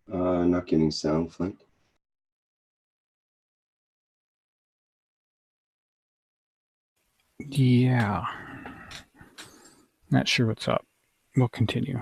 Not getting sound, Flint. Yeah. Not sure what's up. We'll continue.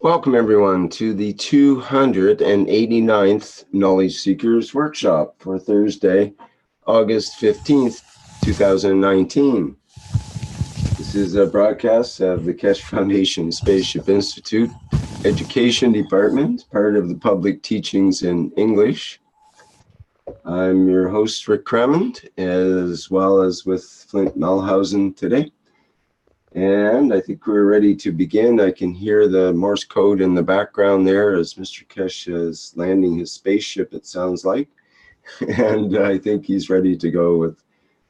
Welcome everyone to the 289th Knowledge Seekers Workshop for Thursday, August 15th, 2019. This is a broadcast of the Keshe Foundation Spaceship Institute Education Department, part of the Public Teachings in English. I'm your host, Rick Cremond, as well as with Flint Melhausen today. And I think we're ready to begin. I can hear the Morse code in the background there as Mr. Keshe is landing his spaceship, it sounds like. And I think he's ready to go with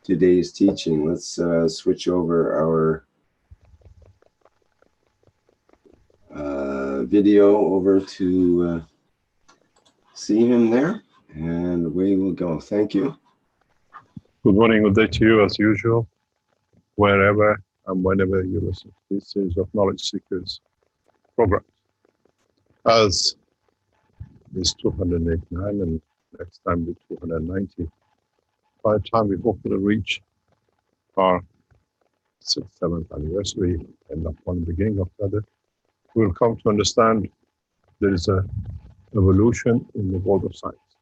today's teaching. Let's switch over our video over to see him there. And away we'll go. Thank you. Good morning, good day to you as usual, wherever and whenever you listen to this series of Knowledge Seekers program. As this 289 and next time the 290, by the time we hopefully reach our 6th, 7th anniversary and upon the beginning of the other, we'll come to understand there is a evolution in the world of science.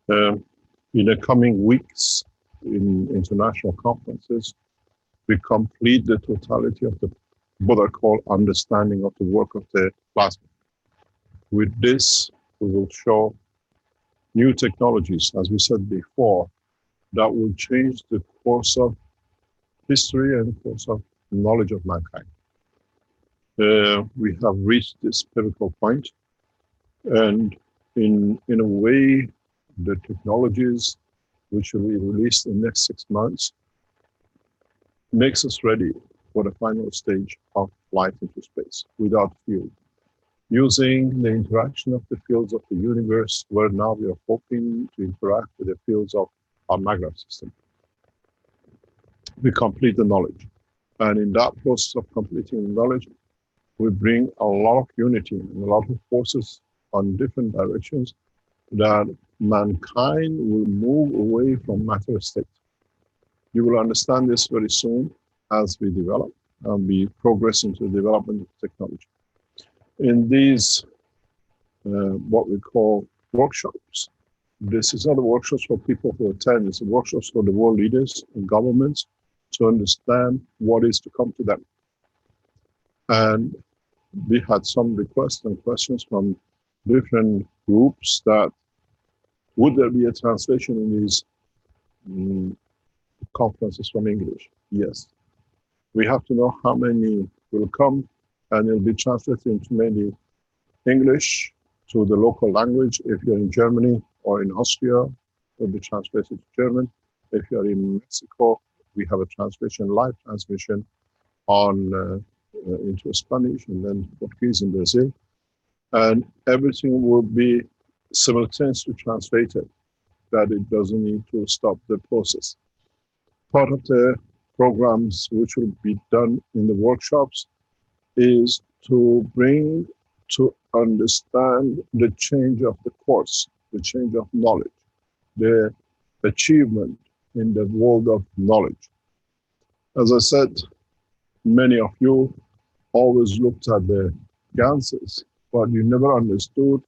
In the coming weeks, in international conferences, we complete the totality of what I call understanding of the work of the plasma. With this, we will show new technologies, as we said before, that will change the course of history and the course of knowledge of mankind. We have reached this pivotal point, and in a way, the technologies which will be released in the next 6 months makes us ready for the final stage of flight into space without fuel. Using the interaction of the fields of the universe, where now we are hoping to interact with the fields of our magnetic system. We complete the knowledge. And in that process of completing the knowledge, we bring a lot of unity and a lot of forces on different directions that mankind will move away from matter state. You will understand this very soon as we develop and we progress into the development of technology. In these, what we call workshops, this is not the workshops for people who attend, it's the workshops for the world leaders and governments to understand what is to come to them. And we had some requests and questions from different groups that would there be a translation in these conferences from English? Yes. We have to know how many will come, and it'll be translated into mainly English to the local language. If you're in Germany or in Austria, it'll be translated to German. If you're in Mexico, we have a translation, live transmission on into Spanish and then Portuguese in Brazil. And everything will be simultaneously translated, that it doesn't need to stop the process. Part of the programs which will be done in the workshops is to bring to understand the change of the course, the change of knowledge, the achievement in the world of knowledge. As I said, many of you always looked at the ganses, but you never understood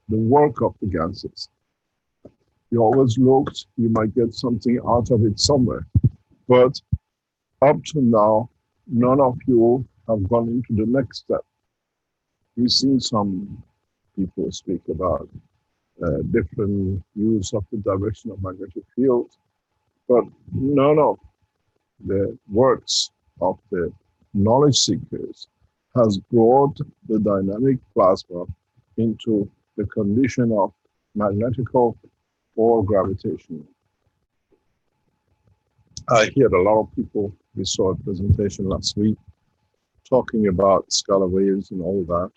the work of the ganses. You always looked, you might get something out of it somewhere. But up to now, none of you have gone into the next step. We've seen some people speak about different use of the direction of magnetic fields, but none of the works of the knowledge seekers has brought the dynamic plasma into the condition of magnetical or gravitational. I hear a lot of people, we saw a presentation last week talking about scalar waves and all that,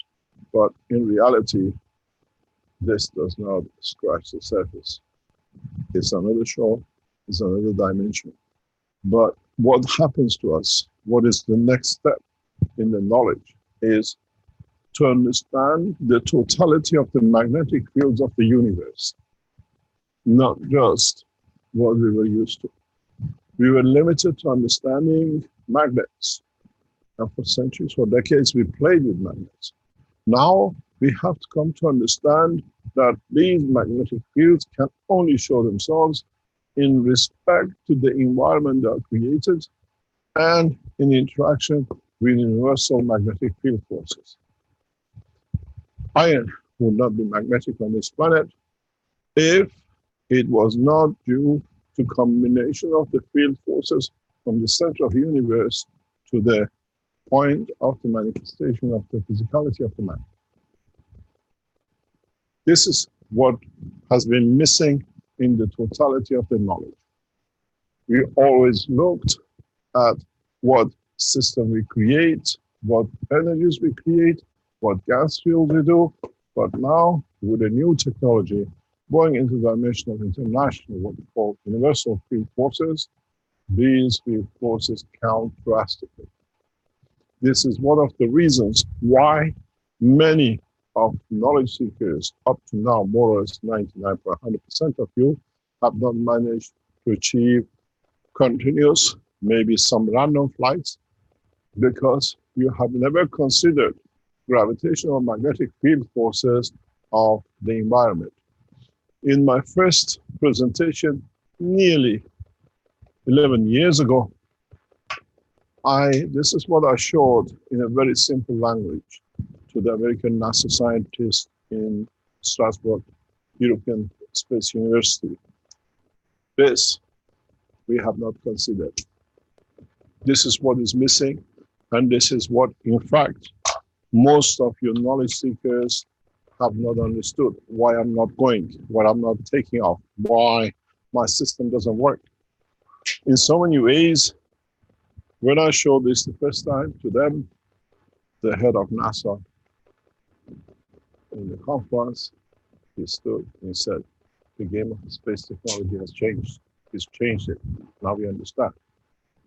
but in reality, this does not scratch the surface. It's another show, it's another dimension. But what happens to us, what is the next step in the knowledge, is to understand the totality of the magnetic fields of the universe, not just what we were used to. We were limited to understanding magnets. And for centuries, for decades, we played with magnets. Now we have to come to understand that these magnetic fields can only show themselves in respect to the environment they are created and in interaction with universal magnetic field forces. Iron would not be magnetic on this planet if it was not due to combination of the field forces from the center of the universe to the point of the manifestation of the physicality of the man. This is what has been missing in the totality of the knowledge. We always looked at what system we create, what energies we create, what gas fields we do, but now with a new technology going into the dimension of international, what we call universal field forces, these field forces count drastically. This is one of the reasons why many of knowledge seekers up to now, more or less 99.100% of you, have not managed to achieve continuous, maybe some random flights, because you have never considered gravitational magnetic field forces of the environment. In my first presentation, nearly 11 years ago, this is what I showed in a very simple language to the American NASA scientists in Strasbourg, European Space University. This we have not considered. This is what is missing, and this is what, in fact, most of your knowledge seekers have not understood. Why I'm not going, why I'm not taking off, why my system doesn't work. In so many ways, when I showed this the first time to them, the head of NASA in the conference, he stood and he said, the game of space technology has changed. He's changed it. Now we understand.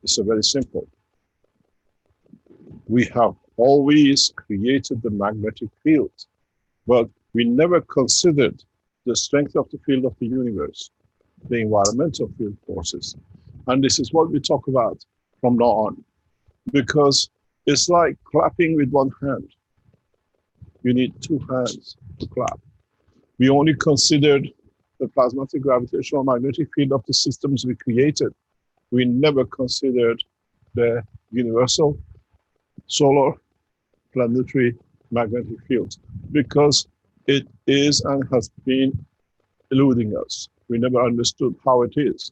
It's very simple. We have always created the magnetic field, but we never considered the strength of the field of the universe, the environmental field forces. And this is what we talk about from now on, because it's like clapping with one hand. You need two hands to clap. We only considered the plasmatic gravitational magnetic field of the systems we created. We never considered the universal solar planetary magnetic fields, because it is and has been eluding us. We never understood how it is,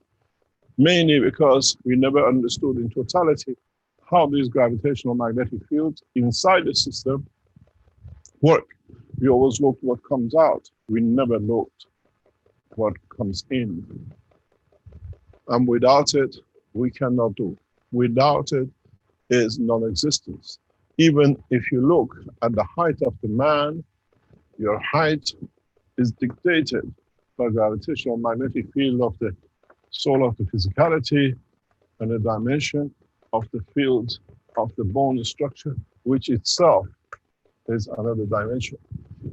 mainly because we never understood in totality how these gravitational magnetic fields inside the system work. We always looked what comes out. We never looked what comes in. And without it, we cannot do. Without it is non-existence. Even if you look at the height of the man, your height is dictated by gravitational magnetic field of the soul of the physicality and the dimension of the field of the bone structure, which itself is another dimension.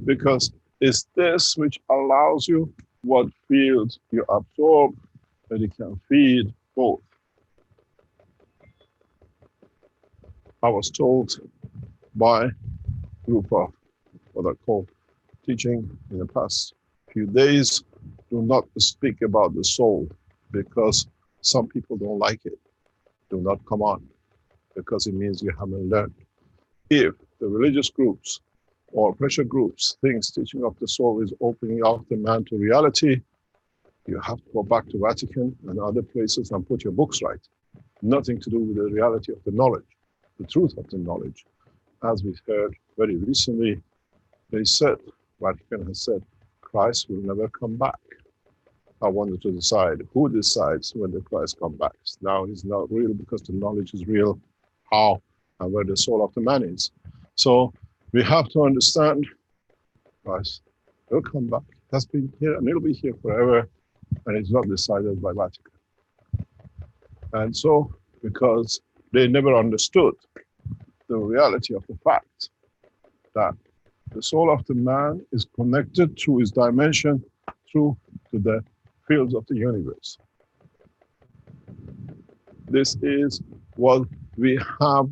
Because it's this which allows you what field you absorb, that it can feed both. I was told by a group of what I call teaching in the past few days, do not speak about the soul, because some people don't like it. Do not come on, because it means you haven't learned. If the religious groups or pressure groups think teaching of the soul is opening up the man to reality, you have to go back to Vatican and other places and put your books right. Nothing to do with the reality of the knowledge, the truth of the knowledge. As we heard very recently, they said, Vatican has said, Christ will never come back. I wanted to decide who decides when the Christ comes back. Now he's not real because the knowledge is real, how and where the soul of the man is. So we have to understand Christ will come back. Has been here and it'll be here forever, and it's not decided by Vatican. And so, because they never understood the reality of the fact that the soul of the man is connected to his dimension through to the fields of the universe. This is what we have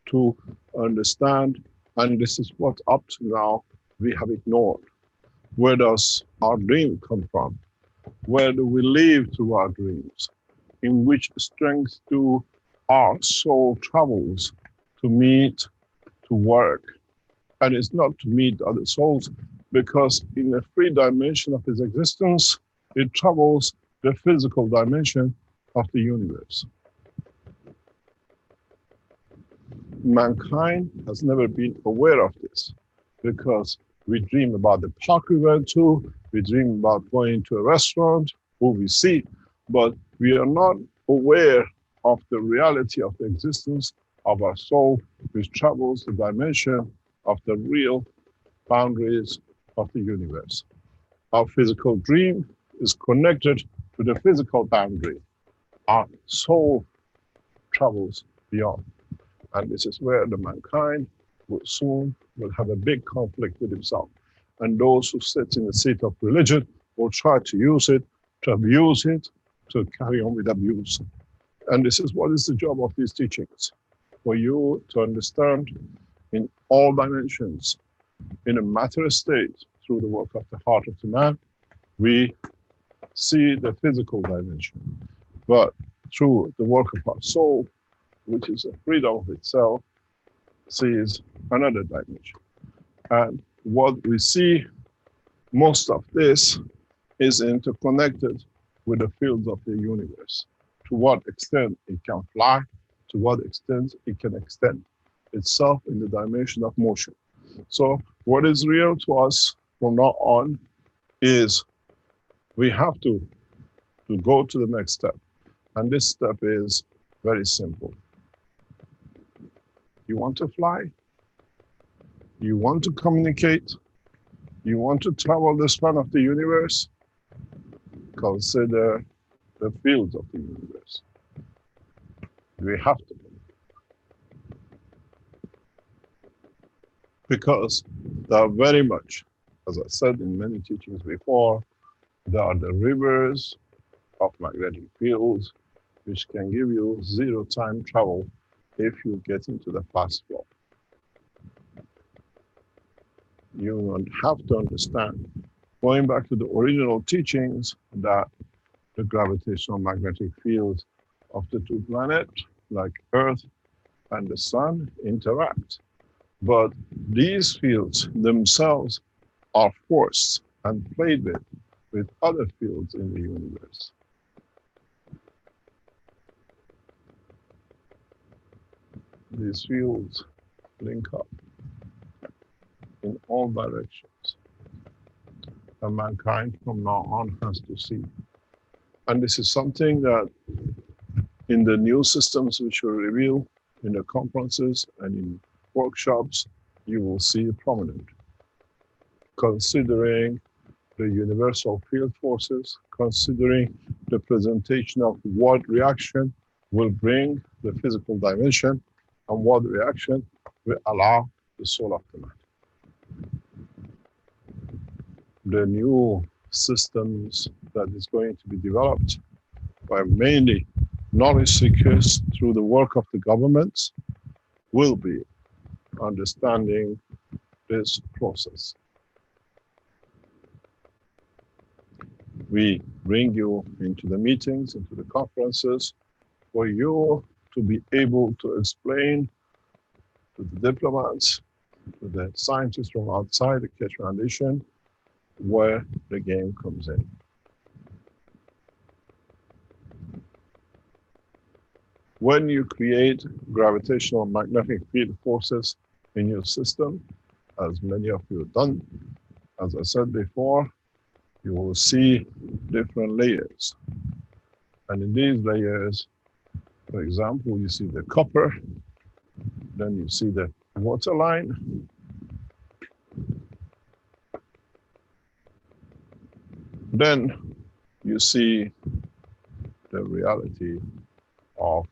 to understand And this is what up to now we have ignored. Where does our dream come from? Where do we live through our dreams? In which strength do our soul travels to meet, to work? And it's not to meet other souls, because in the free dimension of its existence, it travels the physical dimension of the universe. Mankind has never been aware of this, because we dream about the park we went to, we dream about going to a restaurant, who we see, but we are not aware of the reality of the existence of our soul, which travels the dimension of the real boundaries of the universe. Our physical dream is connected to the physical boundary. Our soul travels beyond. And this is where the mankind will have a big conflict with himself. And those who sit in the seat of religion will try to use it, to abuse it, to carry on with abuse. And this is what is the job of these teachings, for you to understand in all dimensions, in a matter state, through the work of the heart of the man, we see the physical dimension. But through the work of our soul, which is a freedom of itself, sees another dimension. And what we see, most of this is interconnected with the fields of the universe. To what extent it can fly, to what extent it can extend itself in the dimension of motion. So what is real to us from now on is we have to go to the next step. And this step is very simple. You want to fly? You want to communicate? You want to travel the span of the universe? Consider the fields of the universe. We have to. Because they are very much, as I said in many teachings before, they are the rivers of magnetic fields which can give you zero time travel if you get into the fast flow. You have to understand, going back to the original teachings, that the gravitational magnetic fields of the two planets, like Earth and the Sun, interact. But these fields themselves are forced and played with other fields in the universe. These fields link up in all directions. And mankind from now on has to see. And this is something that in the new systems which will reveal in the conferences and in workshops, you will see prominent. Considering the universal field forces, considering the presentation of what reaction will bring the physical dimension and what reaction will allow the soul of the man. The new systems that is going to be developed by mainly knowledge seekers through the work of the governments will be understanding this process. We bring you into the meetings, into the conferences, for you to be able to explain to the diplomats, to the scientists from outside the Keshe Foundation, where the game comes in. When you create gravitational magnetic field forces in your system, as many of you have done, as I said before, you will see different layers. And in these layers, for example, you see the copper, then you see the water line, then you see the reality of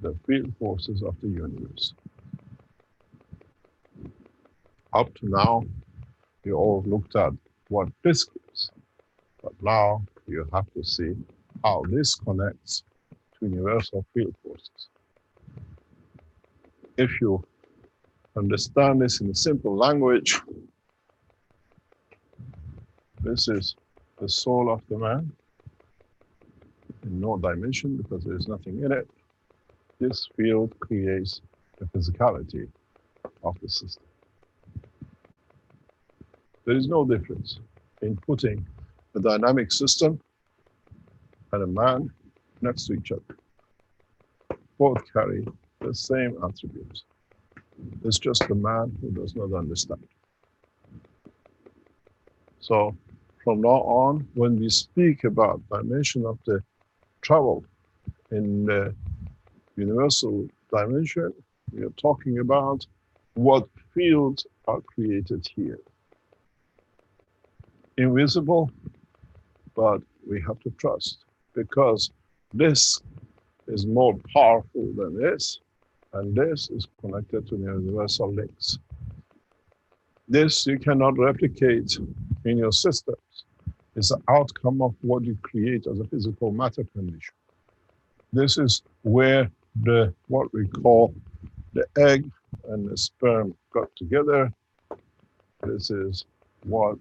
the field forces of the universe. Up to now, you all looked at what this is, but now you have to see how this connects to universal field forces. If you understand this in a simple language, this is the soul of the man in no dimension because there is nothing in it. This field creates the physicality of the system. There is no difference in putting a dynamic system and a man next to each other. Both carry the same attributes. It's just the man who does not understand. So from now on, when we speak about dimension of the travel in the universal dimension, we are talking about what fields are created here. Invisible, but we have to trust, because this is more powerful than this, and this is connected to the universal links. This you cannot replicate in your systems. It's the outcome of what you create as a physical matter condition. This is where the what we call the egg and the sperm got together. This is what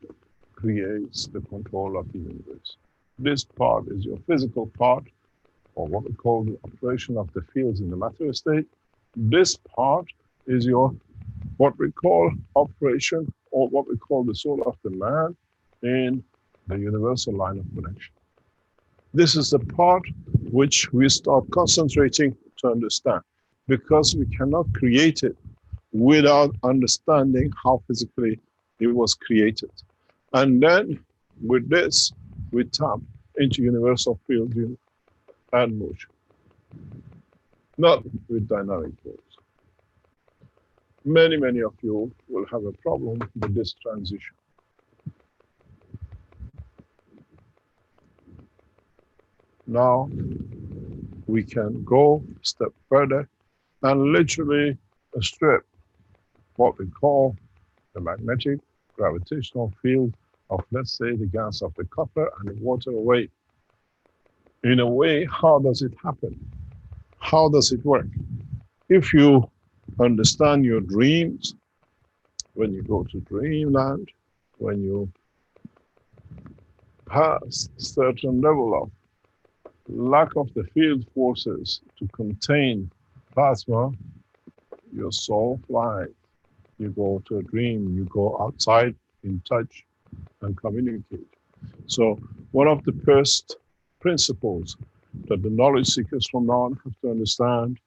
creates the control of the universe. This part is your physical part, or what we call the operation of the fields in the matter state. This part is your what we call operation, or what we call the soul of the man in the universal line of connection. This is the part which we start concentrating to understand, because we cannot create it without understanding how physically it was created. And then with this, we tap into universal field and motion, not with dynamic force. Many of you will have a problem with this transition. Now we can go a step further and literally strip what we call the magnetic gravitational field of, let's say, the gas of the copper and the water away. In a way, how does it happen? How does it work? If you understand your dreams, when you go to dreamland, when you pass a certain level of lack of the field forces to contain plasma, your soul flies. You go to a dream, you go outside in touch and communicate. So one of the first principles that the knowledge seekers from now on have to understand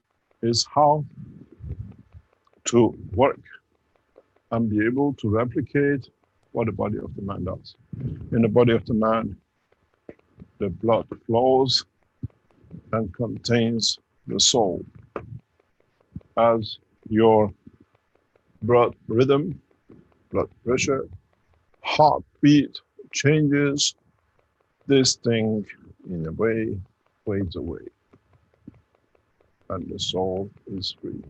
is how to work and be able to replicate what the body of the man does. In the body of the man, the blood flows and contains the soul. As your blood rhythm, blood pressure, heartbeat changes, this thing in a way fades away and the soul is free.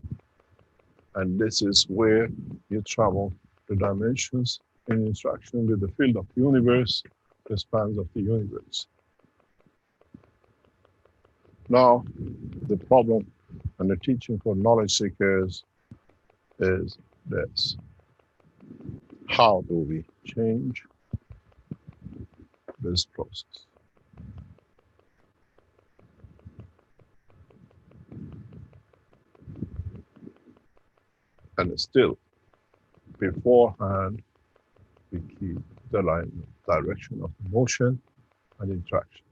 And this is where you travel the dimensions in interaction with the field of the universe, the spans of the universe. Now, the problem and the teaching for knowledge seekers is this. How do we change this process? And still, beforehand, we keep the line, direction of motion and interaction.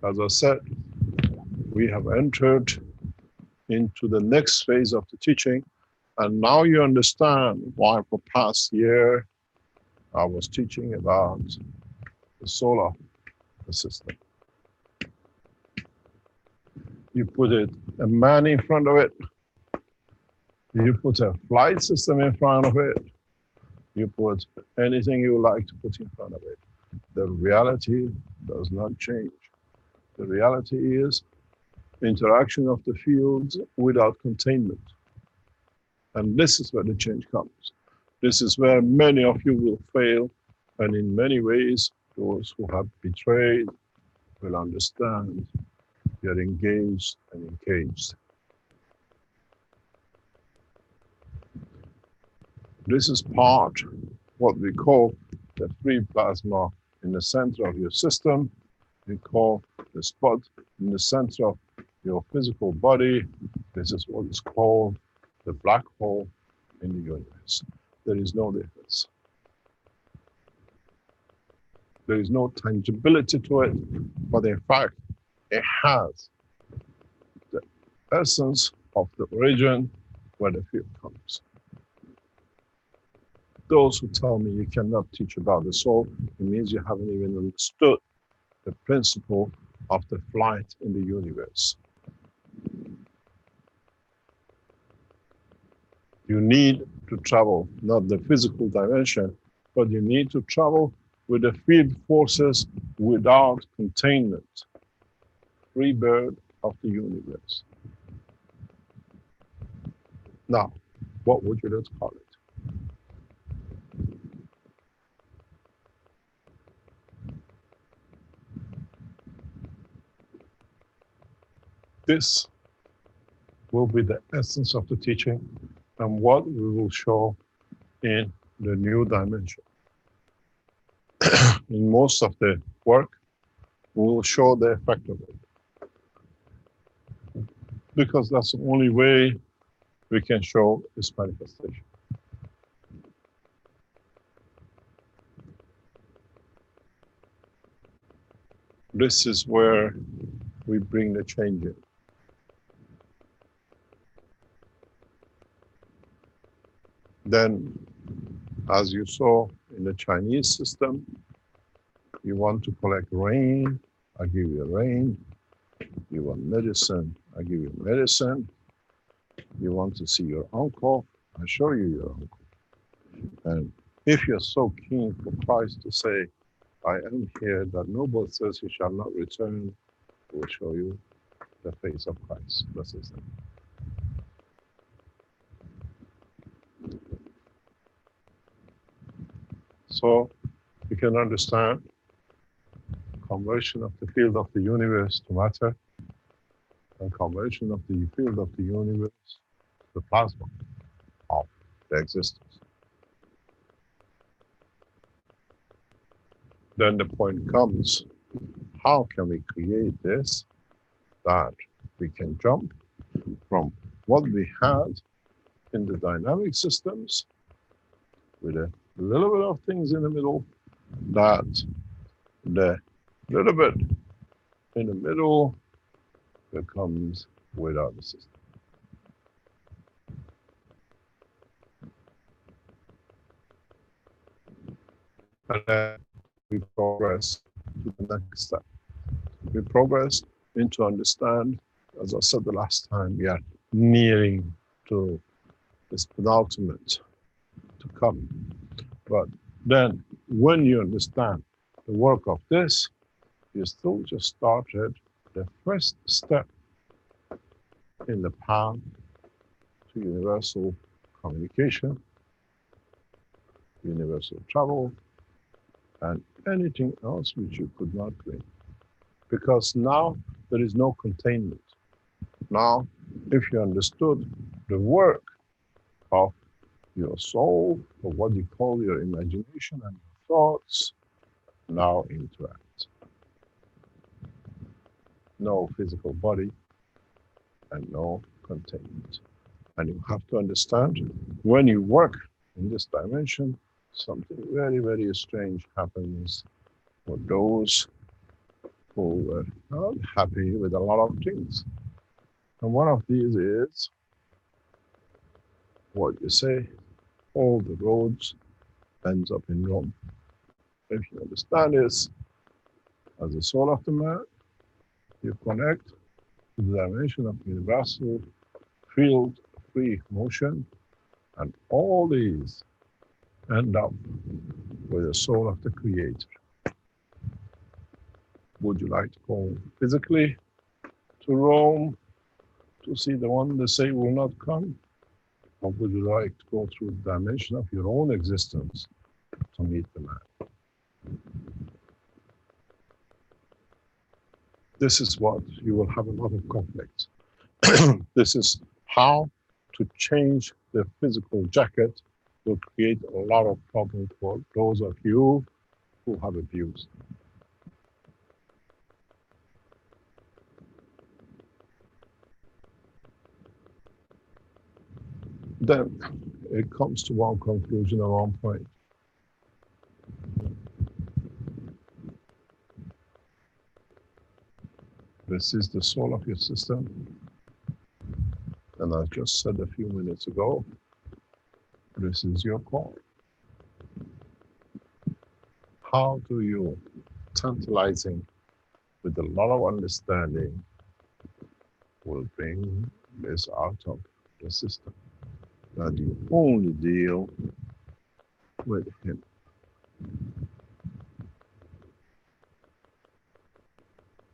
As I said, we have entered into the next phase of the teaching, and now you understand why for past year I was teaching about the solar system. You put a man in front of it, you put a flight system in front of it, you put anything you like to put in front of it. The reality does not change. The reality is interaction of the fields without containment. And this is where the change comes. This is where many of you will fail. And in many ways, those who have betrayed will understand you're engaged and encaged. This is part, what we call the free plasma in the center of your system. We call the spot in the center of your physical body. This is what is called the black hole in the universe. There is no difference. There is no tangibility to it, but in fact, it has the essence of the origin where the field comes. Those who tell me you cannot teach about the soul, it means you haven't even understood the principle of the flight in the universe. You need to travel, not the physical dimension, but you need to travel with the field forces without containment. Free bird of the universe. Now, what would you let's call it? This will be the essence of the teaching and what we will show in the new dimension. In most of the work, we will show the effect of it. Because that's the only way we can show its manifestation. This is where we bring the change in. Then, as you saw in the Chinese system, you want to collect rain, I give you rain. You want medicine, I give you medicine. You want to see your uncle, I show you your uncle. And if you're so keen for Christ to say, I am here, that nobody says he shall not return, I will show you the face of Christ. Bless his name. So you can understand conversion of the field of the universe to matter and conversion of the field of the universe to the plasma of the existence. Then the point comes, how can we create this that we can jump from what we had in the dynamic systems with a little bit of things in the middle, that the little bit in the middle becomes without the system. And then we progress to the next step. We progress into understand, as I said the last time, we are nearing to this penultimate to come. But then when you understand the work of this, you still just started the first step in the path to universal communication, universal travel, and anything else which you could not bring. Because now there is no containment. Now, if you understood the work of your soul, or what you call your imagination and your thoughts, now interact. No physical body and no containment. And you have to understand, when you work in this dimension, something very, very strange happens for those who are not happy with a lot of things. And one of these is what you say, all the roads ends up in Rome. If you understand this, as the soul of the man, you connect to the dimension of universal field, free motion, and all these end up with the soul of the creator. Would you like to go physically to Rome to see the one they say will not come? Or would you like to go through the dimension of your own existence to meet the man? this is what you will have a lot of conflict. This is how to change the physical jacket will create a lot of problems for those of you who have abused. Then it comes to one conclusion at one point. This is the soul of your system. And I just said a few minutes ago, this is your call. How do you, tantalizing with a lot of understanding, will bring this out of the system? That you only deal with him.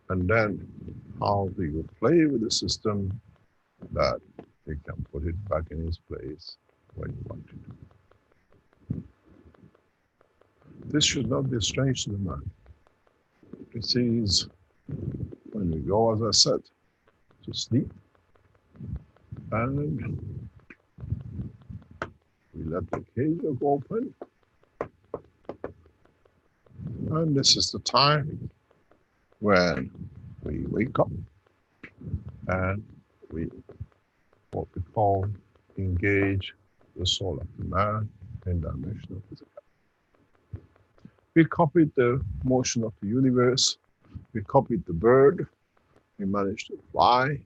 And then how do you play with the system that you can put it back in its place when you want to? This should not be strange to the man. This is when we go, as I said, to sleep, and we let the cage open, and this is the time when we wake up and we, what we call, engage the soul of the man in dimensional physical. We copied the motion of the universe, we copied the bird, we managed to fly,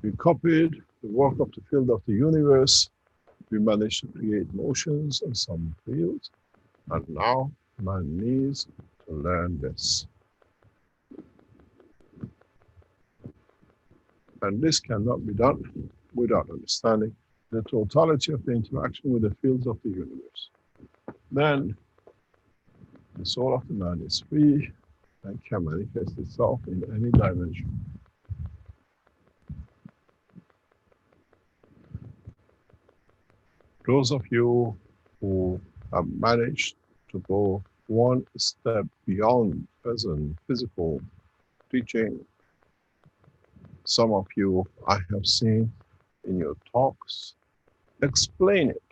we copied the work of the field of the universe, we managed to create motions and some fields, and now man needs to learn this. And this cannot be done without understanding the totality of the interaction with the fields of the universe. Then the soul of the man is free and can manifest itself in any dimension. Those of you who have managed to go one step beyond present physical teaching, some of you I have seen in your talks explain it,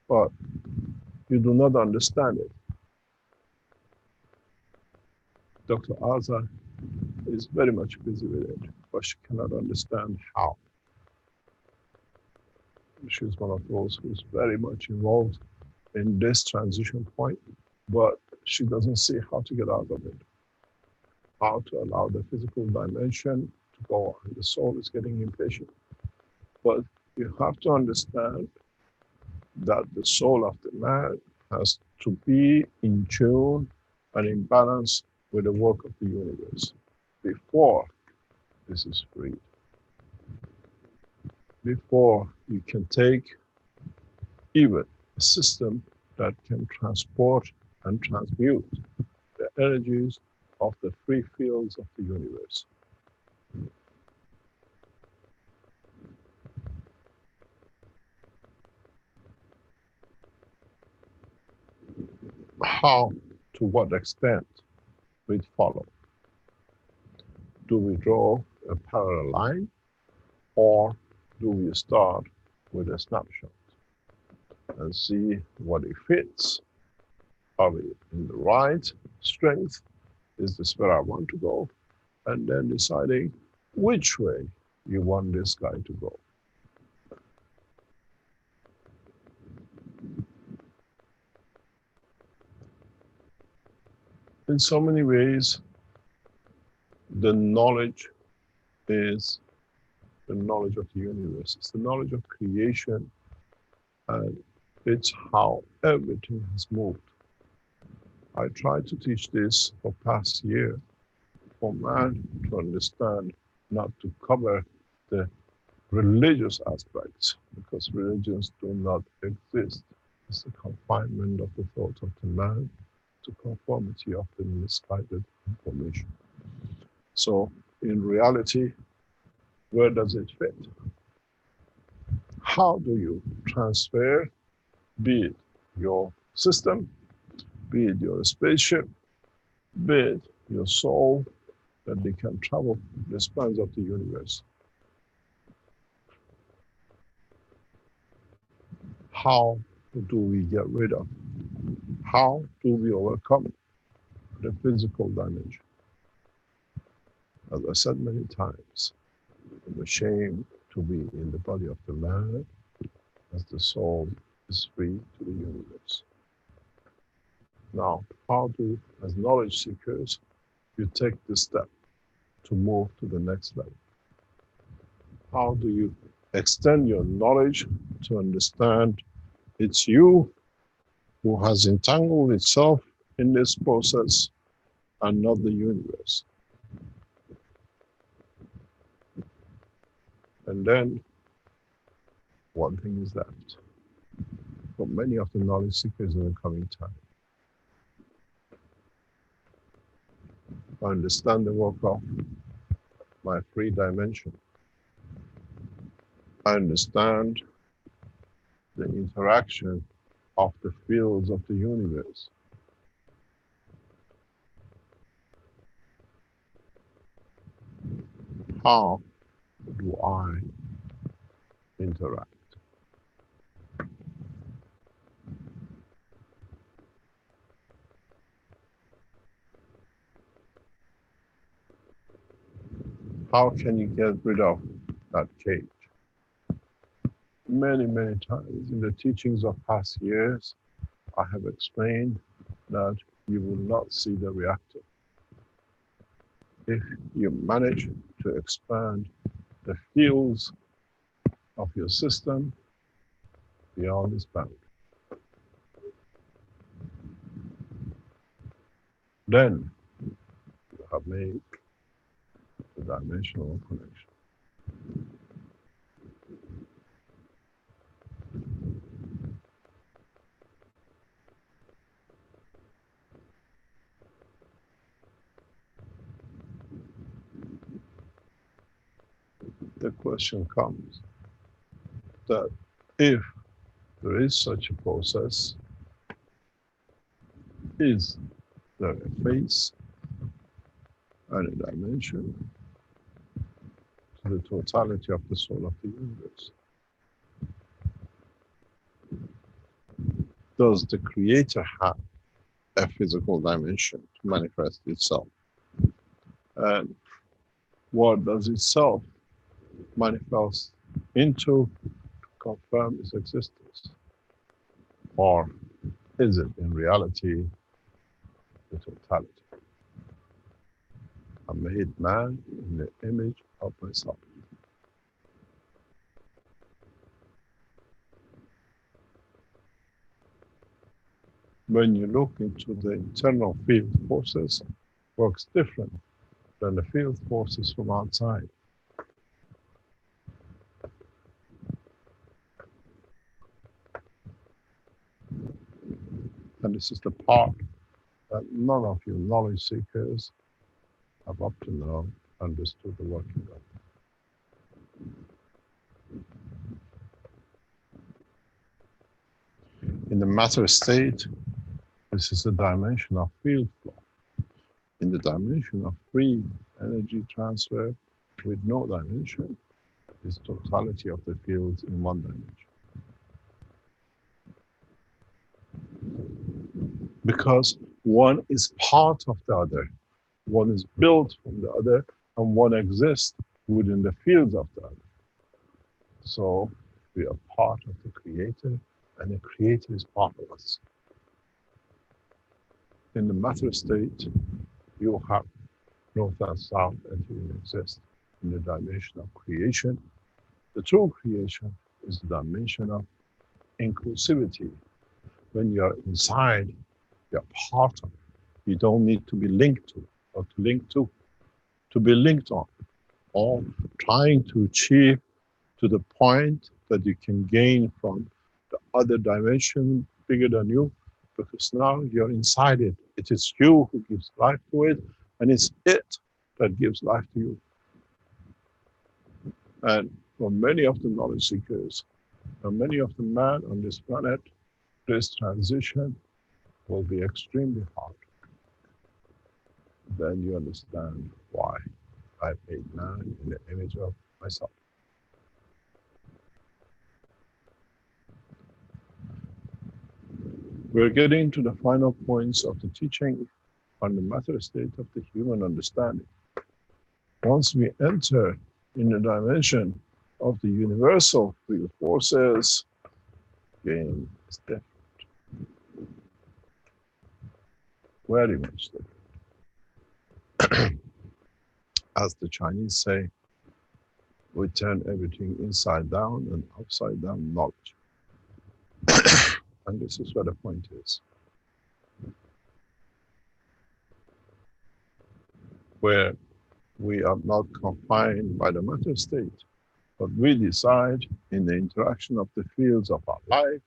but you do not understand it. Dr. Aza is very much busy with it, but she cannot understand how. She's one of those who's very much involved in this transition point, but she doesn't see how to get out of it, how to allow the physical dimension to go on. The soul is getting impatient. But you have to understand that the soul of the man has to be in tune and in balance with the work of the universe before this is free. Before you can take even a system that can transport and transmute the energies of the free fields of the universe. How, to what extent will it follow? Do we draw a parallel line, or do we start with a snapshot and see what it fits? Are we in the right strength? Is this where I want to go? And then deciding which way you want this guy to go. In so many ways, the knowledge is the knowledge of the universe. It's the knowledge of creation, and it's how everything has moved. I tried to teach this for past year, for man to understand, not to cover the religious aspects, because religions do not exist. It's the confinement of the thought of the man to conformity of the misguided information. So in reality, where does it fit? How do you transfer, be it your system, be it your spaceship, be it your soul, that they can travel the spans of the universe. How do we get rid of? How do we overcome the physical dimension? As I said many times, I'm ashamed to be in the body of the man, as the soul is free to the universe. Now, how do, as knowledge seekers, you take the step to move to the next level? How do you extend your knowledge to understand it's you who has entangled itself in this process and not the universe? And then, one thing is left for many of the knowledge seekers in the coming time. I understand the work of my free dimension. I understand the interaction of the fields of the universe. How do I interact? How can you get rid of that cage? Many, many times in the teachings of past years, I have explained that you will not see the reactor. If you manage to expand the fields of your system beyond its bound, then you have made the dimensional connection. The question comes that if there is such a process, is there a face and a dimension to the totality of the soul of the universe? Does the Creator have a physical dimension to manifest itself? And what does itself manifest into to confirm its existence? Or is it in reality the totality? I made man in the image of myself. When you look into the internal field forces, works different than the field forces from outside. And this is the part that none of you knowledge seekers have up to now understood the working of. In the matter state, this is the dimension of field flow. In the dimension of free energy transfer with no dimension, is totality of the fields in one dimension. Because one is part of the other, one is built from the other, and one exists within the fields of the other. So we are part of the Creator, and the Creator is part of us. In the matter state, you have north and south and you exist. In the dimension of creation, the true creation is the dimension of inclusivity. When you're inside, you're part of it. You don't need to be linked to or to link to be linked on, or trying to achieve to the point that you can gain from the other dimension bigger than you, because now you're inside it. It is you who gives life to it, and it's it that gives life to you. And for many of the knowledge seekers, and many of the men on this planet, this transition will be extremely hard. then you understand why I made man in the image of myself. We're getting to the final points of the teaching on the matter state of the human understanding. Once we enter in the dimension of the universal field forces, game is different. Very much different. As the Chinese say, we turn everything inside down and upside down knowledge. And this is where the point is. Where we are not confined by the matter state, but we decide in the interaction of the fields of our life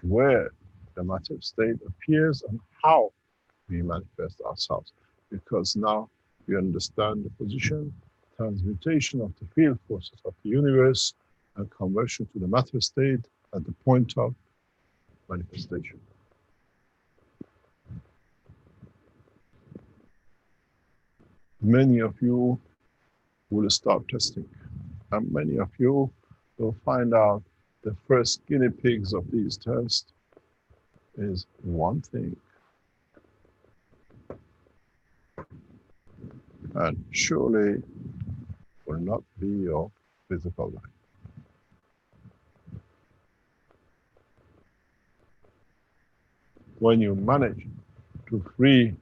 where the matter state appears and how we manifest ourselves. Because now we understand the position, transmutation of the field forces of the universe, and conversion to the matter state at the point of manifestation. Many of you will start testing, and many of you will find out the first guinea pigs of these tests is one thing. And surely will not be your physical life. When you manage to free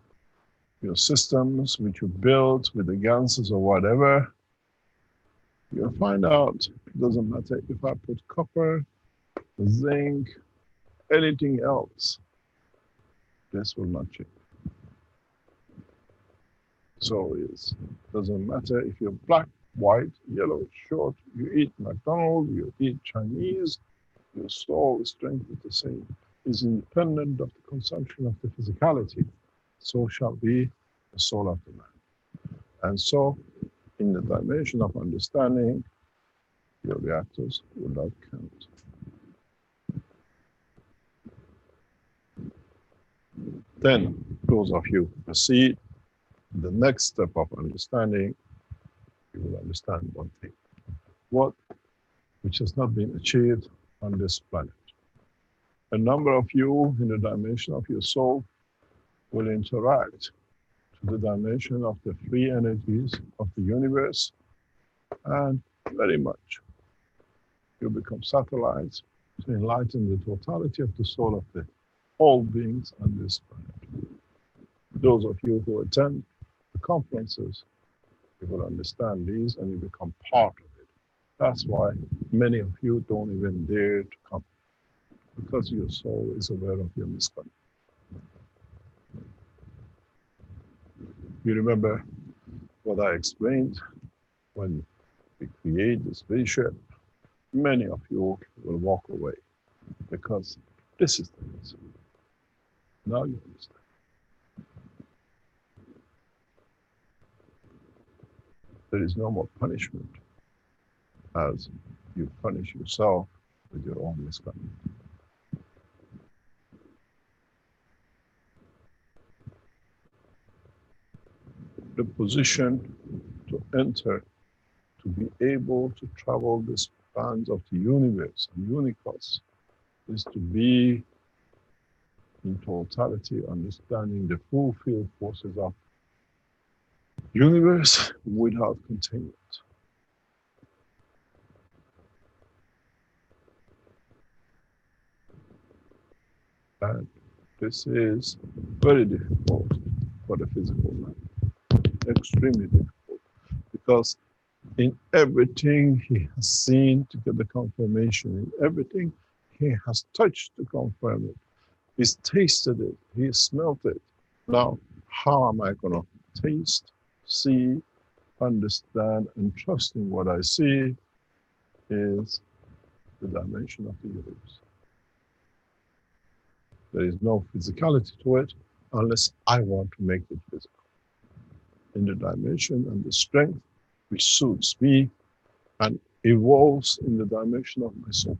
your systems which you built with the ganses or whatever, you'll find out it doesn't matter if I put copper, zinc, anything else, this will not change. So it doesn't matter if you're black, white, yellow, short, you eat McDonald's, you eat Chinese, your soul strength is the same. Is independent of the consumption of the physicality. So shall be the soul of the man. And so, in the dimension of understanding, your reactors will not count. Then, those of you who proceed, the next step of understanding, you will understand one thing. What which has not been achieved on this planet. A number of you in the dimension of your soul will interact to the dimension of the free energies of the universe, and very much you become satellites to enlighten the totality of the soul of the all beings on this planet. Those of you who attend the conferences, you will understand these and you become part of it. That's why many of you don't even dare to come, because your soul is aware of your misconduct. You remember what I explained when we create the spaceship, many of you will walk away because this is the reason. Now you understand. There is no more punishment as you punish yourself with your own misconduct. The position to enter, to be able to travel the spans of the universe and universe, is to be in totality understanding the full field forces of universe without containment. And this is very difficult for the physical man. Extremely difficult, because in everything he has seen to get the confirmation, in everything he has touched to confirm it, he's tasted it, he smelt it. Now, how am I going to taste, see, understand, and trust in what I see is the dimension of the universe. There is no physicality to it unless I want to make it physical. In the dimension and the strength which suits me and evolves in the dimension of my soul.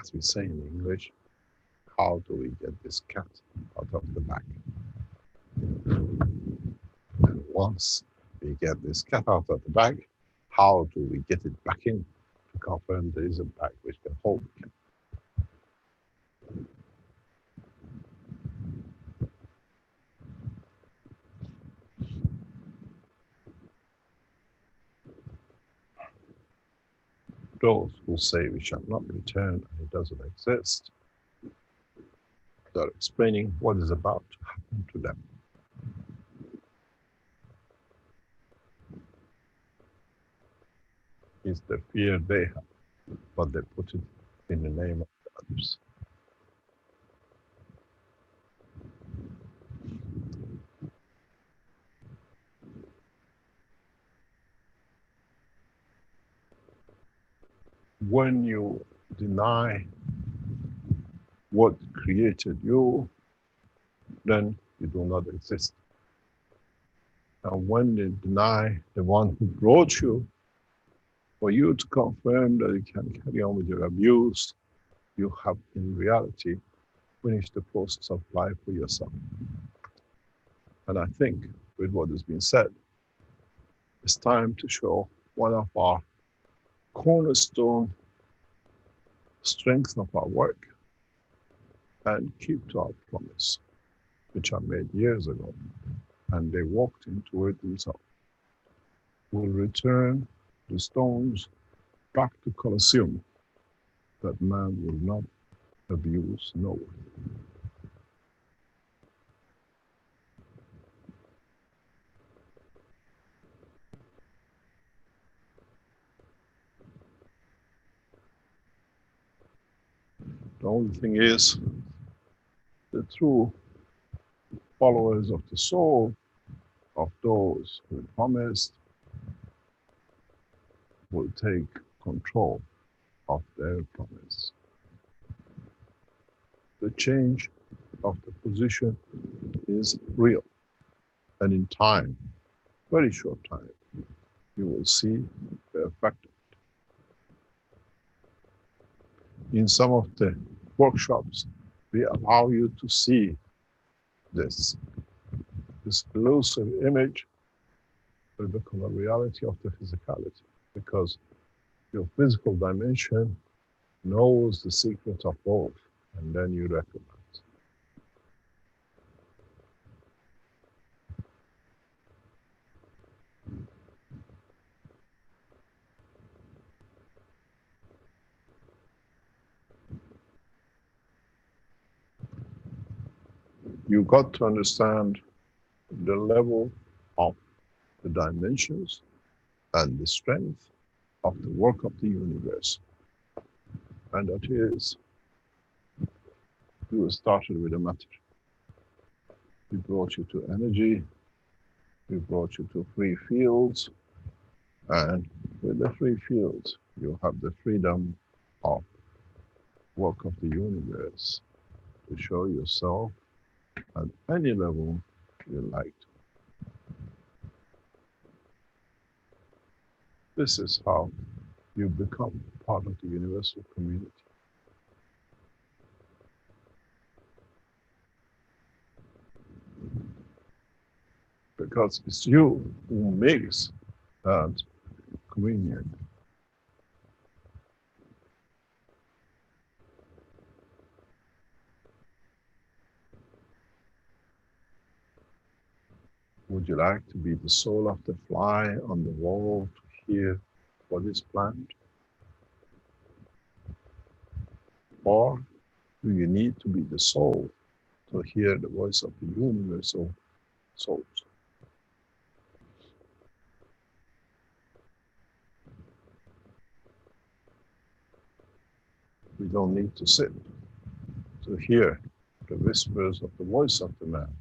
as we say in English, how do we get this cat out of the bag? And once we get this cat out of the bag, how do we get it back in to confirm there is a bag which can hold the cat? Those who say we shall not return and it doesn't exist, they're explaining what is about to happen to them. It's the fear they have, but they put it in the name of the others. When you deny what created you, then you do not exist. And when you deny the one who brought you, for you to confirm that you can carry on with your abuse, you have in reality finished the process of life for yourself. And I think with what has been said, it's time to show one of our cornerstone strengths of our work and keep to our promise, which I made years ago, and they walked into it themselves. We'll return the stones back to Colosseum, that man will not abuse no one. The only thing is, the true followers of the soul, of those who promised, will take control of their promise. The change of the position is real, and in time, very short time, you will see the effect of it. In some of the workshops, we allow you to see this elusive image will become a reality of the physicality, because your physical dimension knows the secret of both, and then you recognize. You got to understand the level of the dimensions and the strength of the work of the universe. And that is, you started with a matter. We brought you to energy, we brought you to free fields, and with the free fields, you have the freedom of work of the universe to show yourself at any level you like. This is how you become part of the universal community. Because it's you who makes that communion. Would you like to be the soul of the fly on the wall to hear what is planned? Or do you need to be the soul to hear the voice of the universal souls? We don't need to sit to hear the whispers of the voice of the man.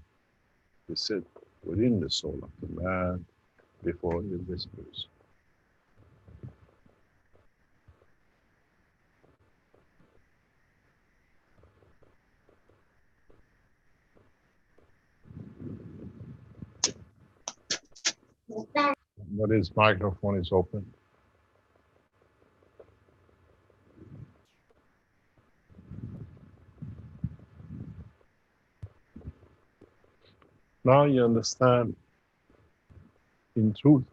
We sit within the soul of the man before he whispers. Somebody's microphone is open. Now you understand, in truth,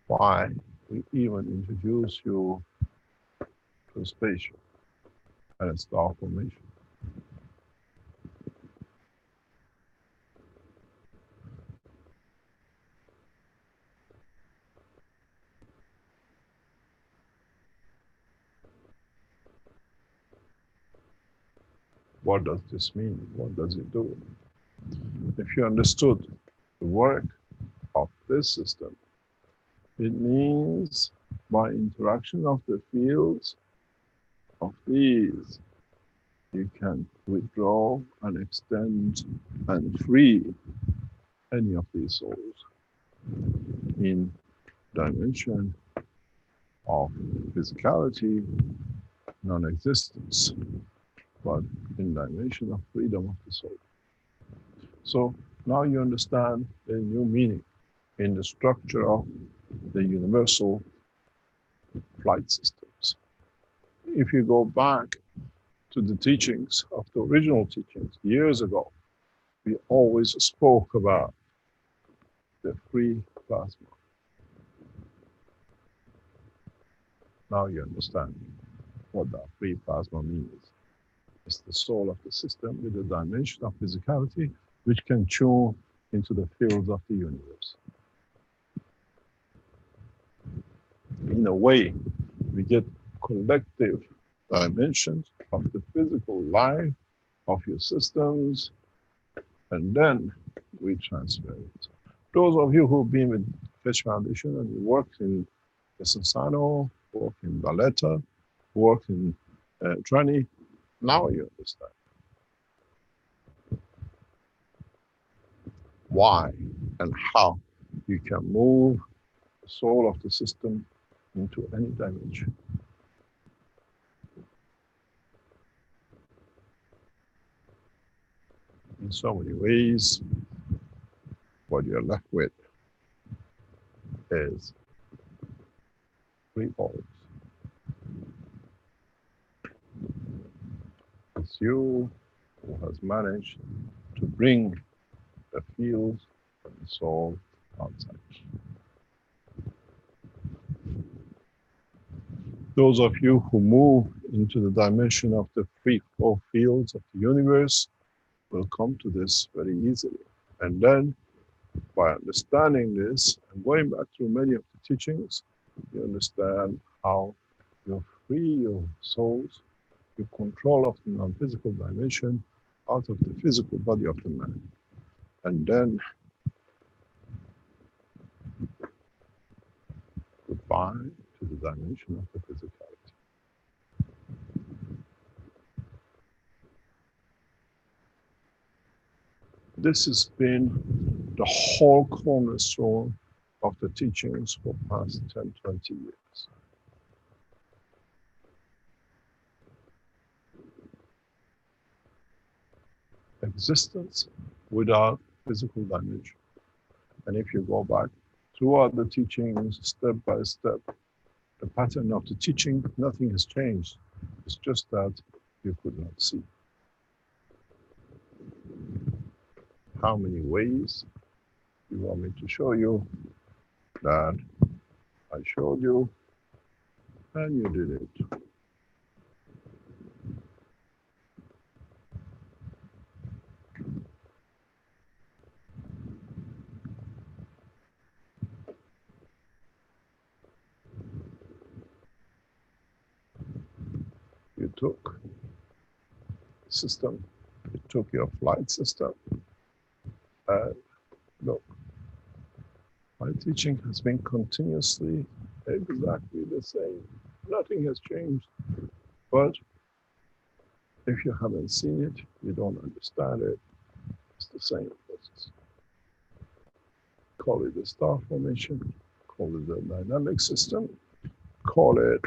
why we even introduce you to a spaceship and a star formation. What does this mean? What does it do? If you understood the work of this system, it means by interaction of the fields of these, you can withdraw and extend and free any of these souls in dimension of physicality, non-existence, but in dimension of freedom of the soul. So now you understand the new meaning in the structure of the universal flight systems. If you go back to the teachings of the original teachings years ago, we always spoke about the free plasma. Now you understand what that free plasma means. It's the soul of the system with a dimension of physicality which can tune into the fields of the universe. In a way, we get collective dimensions of the physical life of your systems, and then we transfer it. Those of you who've been with Keshe Foundation and you worked in Sasano, worked in Valletta, worked in Trani, now you understand why and how you can move the soul of the system into any dimension. In so many ways, what you're left with is three poles. It's you who has managed to bring the fields of the soul outside. Those of you who move into the dimension of the free flow fields of the universe will come to this very easily. And then, by understanding this and going back through many of the teachings, you understand how you free your souls, your control of the non-physical dimension out of the physical body of the man. And then, goodbye to the dimension of the physicality. This has been the whole cornerstone of the teachings for the past 10, 20 years. Existence without physical dimension. And if you go back throughout the teachings, step by step, the pattern of the teaching, nothing has changed. It's just that you could not see. How many ways you want me to show you that I showed you and you did it. You took the system, you took your flight system, and look, my teaching has been continuously exactly the same. Nothing has changed. But if you haven't seen it, you don't understand it. It's the same process. Call it the star formation, call it the dynamic system, call it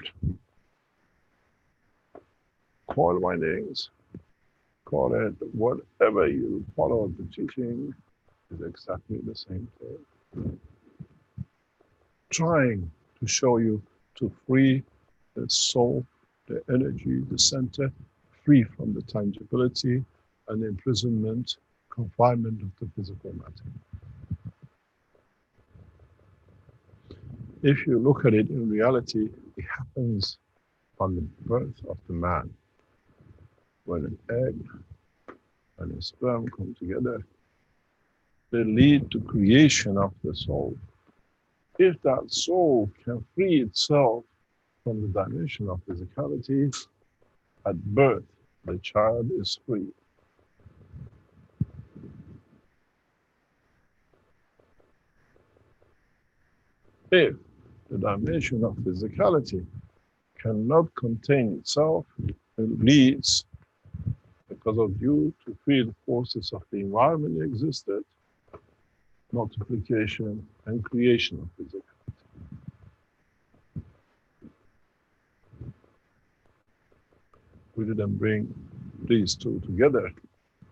coil windings, call it whatever you follow the teaching, is exactly the same thing. Trying to show you to free the soul, the energy, the center, free from the tangibility and imprisonment confinement of the physical matter. If you look at it in reality, it happens on the birth of the man. When an egg and a sperm come together, they lead to creation of the soul. If that soul can free itself from the dimension of physicality, at birth, the child is free. If the dimension of physicality cannot contain itself, it leads, because of due to field forces of the environment existed, multiplication and creation of physicality. We didn't bring these two together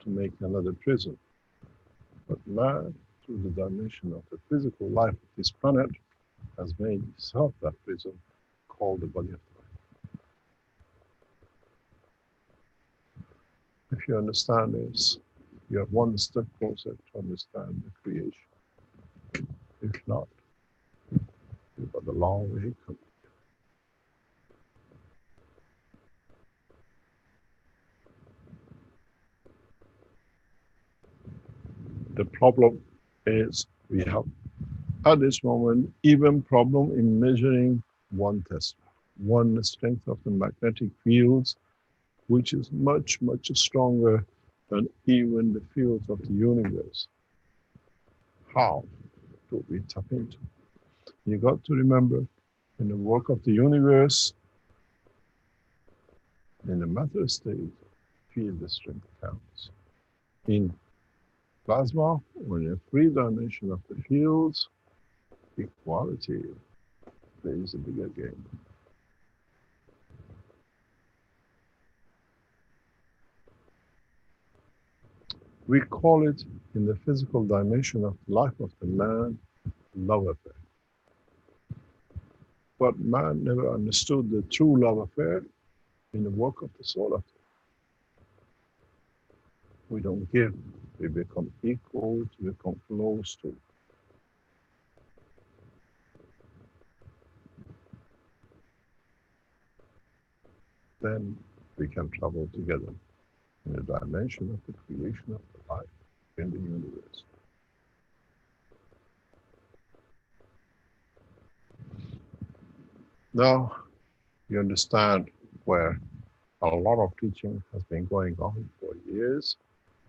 to make another prison, but man, through the dimension of the physical life of this planet, has made himself that prison called the body of life. If you understand this, you are one step closer to understand the creation. If not, you've got a long way coming. The problem is we have, at this moment, even problem in measuring one Tesla, one strength of the magnetic fields, which is much, much stronger than even the fields of the universe. How do we tap into? You got to remember, in the work of the universe, in the matter state, field strength counts. In plasma, or in a free dimension of the fields, equality plays a bigger game. We call it, in the physical dimension of the life of the man, love affair. But man never understood the true love affair in the work of the soul affair. We don't give, we become equal, we become close to. Then we can travel together in the dimension of the creation of the life in the universe. Now you understand where a lot of teaching has been going on for years,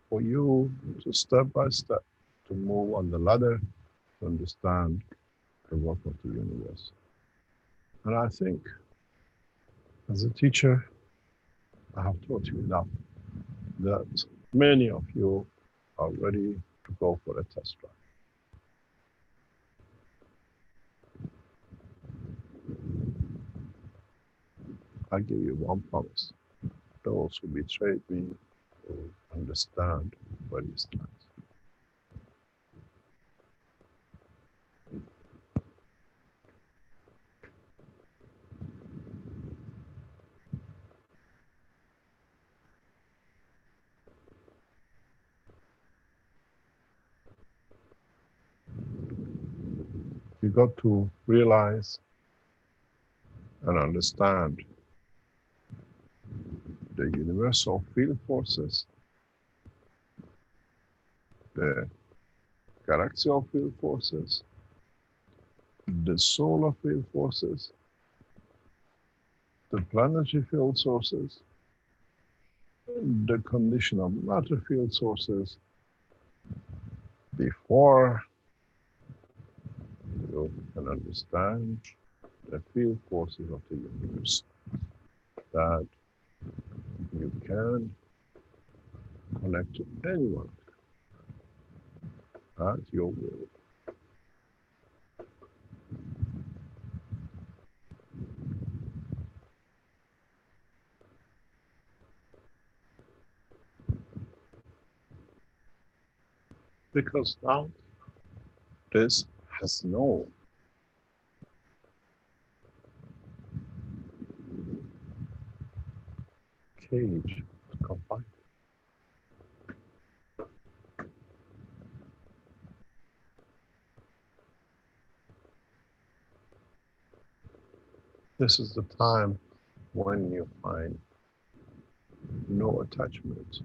for you to step by step to move on the ladder to understand the work of the universe. And I think, as a teacher, I have taught you enough that many of you are ready to go for a test drive. I give you one promise. Those who betrayed me will understand where he stands. You got to realize and understand the universal field forces, the galaxial field forces, the solar field forces, the planetary field sources, the conditional matter field sources, before you can understand the field forces of the universe, that you can connect to anyone at your will. Because now this has no cage to confine. This is the time when you find no attachment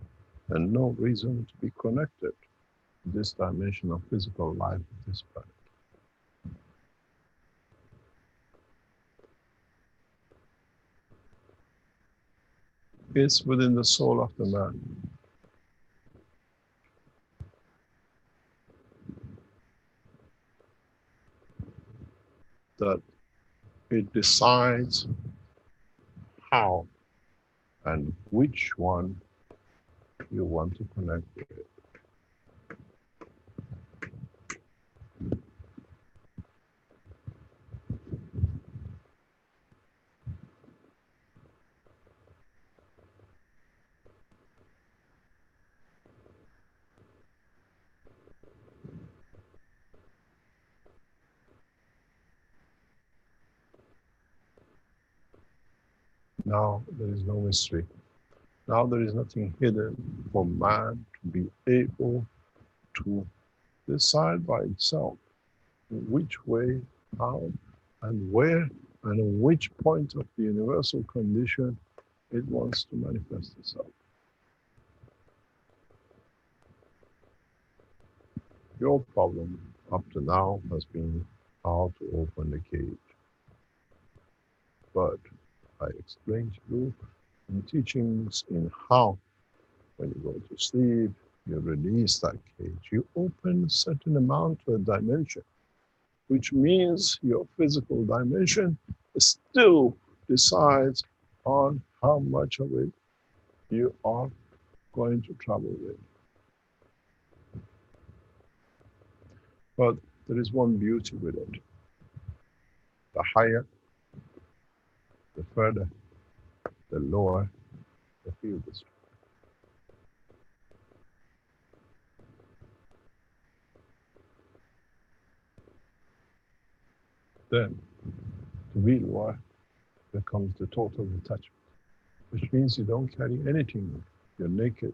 and no reason to be connected to this dimension of physical life of this planet. It's within the soul of the man. That it decides how and which one you want to connect with. Now there is no mystery. Now there is nothing hidden for man to be able to decide by itself which way, how, and where, and in which point of the universal condition it wants to manifest itself. Your problem up to now has been how to open the cage. But I explained to you in teachings in how, when you go to sleep, you release that cage. You open a certain amount to a dimension, which means your physical dimension still decides on how much of it you are going to travel with. But there is one beauty with it. The higher, the further, the lower the field is. Then the real war becomes the total detachment, which means you don't carry anything. You're naked.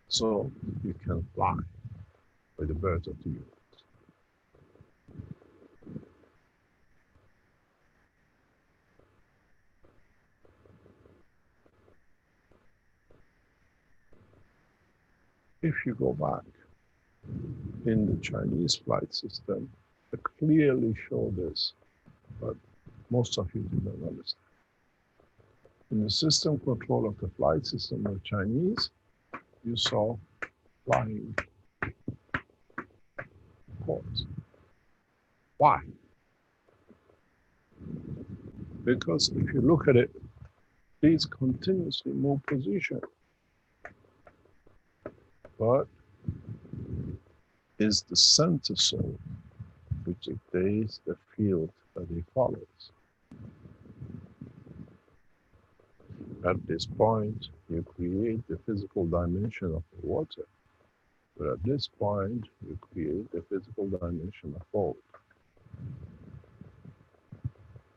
So you can fly with the birds of the universe. If you go back in the Chinese flight system, they clearly show this, but most of you did not understand. In the system control of the flight system of Chinese, you saw flying cores. Why? Because if you look at it, these continuously move position. But is the center soul which dictates the field that it follows. At this point, you create the physical dimension of the water, but at this point, you create the physical dimension of both.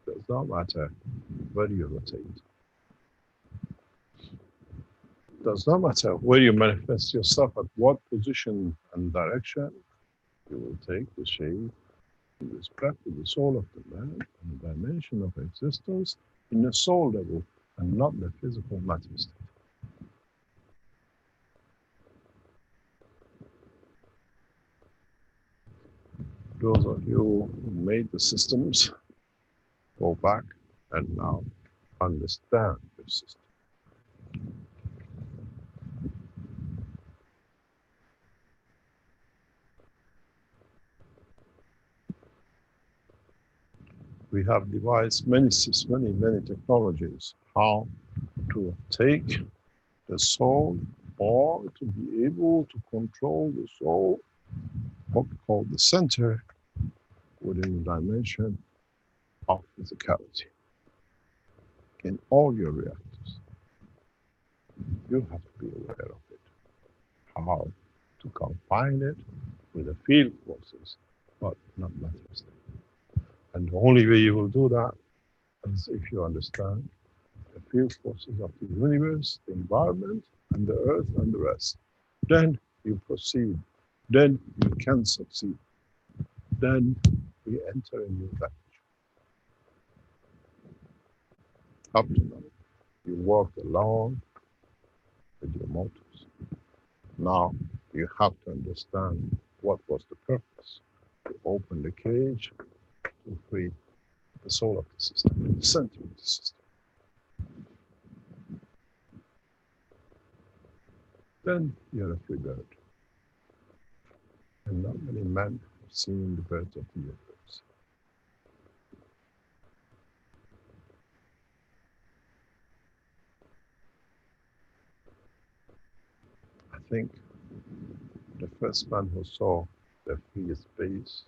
It does not matter where you rotate. It does not matter where you manifest yourself, at what position and direction, you will take the shape in respect to the soul of the man and the dimension of existence in the soul level and not the physical matter state. Those of you who made the systems, go back and now understand the system. We have devised many technologies how to take the soul or to be able to control the soul, what we call the center, within the dimension of physicality. In all your reactors, you have to be aware of it. How to confine it with the field forces, but not matter state. And the only way you will do that is if you understand the field forces of the universe, the environment, and the earth, and the rest. Then you proceed. Then you can succeed. Then we enter a new dimension. Up to now, you walked along with your motives. Now you have to understand what was the purpose. To open the cage to free the soul of the system, the center of the system. Then you're a free bird. And not many men have seen the birds of the universe. I think the first man who saw the free space,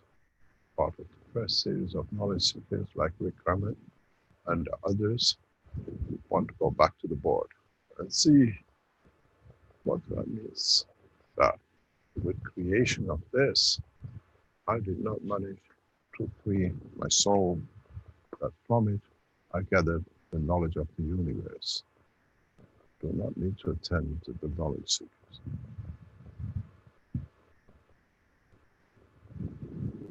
part of the first series of knowledge seekers like Rick Ramet and the others, want to go back to the board and see what that means. That with creation of this, I did not manage to free my soul, that from it I gathered the knowledge of the universe. Do not need to attend to the knowledge seekers.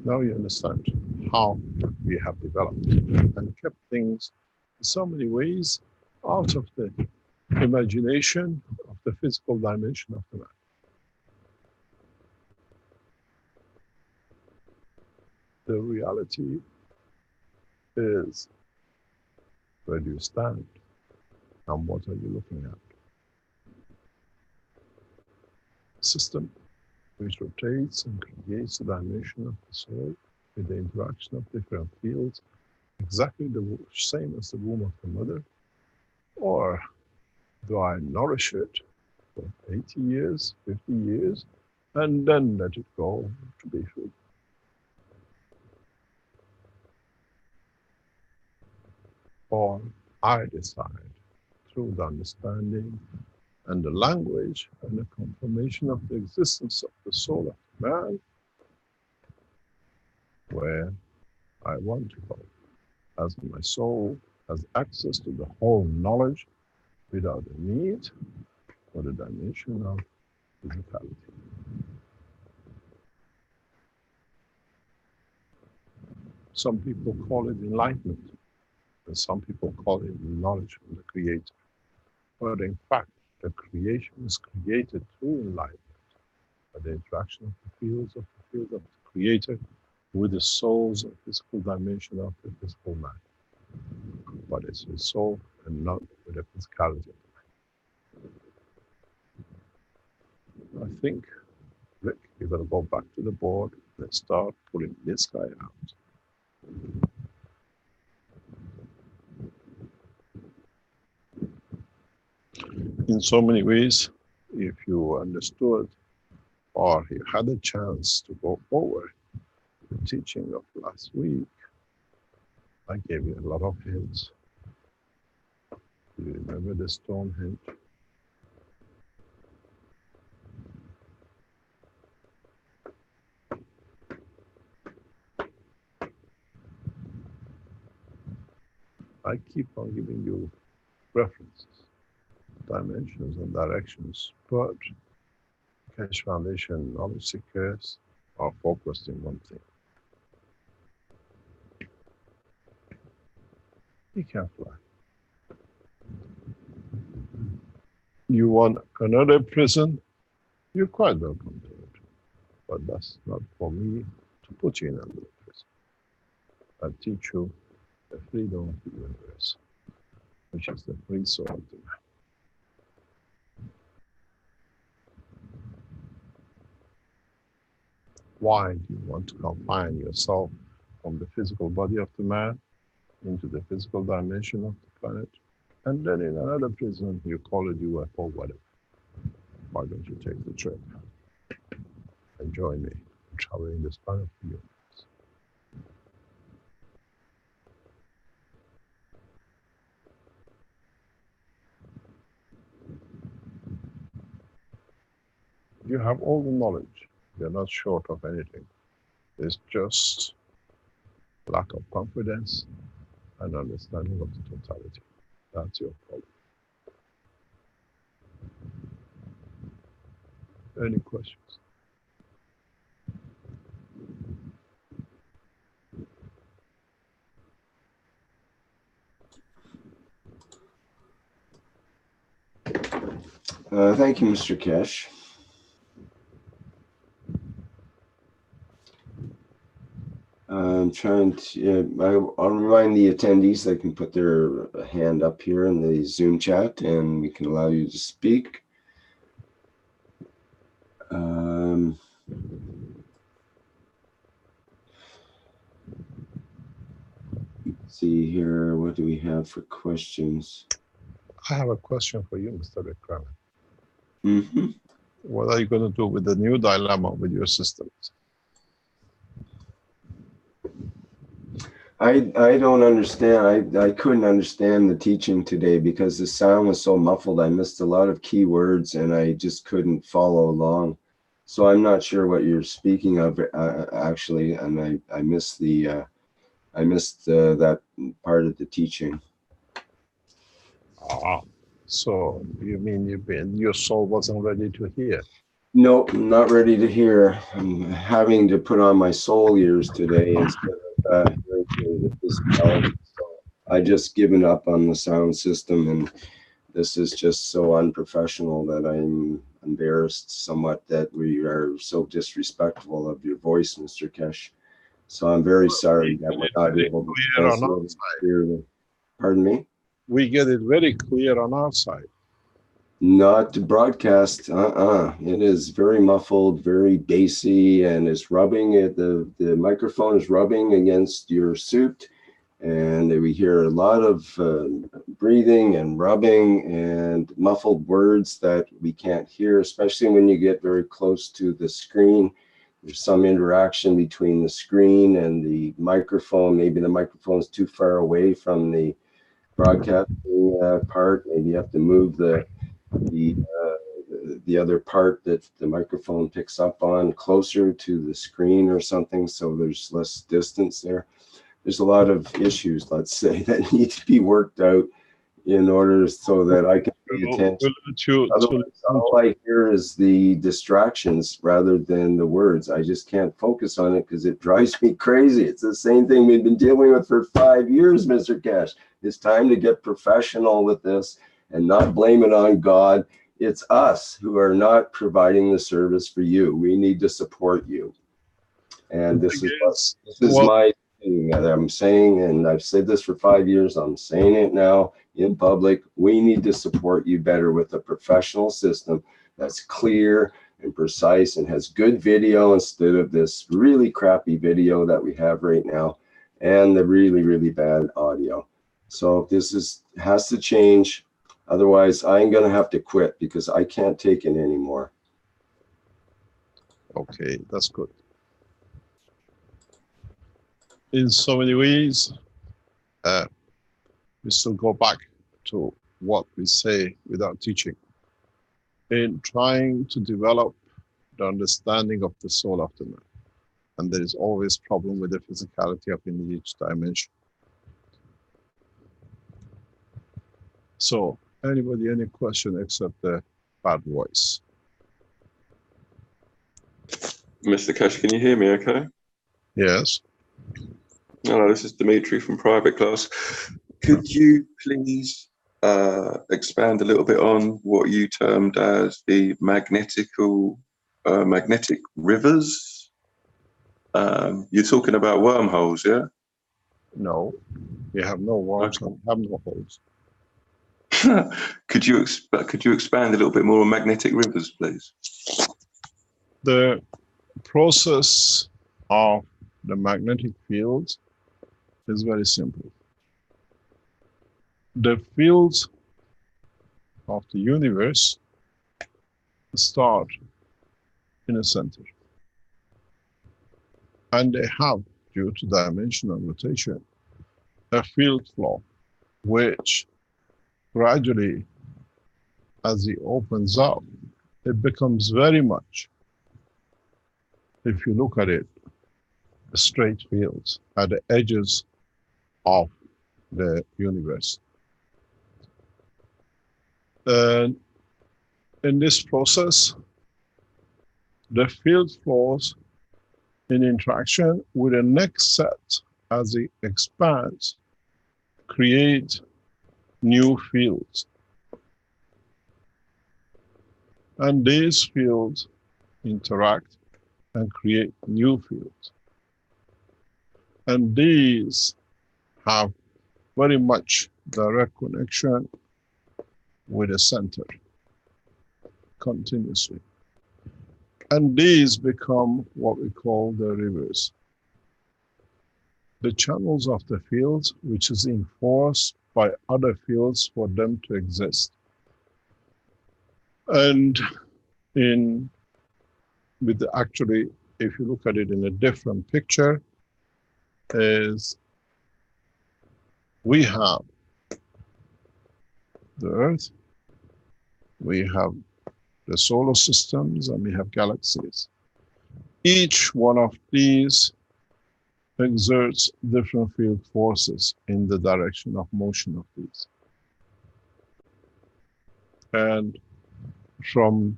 Now you understand how we have developed and kept things in so many ways out of the imagination of the physical dimension of the man. The reality is, where do you stand and what are you looking at? A system which rotates and creates the dimension of the soul with the interaction of different fields, exactly the same as the womb of the mother? Or do I nourish it for 80 years, 50 years, and then let it go to be free? Or I decide, through the understanding and the language and the confirmation of the existence of the soul of man, where I want to go, as my soul has access to the whole knowledge without the need for the dimension of physicality. Some people call it enlightenment, and some people call it knowledge from the Creator. But in fact, the creation is created through enlightenment, by the interaction of the field of the Creator with the souls of physical dimension of the physical man. But it's with soul and not with the physicality. I think, Rick, you're going to go back to the board. Let's start pulling this guy out. In so many ways, if you understood or you had a chance to go forward, the teaching of last week, I gave you a lot of hints. Do you remember the stone hint? I keep on giving you references, dimensions and directions, but Keshe Foundation knowledge seekers are focused in one thing. You can't fly. You want another prison? You're quite welcome to it. But that's not for me to put you in another prison. I'll teach you the freedom of the universe, which is the free soul of the man. Why do you want to confine yourself from the physical body of the man into the physical dimension of the planet? And then in another prison, you call it UFO, whatever. Why don't you take the trip and join me in traveling the span of the universe? You have all the knowledge. You're not short of anything. It's just lack of confidence and understanding of the totality. That's your problem. Any questions? Thank you, Mr. Keshe. I'm trying to, I'll remind the attendees they can put their hand up here in the Zoom chat and we can allow you to speak. Let's see here, what do we have for questions? I have a question for you, Mr. Vikram. Mm-hmm. What are you going to do with the new dilemma with your systems? I don't understand. I couldn't understand the teaching today because the sound was so muffled. I missed a lot of key words and I just couldn't follow along. So I'm not sure what you're speaking of actually, and I missed the that part of the teaching. Ah, so you mean your soul wasn't ready to hear? Nope, I'm not ready to hear. I'm having to put on my soul ears today instead of hearing the physicality. So I just given up on the sound system, and this is just so unprofessional that I'm embarrassed somewhat that we are so disrespectful of your voice, Mr. Keshe. So I'm very sorry that we're not able to translate clearly. Pardon me? We get it very clear on our side. Not to broadcast. It is very muffled, very bassy, and it's rubbing it. The microphone is rubbing against your suit, and we hear a lot of breathing and rubbing and muffled words that we can't hear, especially when you get very close to the screen. There's some interaction between the screen and the microphone. Maybe the microphone is too far away from the broadcasting part. Maybe you have to move the other part that the microphone picks up on closer to the screen or something, so there's less distance there. There's a lot of issues, let's say, that need to be worked out in order so that I can pay attention. Otherwise, all I hear is the distractions rather than the words. I just can't focus on it because it drives me crazy. It's the same thing we've been dealing with for 5 years, Mr. Keshe. It's time to get professional with this and not blame it on God. It's us who are not providing the service for you. We need to support you. And this is my thing that I'm saying, and I've said this for 5 years. I'm saying it now in public. We need to support you better with a professional system that's clear and precise and has good video instead of this really crappy video that we have right now and the really, really bad audio. So this has to change. Otherwise, I'm going to have to quit because I can't take it anymore. Okay, that's good. In so many ways, we still go back to what we say without teaching. In trying to develop the understanding of the soul of the man. And there is always problem with the physicality of in each dimension. So, anybody, any question except the bad voice? Mr. Keshe, can you hear me okay? Yes. Hello, this is Dimitri from private class. Could you please expand a little bit on what you termed as the magnetic rivers? You're talking about wormholes, yeah? No, we have no worms and have no holes. Could you expand a little bit more on magnetic rivers, please? The process of the magnetic fields is very simple. The fields of the universe start in a center. And they have, due to dimensional rotation, a field flow, which gradually, as it opens up, it becomes very much, if you look at it, straight fields at the edges of the universe. And in this process, the field flows in interaction with the next set as it expands, create new fields. And these fields interact and create new fields. And these have very much direct connection with the center continuously. And these become what we call the rivers. The channels of the fields, which is enforced by other fields for them to exist. And actually, if you look at it in a different picture, is we have the Earth, we have the solar systems, and we have galaxies. Each one of these exerts different field forces in the direction of motion of these. And from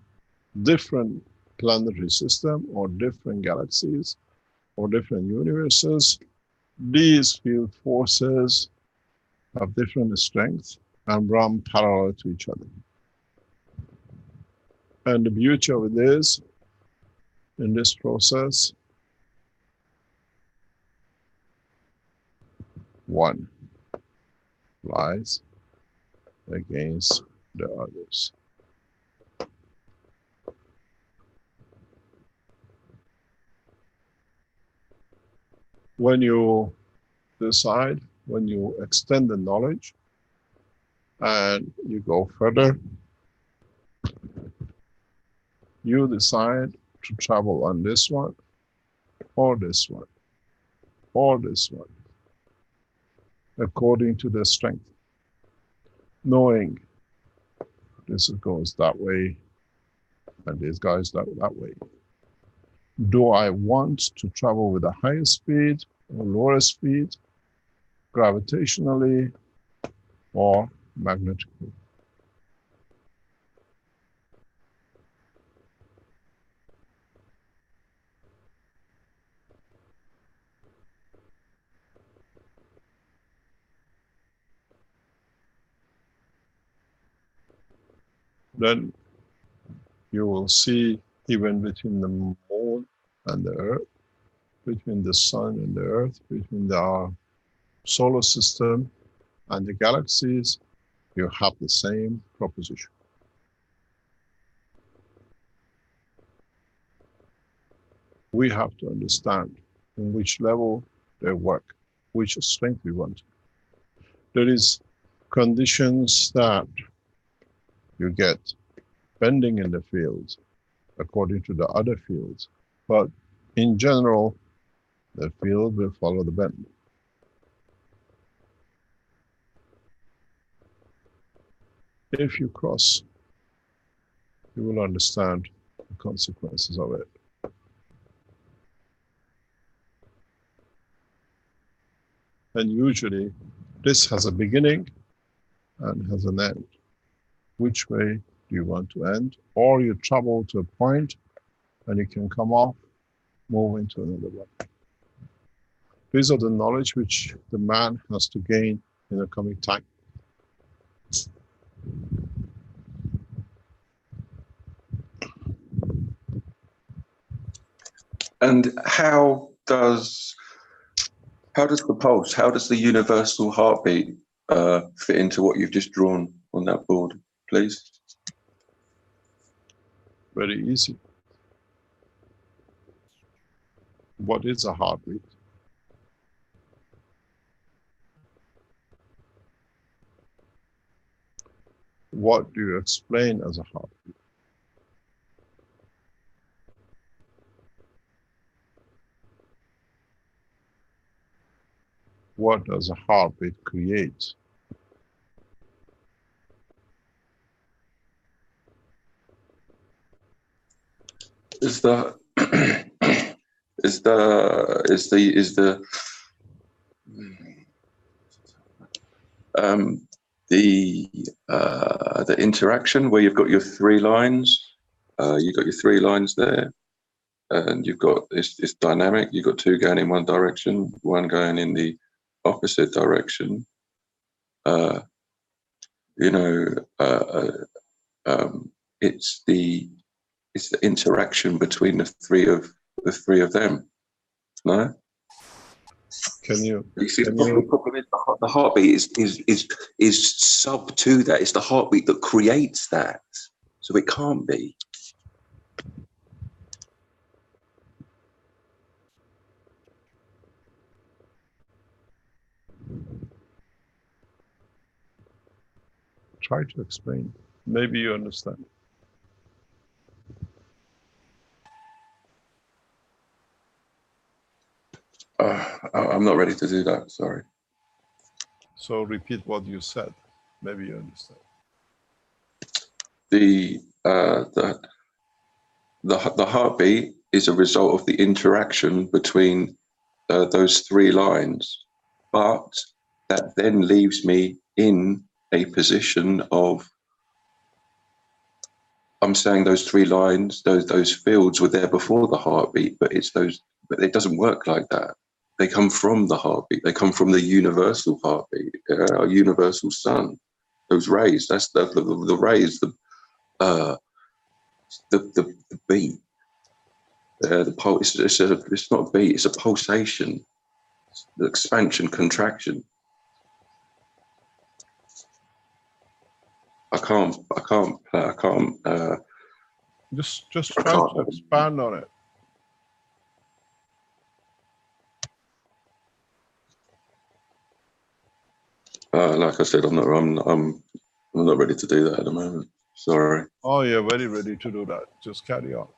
different planetary system or different galaxies or different universes, these field forces have different strengths and run parallel to each other. And the beauty of it is, in this process, one lies against the others. When you decide, when you extend the knowledge and you go further, you decide to travel on this one, or this one, or this one, according to the strength, knowing this goes that way and this goes that way. Do I want to travel with a higher speed or lower speed, gravitationally or magnetically? Then you will see, even between the moon and the Earth, between the sun and the Earth, between our solar system and the galaxies, you have the same proposition. We have to understand in which level they work, which strength we want. There is conditions that you get bending in the field according to the other fields, but in general, the field will follow the bend. If you cross, you will understand the consequences of it. And usually, this has a beginning and has an end. Which way do you want to end? Or you travel to a point and you can come off, move into another one. These are the knowledge which the man has to gain in the coming time. And how does the pulse, how does the universal heartbeat fit into what you've just drawn on that board, please? Very easy. What is a heartbeat? What do you explain as a heartbeat? What does a heartbeat create? Is the interaction where you've got your three lines, there, and you've got it's dynamic. You've got two going in one direction, one going in the opposite direction. It's the interaction between the three of them. No. Can you? You see, Can the you? problem is the heartbeat is sub to that. It's the heartbeat that creates that. So it can't be. Try to explain. Maybe you understand. I'm not ready to do that. Sorry. So repeat what you said. Maybe you understand. The heartbeat is a result of the interaction between those three lines, but that then leaves me in a position of, I'm saying those three lines, those fields were there before the heartbeat, but but it doesn't work like that. They come from the heartbeat. They come from the universal heartbeat, our universal sun. Those rays, that's the rays, the beat. The pulse. It's not a beat. It's a pulsation. The expansion, contraction. I can't. Just try to expand on it. Like I said, I'm not ready to do that at the moment. Sorry. Oh, you're very ready to do that. Just carry on.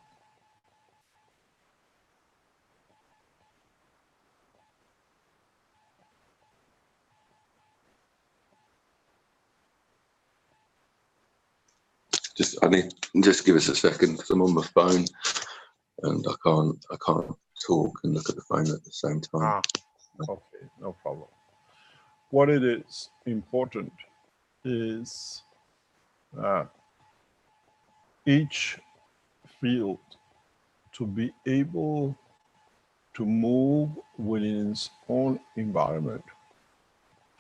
Just give us a second because I'm on my phone and I can't talk and look at the phone at the same time. Okay, no problem. What it is important is each field to be able to move within its own environment.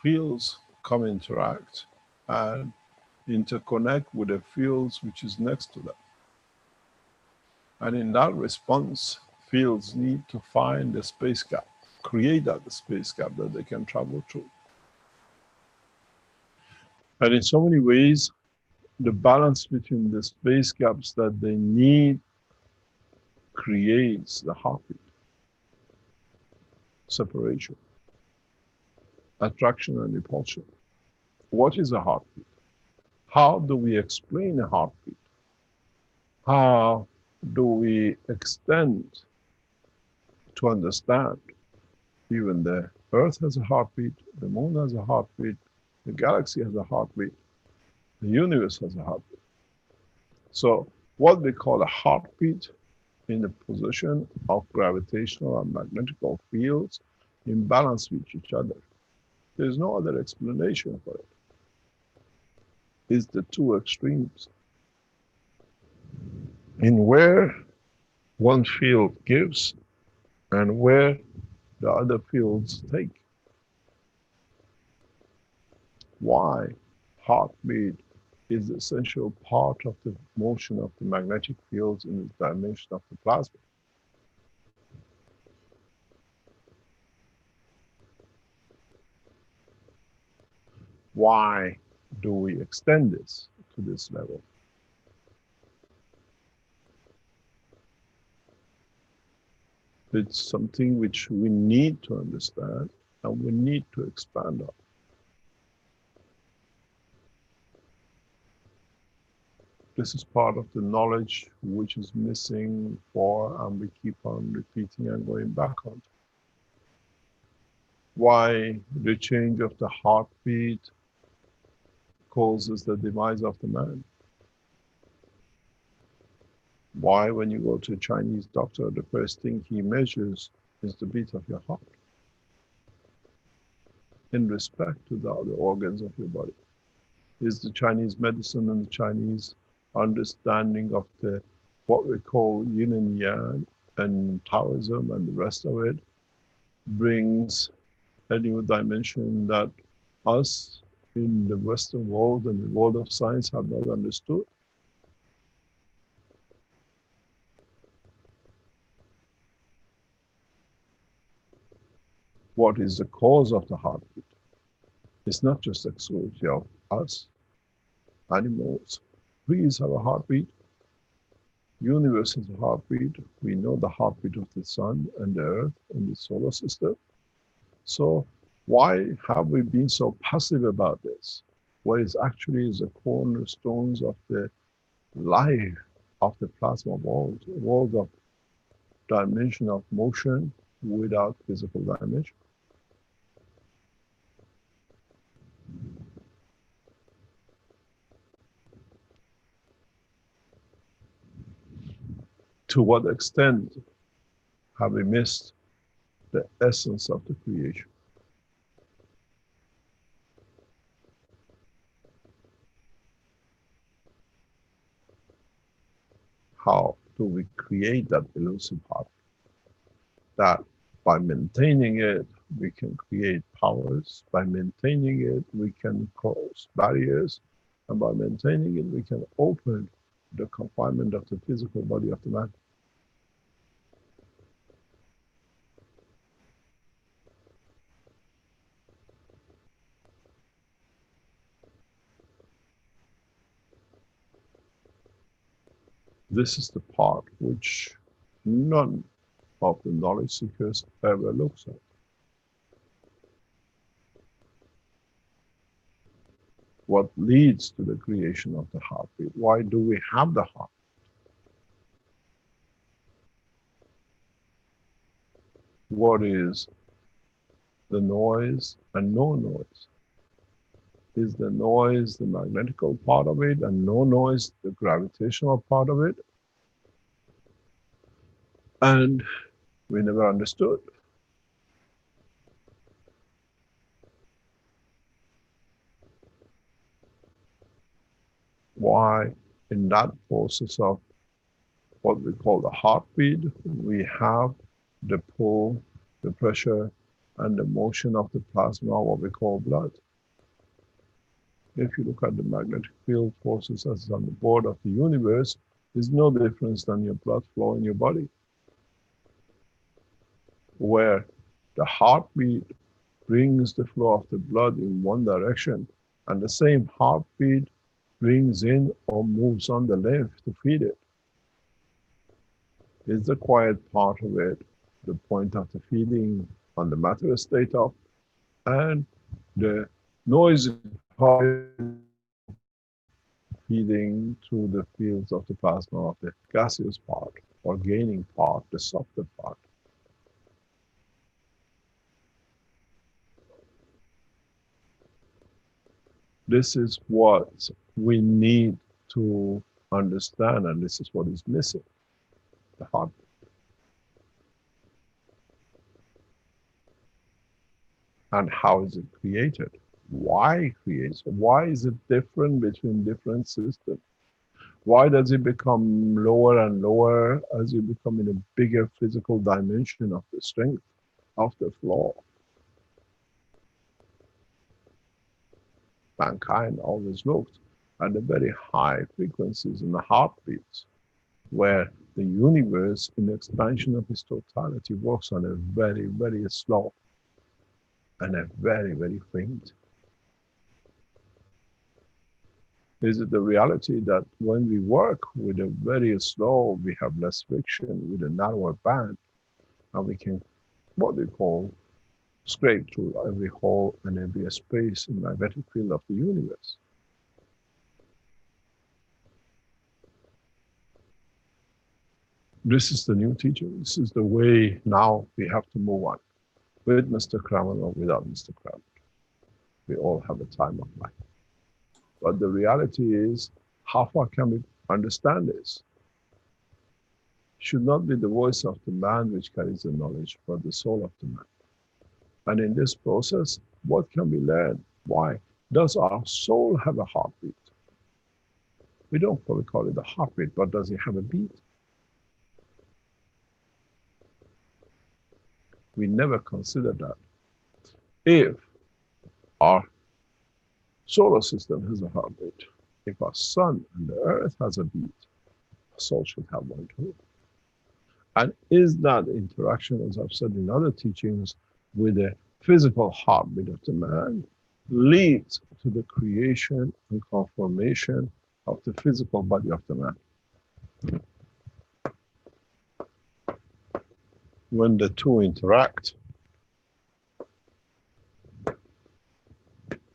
Fields come interact and interconnect with the fields which is next to them. And in that response, fields need to find the space gap, create that space gap that they can travel through. And in so many ways, the balance between the space gaps that they need creates the heartbeat. Separation, attraction and repulsion. What is a heartbeat? How do we explain a heartbeat? How do we extend to understand? Even the Earth has a heartbeat, the Moon has a heartbeat, the galaxy has a heartbeat, the universe has a heartbeat. So what we call a heartbeat in the position of gravitational and magnetical fields in balance with each other. There's no other explanation for it. It's the two extremes. In where one field gives and where the other fields take. Why heartbeat is the essential part of the motion of the magnetic fields in the dimension of the plasma. Why do we extend this to this level? It's something which we need to understand and we need to expand on. This is part of the knowledge which is missing and we keep on repeating and going back on. Why the change of the heartbeat causes the demise of the man? Why, when you go to a Chinese doctor, the first thing he measures is the beat of your heart in respect to the other organs of your body? Is the Chinese medicine and the Chinese understanding of the what we call yin and yang and Taoism and the rest of it brings a new dimension that us in the Western world and the world of science have not understood? what is the cause of the heartbeat. It's not just exclusively of us. Animals, trees have a heartbeat. Universe has a heartbeat. We know the heartbeat of the sun and the earth and the solar system. So why have we been so passive about this? What is actually is the cornerstones of the life of the plasma world, a world of dimension of motion without physical dimension. To what extent have we missed the essence of the creation? How do we create that elusive heart? That by maintaining it, we can create powers. By maintaining it, we can cross barriers. And by maintaining it, we can open the confinement of the physical body of the man. This is the part which none of the knowledge seekers ever looks at. What leads to the creation of the heartbeat? Why do we have the heart? What is the noise and no noise? Is the noise the magnetical part of it and no noise the gravitational part of it? And we never understood. Why in that process of what we call the heartbeat, we have the pull, the pressure, and the motion of the plasma, what we call blood. If you look at the magnetic field forces as on the board of the universe, there's no difference than your blood flow in your body. Where the heartbeat brings the flow of the blood in one direction, and the same heartbeat brings in or moves on the lymph to feed it. It's the quiet part of it, the point of the feeding on the matter state of, and the noisy part feeding to the fields of the plasma of the gaseous part, or gaining part, the softer part. This is what we need to understand, and this is what is missing, the heart. And how is it created? Why creates it? Why is it different between different systems? Why does it become lower and lower as you become in a bigger physical dimension of the strength of the flow? Mankind always looked at the very high frequencies in the heartbeats, where the universe in the expansion of its totality works on a very, very slow and a very, very faint. Is it the reality that when we work with a very slow, we have less friction with a narrower band, and we can, what we call, scrape through every hole and every space in the magnetic field of the universe? This is the new teaching. This is the way now we have to move on, with Mr. Kramer or without Mr. Kramer. We all have a time of life. But the reality is, how far can we understand this? It should not be the voice of the man which carries the knowledge, but the soul of the man. And in this process, what can we learn? Why? Does our soul have a heartbeat? We don't probably call it a heartbeat, but does it have a beat? We never consider that. If our solar system has a heartbeat, if our sun and the earth has a beat, our soul should have one too. And is that interaction, as I've said in other teachings, with the physical heartbeat of the man leads to the creation and conformation of the physical body of the man. When the two interact,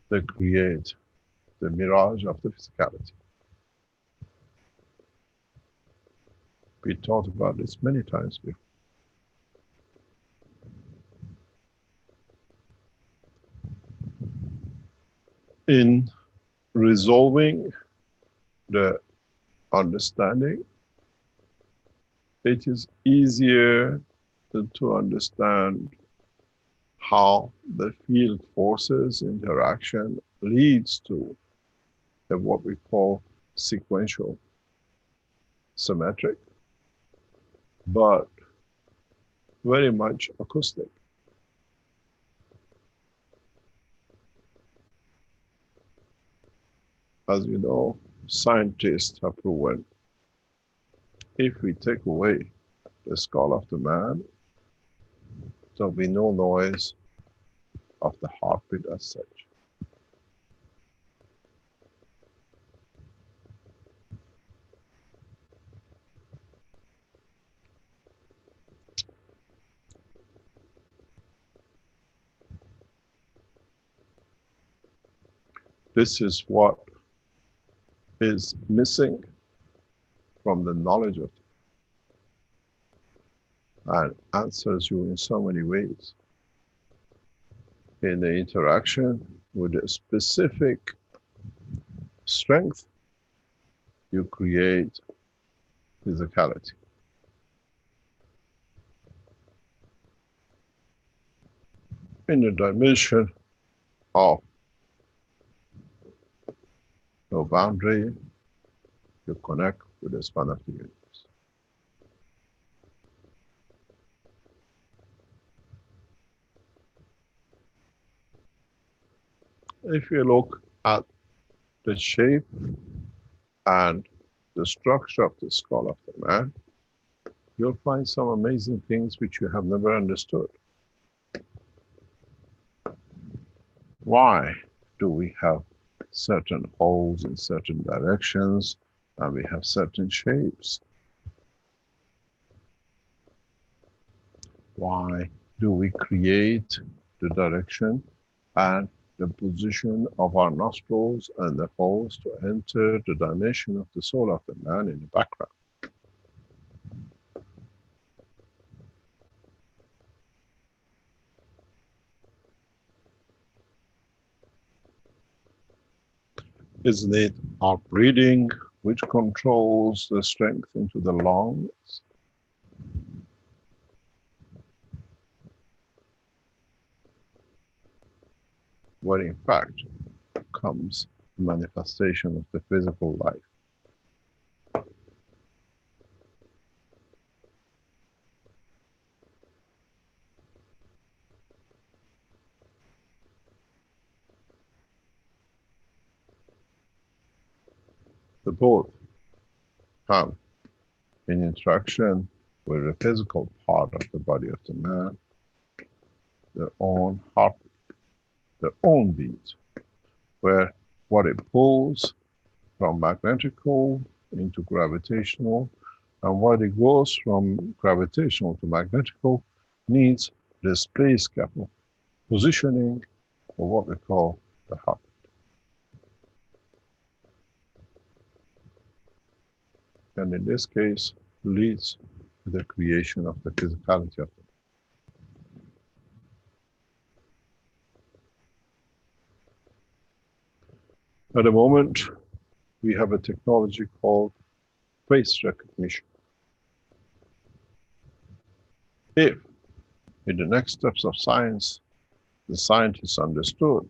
they create the mirage of the physicality. We talked about this many times before. In resolving the understanding, it is easier to understand how the field forces interaction leads to what we call sequential symmetric, but very much acoustic. As you know, scientists have proven if we take away the skull of the man, there'll be no noise of the heartbeat as such. This is what is missing from the knowledge of, and answers you in so many ways. In the interaction with a specific strength, you create physicality. In the dimension of no boundary, you connect with the span of the universe. If you look at the shape and the structure of the skull of the man, you'll find some amazing things which you have never understood. Why do we have certain holes in certain directions and we have certain shapes? Why do we create the direction and the position of our nostrils and the holes to enter the dimension of the soul of the man in the background? Isn't it our breathing which controls the strength into the lungs? Where in fact comes the manifestation of the physical life. The both have in interaction with the physical part of the body of the man, their own heart, their own beat, where what it pulls from magnetical into gravitational, and what it goes from gravitational to magnetical needs the space gap positioning of what we call the heart. And in this case, leads to the creation of the physicality of it. At the moment, we have a technology called face recognition. If, in the next steps of science, the scientists understood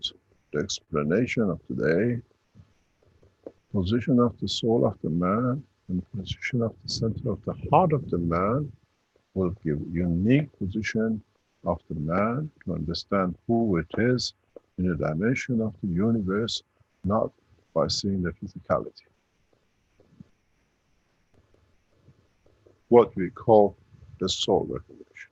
the explanation of today, position of the soul of the man, and position of the center of the heart of the man will give unique position of the man to understand who it is in a dimension of the universe, not by seeing the physicality. What we call the soul recognition.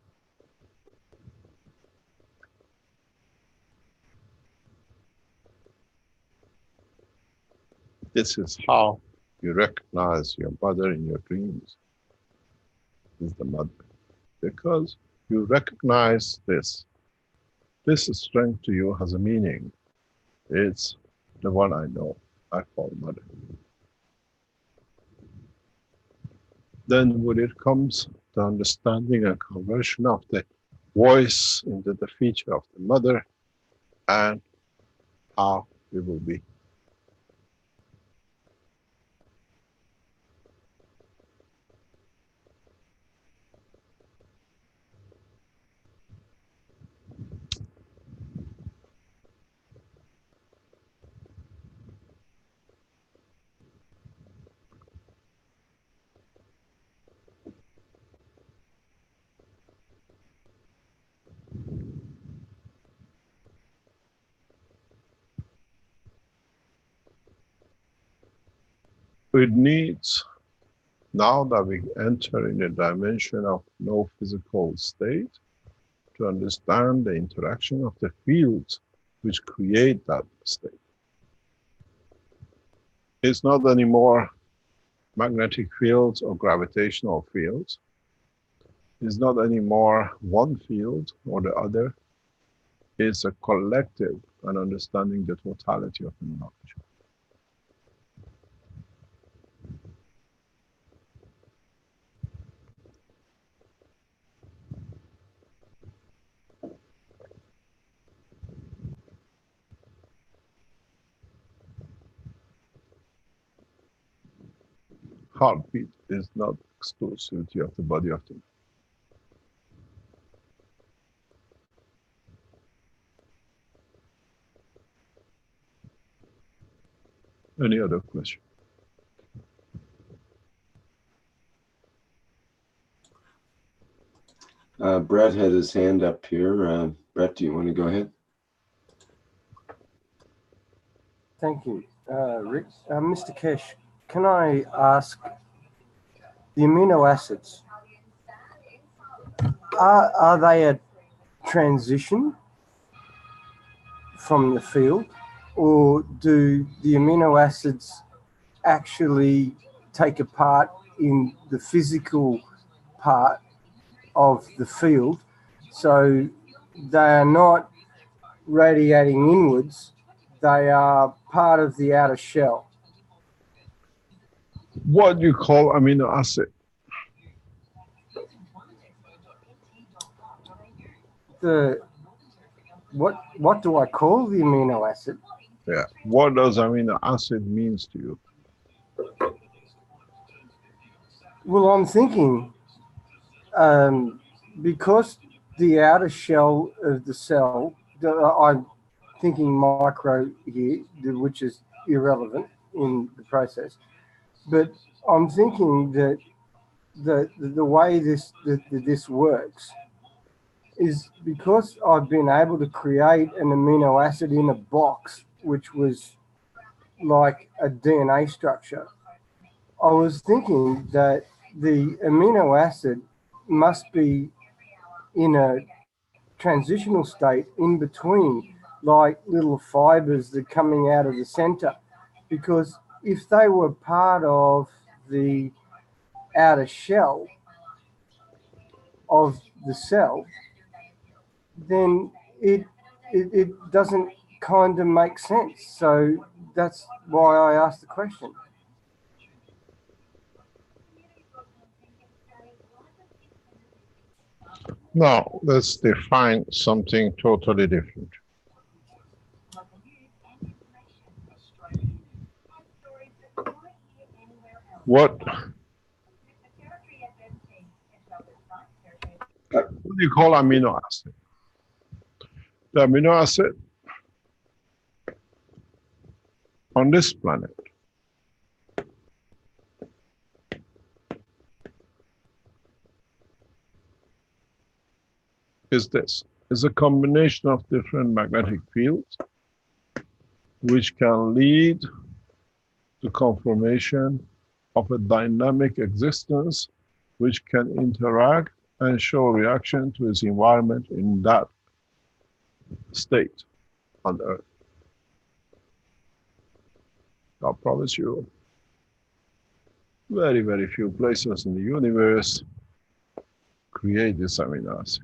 This is how you recognize your mother in your dreams. Is the mother. Because you recognize this. This strength to you has a meaning. It's the one I know. I call mother. Then when it comes to understanding and conversion of the voice into the feature of the mother and how it will be. It needs, now that we enter in a dimension of no physical state, to understand the interaction of the fields which create that state. It's not anymore magnetic fields or gravitational fields. It's not anymore one field or the other. It's a collective and understanding the totality of the knowledge. Heartbeat is not exclusivity of the body of the man. Any other question? Brett had his hand up here. Brett, do you want to go ahead? Thank you, Rick. Mr. Keshe, can I ask, the amino acids, are they a transition from the field, or do the amino acids actually take a part in the physical part of the field, so they are not radiating inwards, they are part of the outer shell? What do you call amino acid? What do I call the amino acid? Yeah. What does amino acid means to you? Well, I'm thinking, because the outer shell of the cell, I'm thinking micro here, which is irrelevant in the process, but I'm thinking that the way this works is because I've been able to create an amino acid in a box, which was like a DNA structure. I was thinking that the amino acid must be in a transitional state in between, like little fibers that are coming out of the center, because if they were part of the outer shell of the cell, then it doesn't kind of make sense. So that's why I asked the question. Now, let's define something totally different. What do you call amino acid? The amino acid on this planet is this. It's a combination of different magnetic fields which can lead to conformation of a dynamic existence which can interact and show reaction to its environment in that state on Earth. I promise you, very, very few places in the universe create this amino acid.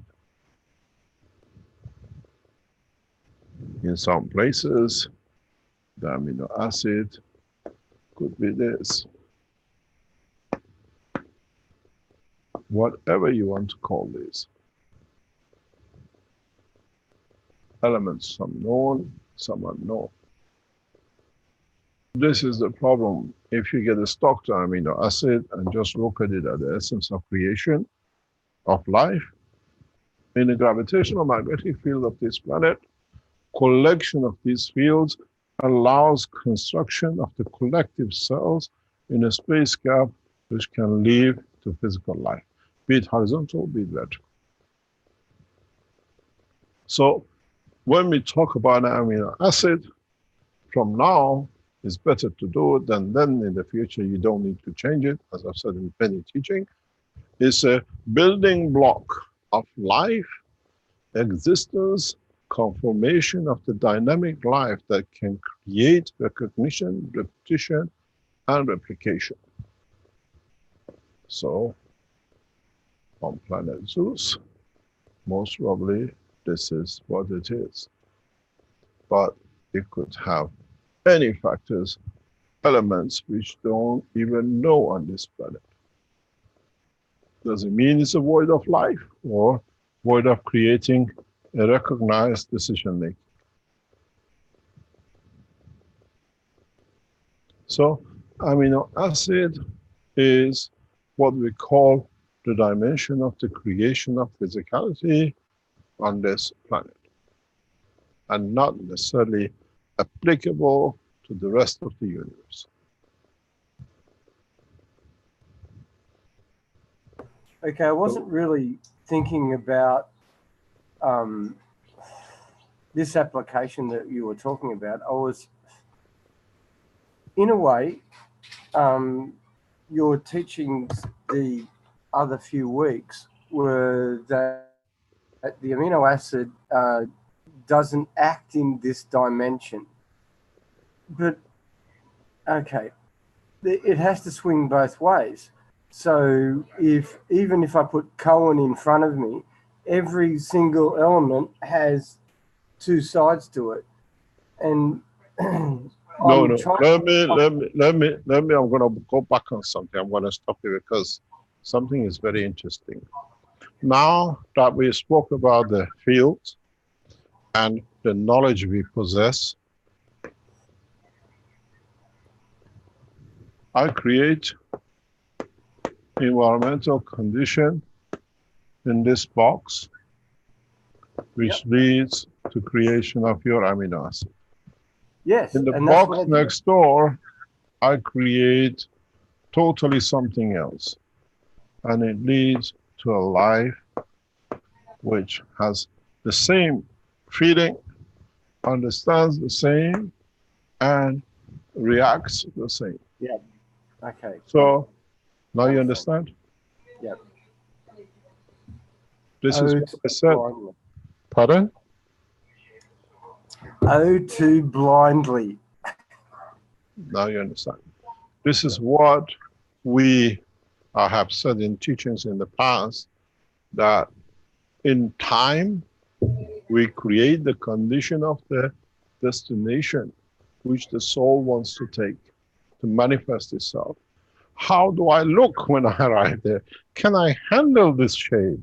In some places, the amino acid could be this. Whatever you want to call this. Elements, some known, some unknown. This is the problem. If you get a stock to amino acid and just look at it at the essence of creation, of life, in the gravitational magnetic field of this planet, collection of these fields allows construction of the collective cells in a space gap which can lead to physical life, be it horizontal, be it vertical. So when we talk about an amino acid, from now, it's better to do it than then in the future. You don't need to change it, as I've said in many teaching. It's a building block of life, existence, conformation of the dynamic life that can create recognition, repetition, and replication. So, on planet Zeus, most probably this is what it is. But it could have any factors, elements which don't even know on this planet. Does it mean it's a void of life or void of creating a recognized decision making? So amino acid is what we call the dimension of the creation of physicality on this planet, and not necessarily applicable to the rest of the universe. Okay, I wasn't really thinking about this application that you were talking about. I was, in a way, your teachings the other few weeks were that the amino acid doesn't act in this dimension. But, okay, it has to swing both ways. So even if I put Cohen in front of me, every single element has two sides to it. And no, let me, I'm going to go back on something. I'm going to stop you because something is very interesting. Now that we spoke about the field and the knowledge we possess, I create environmental condition in this box, which leads to creation of your amino acid. Yes. In the box next door, I create totally something else. And it leads to a life which has the same feeling, understands the same, and reacts the same. Yeah. Okay. So now you understand? Yep. This is what I said. Blindly. Pardon? Oh, too blindly. Now you understand. This is what I have said in teachings in the past, that in time, we create the condition of the destination which the soul wants to take to manifest itself. How do I look when I arrive there? Can I handle this shape?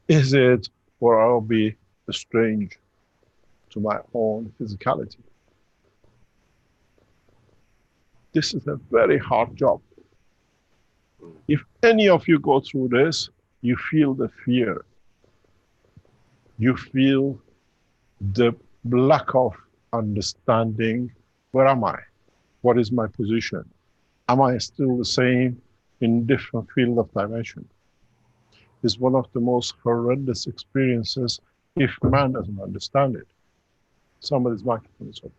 Is it, or I'll be strange to my own physicality? This is a very hard job. If any of you go through this, you feel the fear. You feel the lack of understanding. Where am I? What is my position? Am I still the same in different field of dimension? It's one of the most horrendous experiences if man doesn't understand it. Somebody's microphone is open.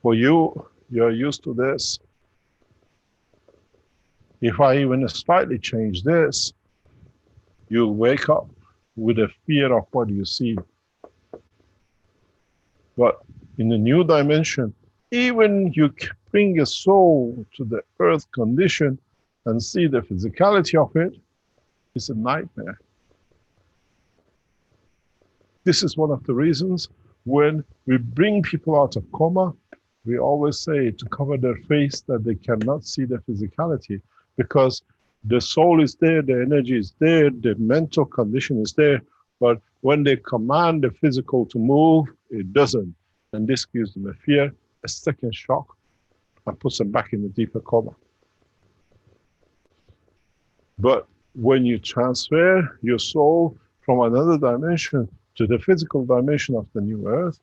For you, you're used to this. If I even slightly change this, you'll wake up with a fear of what you see. But in a new dimension, even you bring a soul to the earth condition and see the physicality of it, it's a nightmare. This is one of the reasons when we bring people out of coma, we always say to cover their face that they cannot see the physicality, because the soul is there, the energy is there, the mental condition is there, but when they command the physical to move, it doesn't. And this gives them a fear, a second shock, and puts them back in a deeper coma. But when you transfer your soul from another dimension to the physical dimension of the new earth,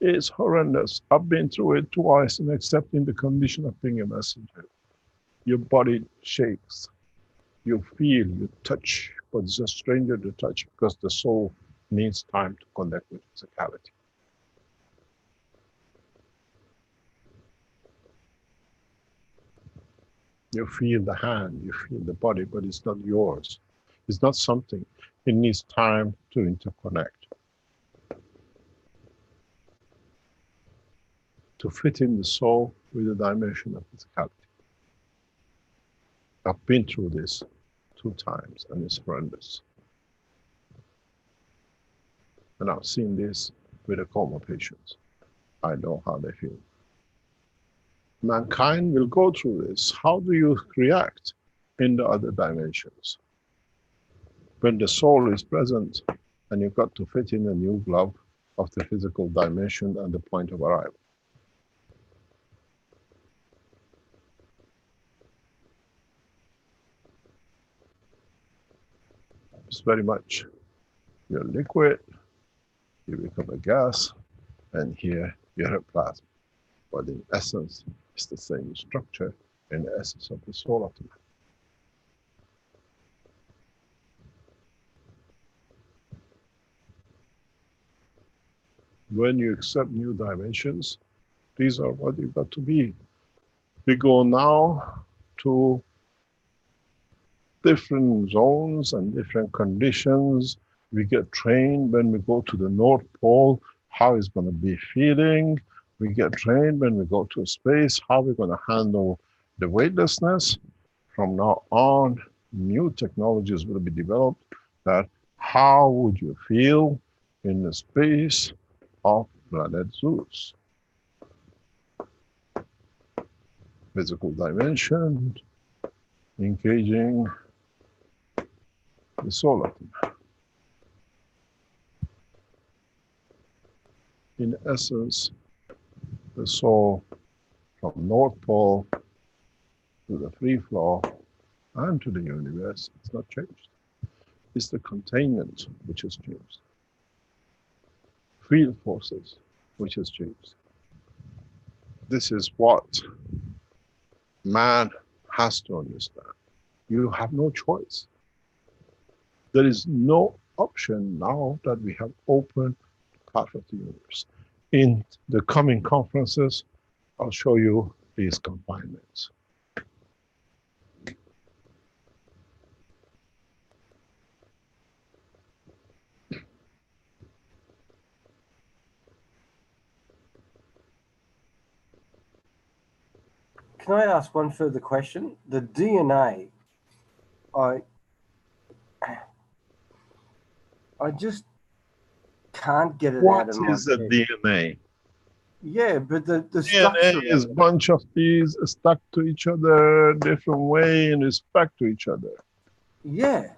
it's horrendous. I've been through it twice, and accepting the condition of being a messenger. Your body shakes. You feel, you touch, but it's a stranger to touch because the soul needs time to connect with physicality. You feel the hand, you feel the body, but it's not yours. It's not something. It needs time to interconnect, to fit in the soul with the dimension of physicality. I've been through this 2 times, and it's horrendous. And I've seen this with the coma patients. I know how they feel. Mankind will go through this. How do you react in the other dimensions? When the soul is present and you've got to fit in a new glove of the physical dimension and the point of arrival. It's very much, you're liquid, you become a gas, and here you're a plasma. But in essence, it's the same structure in the essence of the soul of the man. When you accept new dimensions, these are what you've got to be. We go now to different zones and different conditions. We get trained when we go to the North Pole, how it's going to be feeling. We get trained when we go to space, how we're going to handle the weightlessness. From now on, new technologies will be developed that how would you feel in the space of planet Zeus? Physical dimension, engaging the soul of the man. In essence, the soul from North Pole to the free flow and to the universe, it's not changed. It's the containment which has changed. Field forces which has changed. This is what man has to understand. You have no choice. There is no option now that we have opened the path of the universe. In the coming conferences, I'll show you these confinements. Can I ask one further question? The DNA, I just can't get it out of my head. What is a DNA? Yeah, but the DNA structure is a bunch of these stuck to each other, different way in respect to each other. Yeah.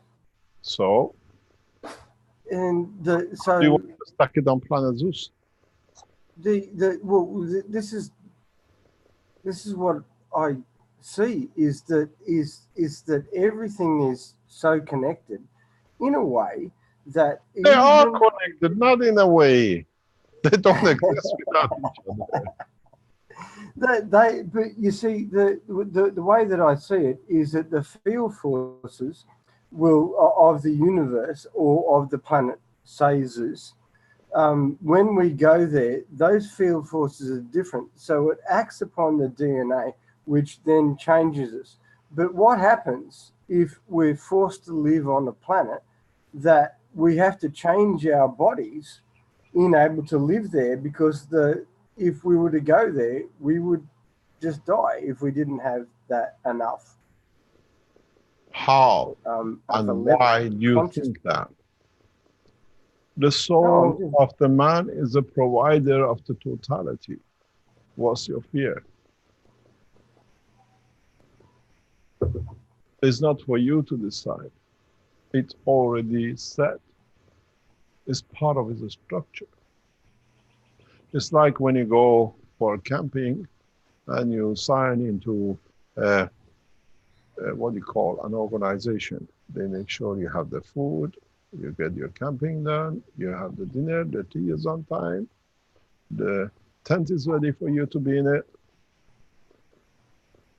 So, And do you want to stack it on planet Zeus? This is what I see is that everything is so connected in a way that They are connected, not in a way. They don't exist without each other. But you see, the way that I see it is that the field forces of the universe or of the planet, say Zeus, when we go there, those field forces are different. So it acts upon the DNA, which then changes us. But what happens if we're forced to live on a planet that we have to change our bodies in able to live there because if we were to go there, we would just die if we didn't have that enough. How Of and a level why do you conscious. think that? The soul just- of the man is the provider of the totality. What's your fear? It's not for you to decide. It's already set. It's part of its structure. It's like when you go for camping and you sign into what you call an organization. They make sure you have the food, you get your camping done, you have the dinner, the tea is on time, the tent is ready for you to be in it.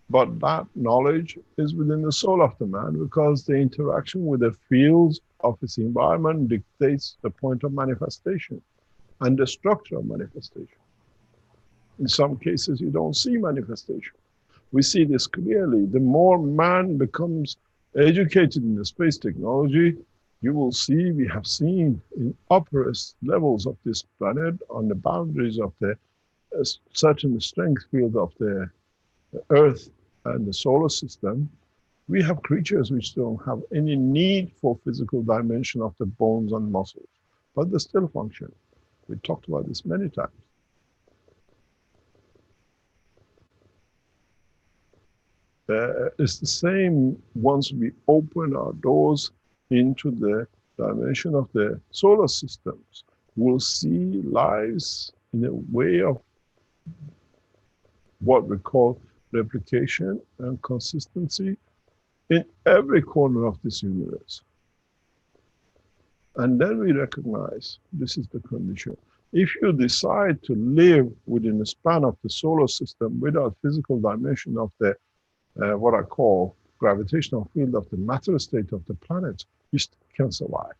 But that knowledge is within the soul of the man, because the interaction with the fields of his environment dictates the point of manifestation and the structure of manifestation. In some cases, you don't see manifestation. We see this clearly. The more man becomes educated in the space technology, you will see, we have seen in upperest levels of this planet, on the boundaries of the certain strength field of the Earth and the solar system, we have creatures which don't have any need for physical dimension of the bones and muscles, but they still function. We talked about this many times. It's the same once we open our doors into the dimension of the solar systems. We'll see lives in a way of what we call replication and consistency in every corner of this universe. And then we recognize this is the condition. If you decide to live within the span of the solar system without physical dimension of the what I call gravitational field of the matter state of the planet, you still can survive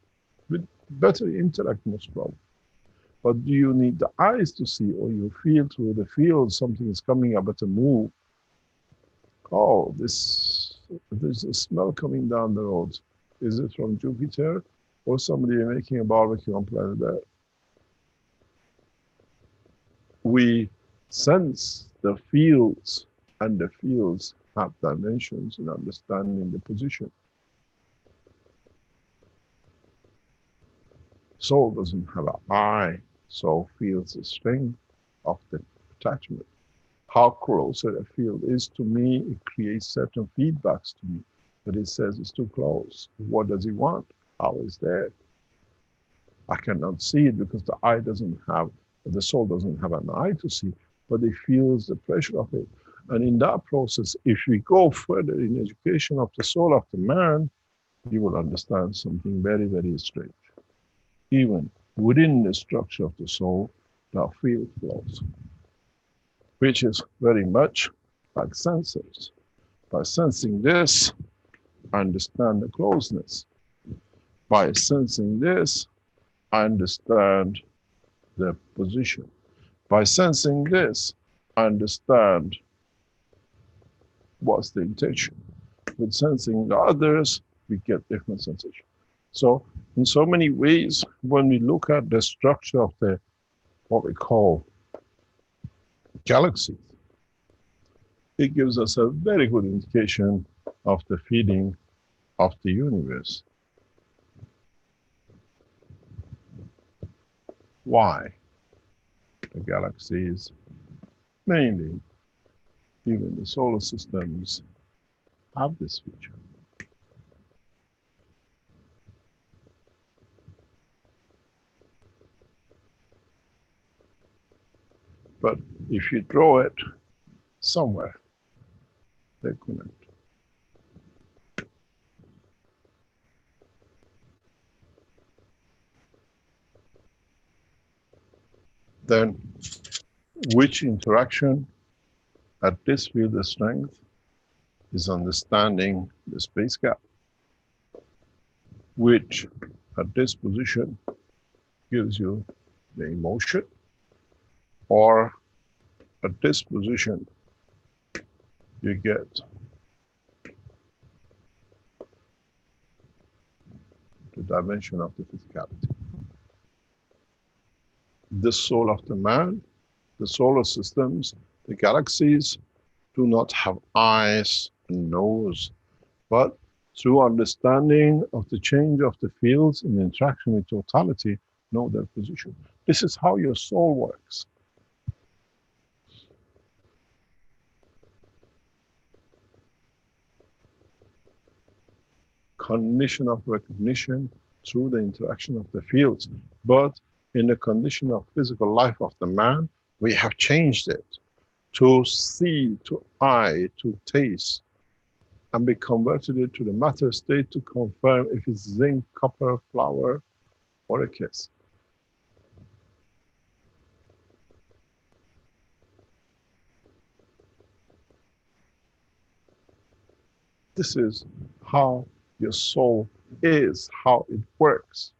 with better intellect, most probably. But do you need the eyes to see, or you feel through the field something is coming up at a move? Oh, there's a smell coming down the road. Is it from Jupiter or somebody making a barbecue on planet Earth? We sense the fields, and the fields have dimensions in understanding the position. Soul doesn't have an eye, soul feels the strength of the attachment. How closer a field is to me, it creates certain feedbacks to me. But it says it's too close. What does he want? How is there? I cannot see it because the eye doesn't have, the soul doesn't have an eye to see, but it feels the pressure of it. And in that process, if we go further in education of the soul of the man, you will understand something very, very strange. Even within the structure of the soul, there are field flows, which is very much like sensors. By sensing this, I understand the closeness. By sensing this, I understand the position. By sensing this, I understand what's the intention. With sensing the others, we get different sensations. So in so many ways, when we look at the structure of the, what we call galaxy, it gives us a very good indication of the feeding of the universe. Why? The galaxies, mainly even the solar systems, have this feature. But if you draw it somewhere, they connect. Then, which interaction at this field of strength is understanding the space gap, which at this position gives you the emotion, or at this position you get the dimension of the physicality. The soul of the man The solar systems, the galaxies, do not have eyes and nose, but through understanding of the change of the fields in interaction with totality, know their position. This is how your soul works. Condition of recognition through the interaction of the fields. But in the condition of physical life of the man, we have changed it to see, to eye, to taste, and be converted it to the matter state to confirm if it's zinc, copper, flower, or a kiss. This is how your soul is, how it works.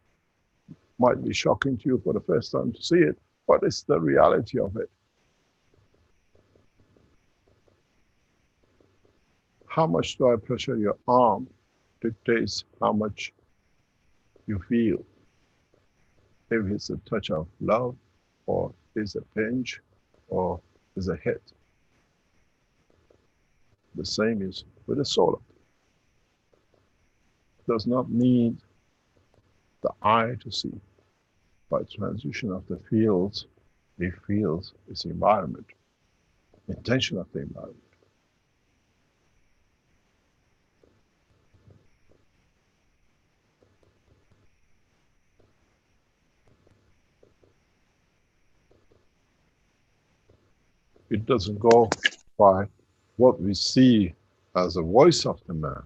Might be shocking to you for the first time to see it, but it's the reality of it. How much do I pressure your arm dictates how much you feel. If it's a touch of love, or is a pinch, or is a hit. The same is with the solar. Does not need the eye to see. By transition of the fields, it feels its environment, intention of the environment. It doesn't go by what we see as a voice of the man.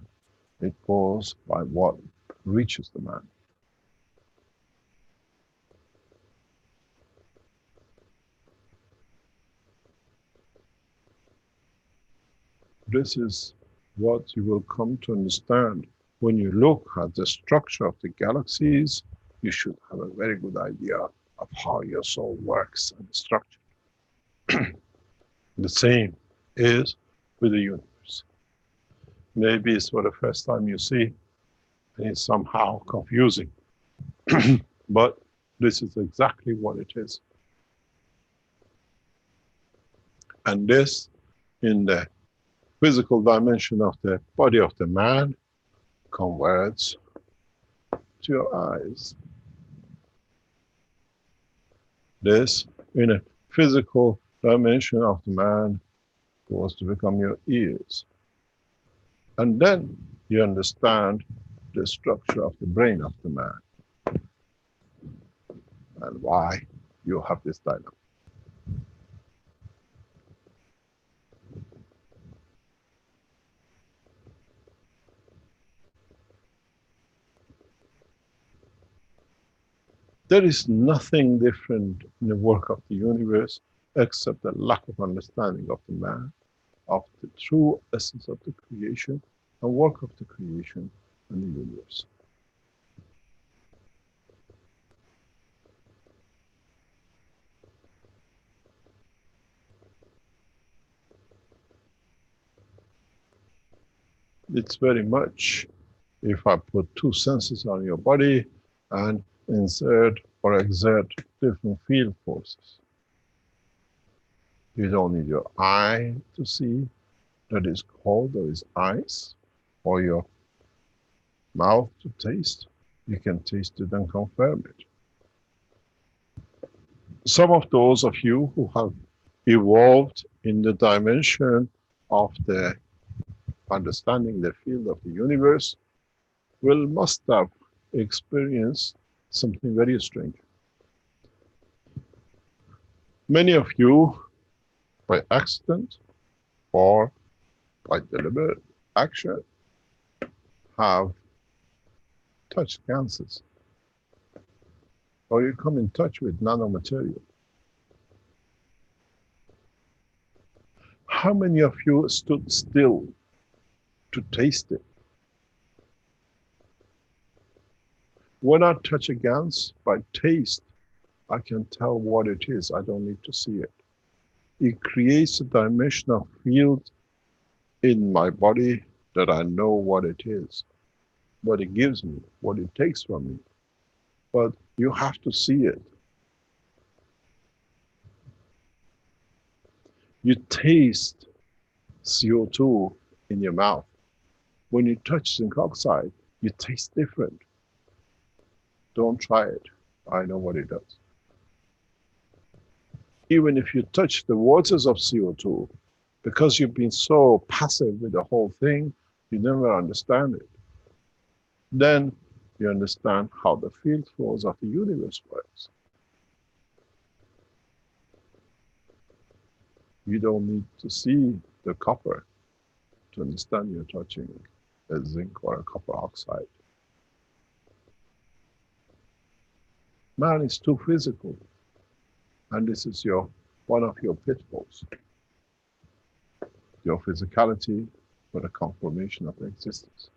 It goes by what reaches the man. This is what you will come to understand. When you look at the structure of the galaxies, you should have a very good idea of how your soul works and is structured. The same is with the universe. Maybe it's for the first time you see, and it's somehow confusing. But this is exactly what it is. And this, in the physical dimension of the body of the man, converts to your eyes. This, in a physical dimension of the man, was to become your ears. And then you understand the structure of the brain of the man and why you have this dilemma. There is nothing different in the work of the universe except the lack of understanding of the man, of the true essence of the creation and work of the creation and the universe. It's very much if I put two senses on your body and insert or exert different field forces. You don't need your eye to see that is cold or is ice, or your mouth to taste. You can taste it and confirm it. Some of those of you who have evolved in the dimension of the understanding the field of the universe must have experienced something very strange. Many of you, by accident or by deliberate action, have touched cancers, or you come in touch with nanomaterial. How many of you stood still to taste it? When I touch a gans, by taste, I can tell what it is. I don't need to see it. It creates a dimension of field in my body that I know what it is, what it gives me, what it takes from me. But you have to see it. You taste CO2 in your mouth. When you touch zinc oxide, you taste different. Don't try it. I know what it does. Even if you touch the waters of CO2, because you've been so passive with the whole thing, you never understand it. Then you understand how the field flows of the universe works. You don't need to see the copper to understand you're touching a zinc or a copper oxide. Man is too physical, and this is one of your pitfalls. Your physicality for the confirmation of existence.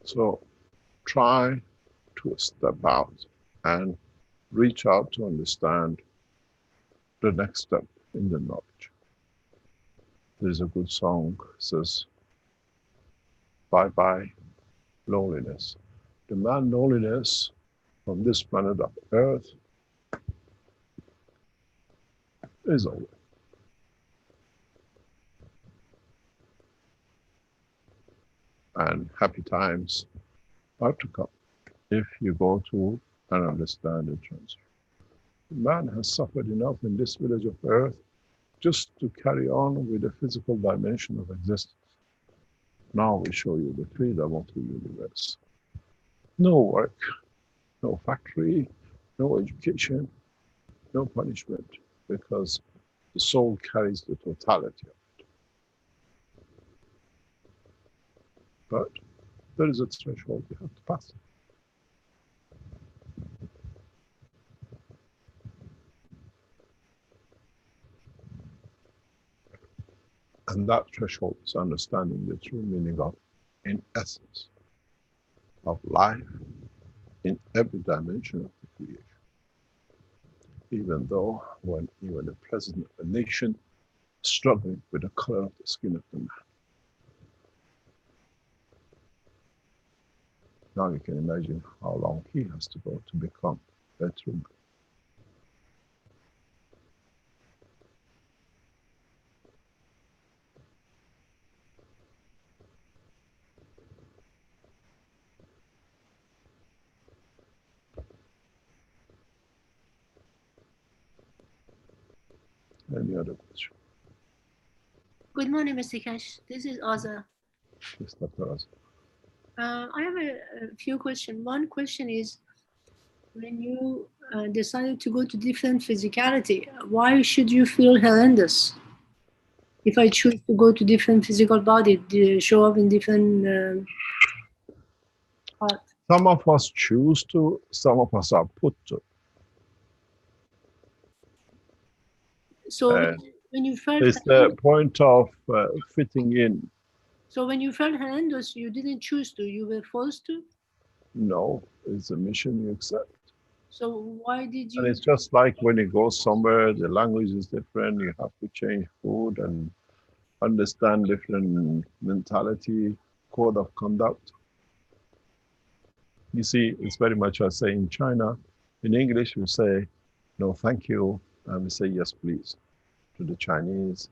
So try to step out and reach out to understand the next step in the knowledge. There's a good song that says, bye-bye loneliness. The man loneliness from this planet of Earth is over. And happy times are to come if you go to and understand the transfer. Man has suffered enough in this village of Earth just to carry on with the physical dimension of existence. Now we show you the freedom of the universe. No work, no factory, no education, no punishment, because the soul carries the totality of it. But there is a threshold you have to pass. And that threshold is understanding the true meaning of, in essence, of life in every dimension of the creation. Even though when even the president of a nation is struggling with the color of the skin of the man. Now you can imagine how long he has to go to become a true man. Any other question? Good morning, Mr. Keshe. This is Aza. Yes, Dr. Azza. I have a few questions. One question is, when you decided to go to different physicality, why should you feel horrendous? If I choose to go to different physical body, to show up in different parts. Some of us choose to, some of us are put to. So when you felt It's the point of fitting in. So when you felt horrendous, you didn't choose to, you were forced to? No, it's a mission you accept. So why did you? And it's just like when you go somewhere, the language is different, you have to change food and understand different mentality, code of conduct. You see, it's very much I say in China. In English, we say, no, thank you, and we say, yes, please. To the Chinese,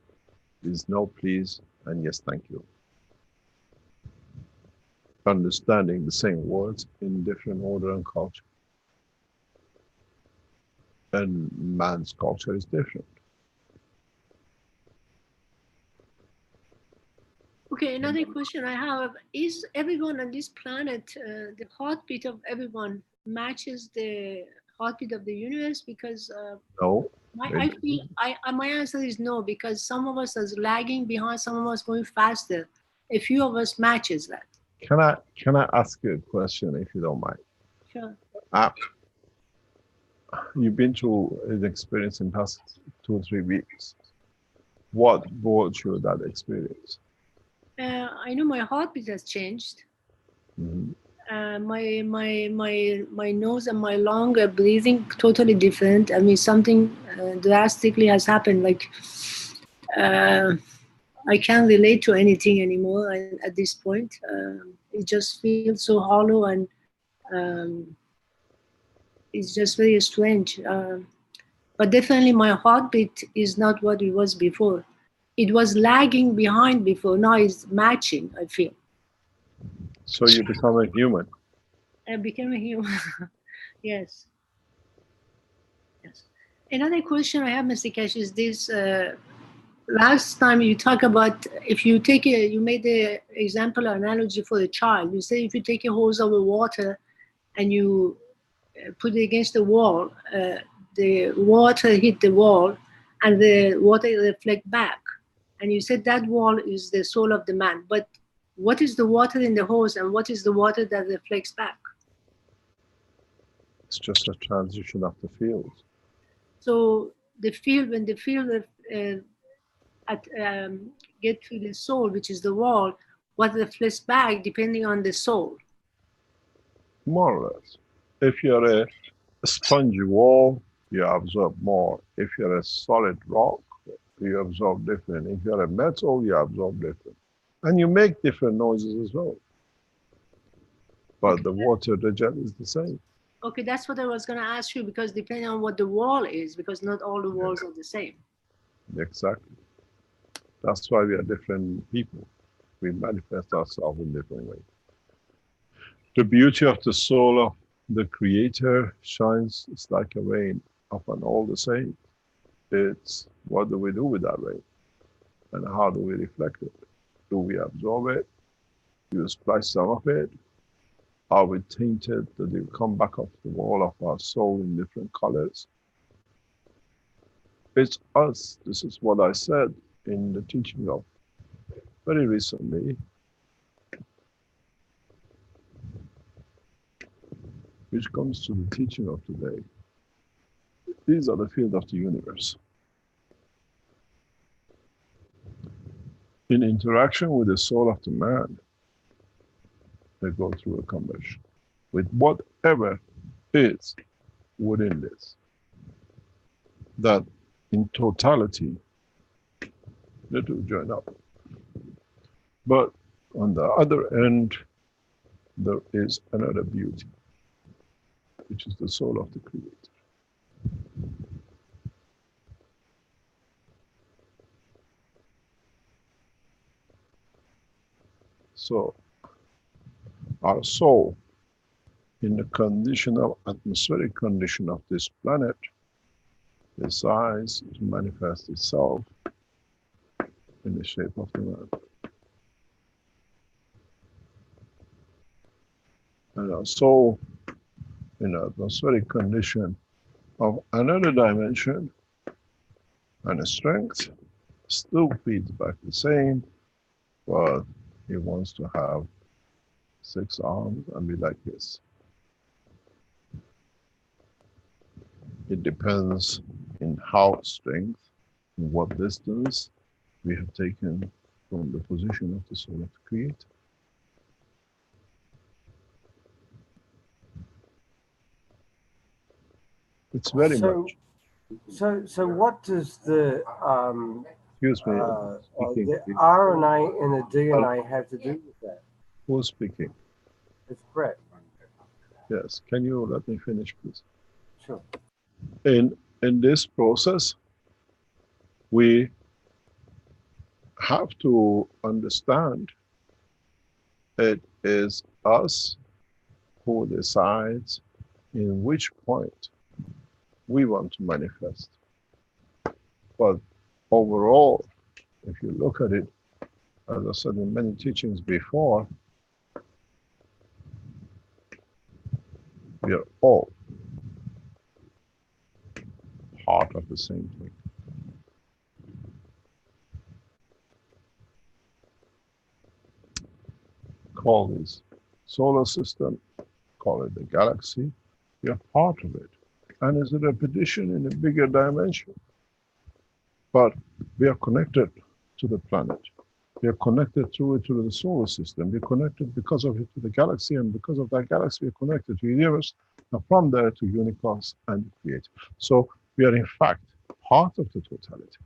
is no, please, and yes, thank you. Understanding the same words in different order and culture. And man's culture is different. Okay, another question I have, is everyone on this planet, the heartbeat of everyone matches the heartbeat of the universe? Because No. my answer is no, because some of us is lagging behind, some of us going faster. A few of us matches that. Can I ask you a question, if you don't mind? Sure. You've been through an experience in the past 2 or 3 weeks. What brought you that experience? I know my heartbeat has changed. Mm-hmm. My nose and my lung are breathing totally different. I mean, something drastically has happened. Like I can't relate to anything anymore at this point. It just feels so hollow, and um, it's just very strange. But definitely my heartbeat is not what it was before. It was lagging behind before. Now it's matching, I feel. So you become a human. I became a human. Yes. Yes. Another question I have, Mr. Keshe, is this. Last time you talk about if you take you made the example or analogy for a child. You say if you take a hose of water and you put it against the wall, the water hit the wall and the water reflect back. And you said that wall is the soul of the man. But what is the water in the hose and what is the water that reflects back? It's just a transition of the field. So the field, when the field get to the soul, which is the wall, what reflects back depending on the soul. More or less. If you're a spongy wall, you absorb more. If you're a solid rock, you absorb different. If you're a metal, you absorb different. And you make different noises as well. But Okay. the water, the jet is the same. Okay, that's what I was going to ask you, because depending on what the wall is, because not all the walls are the same. Exactly. That's why we are different people. We manifest ourselves in different ways. The beauty of the soul of the Creator shines. It's like a rain upon all the saints. It's what do we do with that rain? And how do we reflect it? Do we absorb it? Do we splice some of it? Are we tainted? Do they come back off the wall of our soul in different colors? It's us. This is what I said in the teaching of very recently. Which comes to the teaching of today. These are the field of the universe. In interaction with the soul of the man, they go through a conversion with whatever is within this. That in totality, the two join up. But on the other end, there is another beauty, which is the soul of the Creator. So, our soul, in the conditional atmospheric condition of this planet, decides to manifest itself in the shape of the man. And our soul, in an atmospheric condition of another dimension and a strength, still feeds back the same, but he wants to have 6 arms and be like this. It depends in how strength, in what distance we have taken from the position of the soul of the Creator. It's very much. So what does the Excuse me. the RNA and the DNA have to do with that? Who's speaking? It's Brett. Yes. Can you let me finish, please? Sure. In this process, we have to understand it is us who decides in which point we want to manifest. But overall, if you look at it, as I said in many teachings before, we are all part of the same thing. Call this solar system, call it the galaxy, we are part of it. And it's a repetition in a bigger dimension. But we are connected to the planet. We are connected through it to the solar system. We're connected because of it to the galaxy, and because of that galaxy, we're connected to the universe, and from there to Unicos and Creator. So we are in fact part of the totality.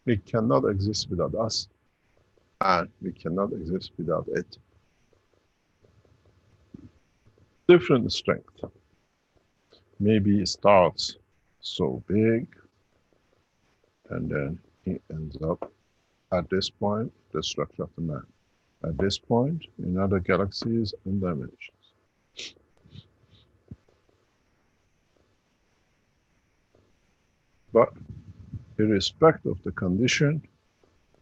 It cannot exist without us, and we cannot exist without it. Different strength. Maybe it starts so big, and then it ends up at this point, the structure of the man. At this point, in other galaxies and dimensions. But irrespective of the condition,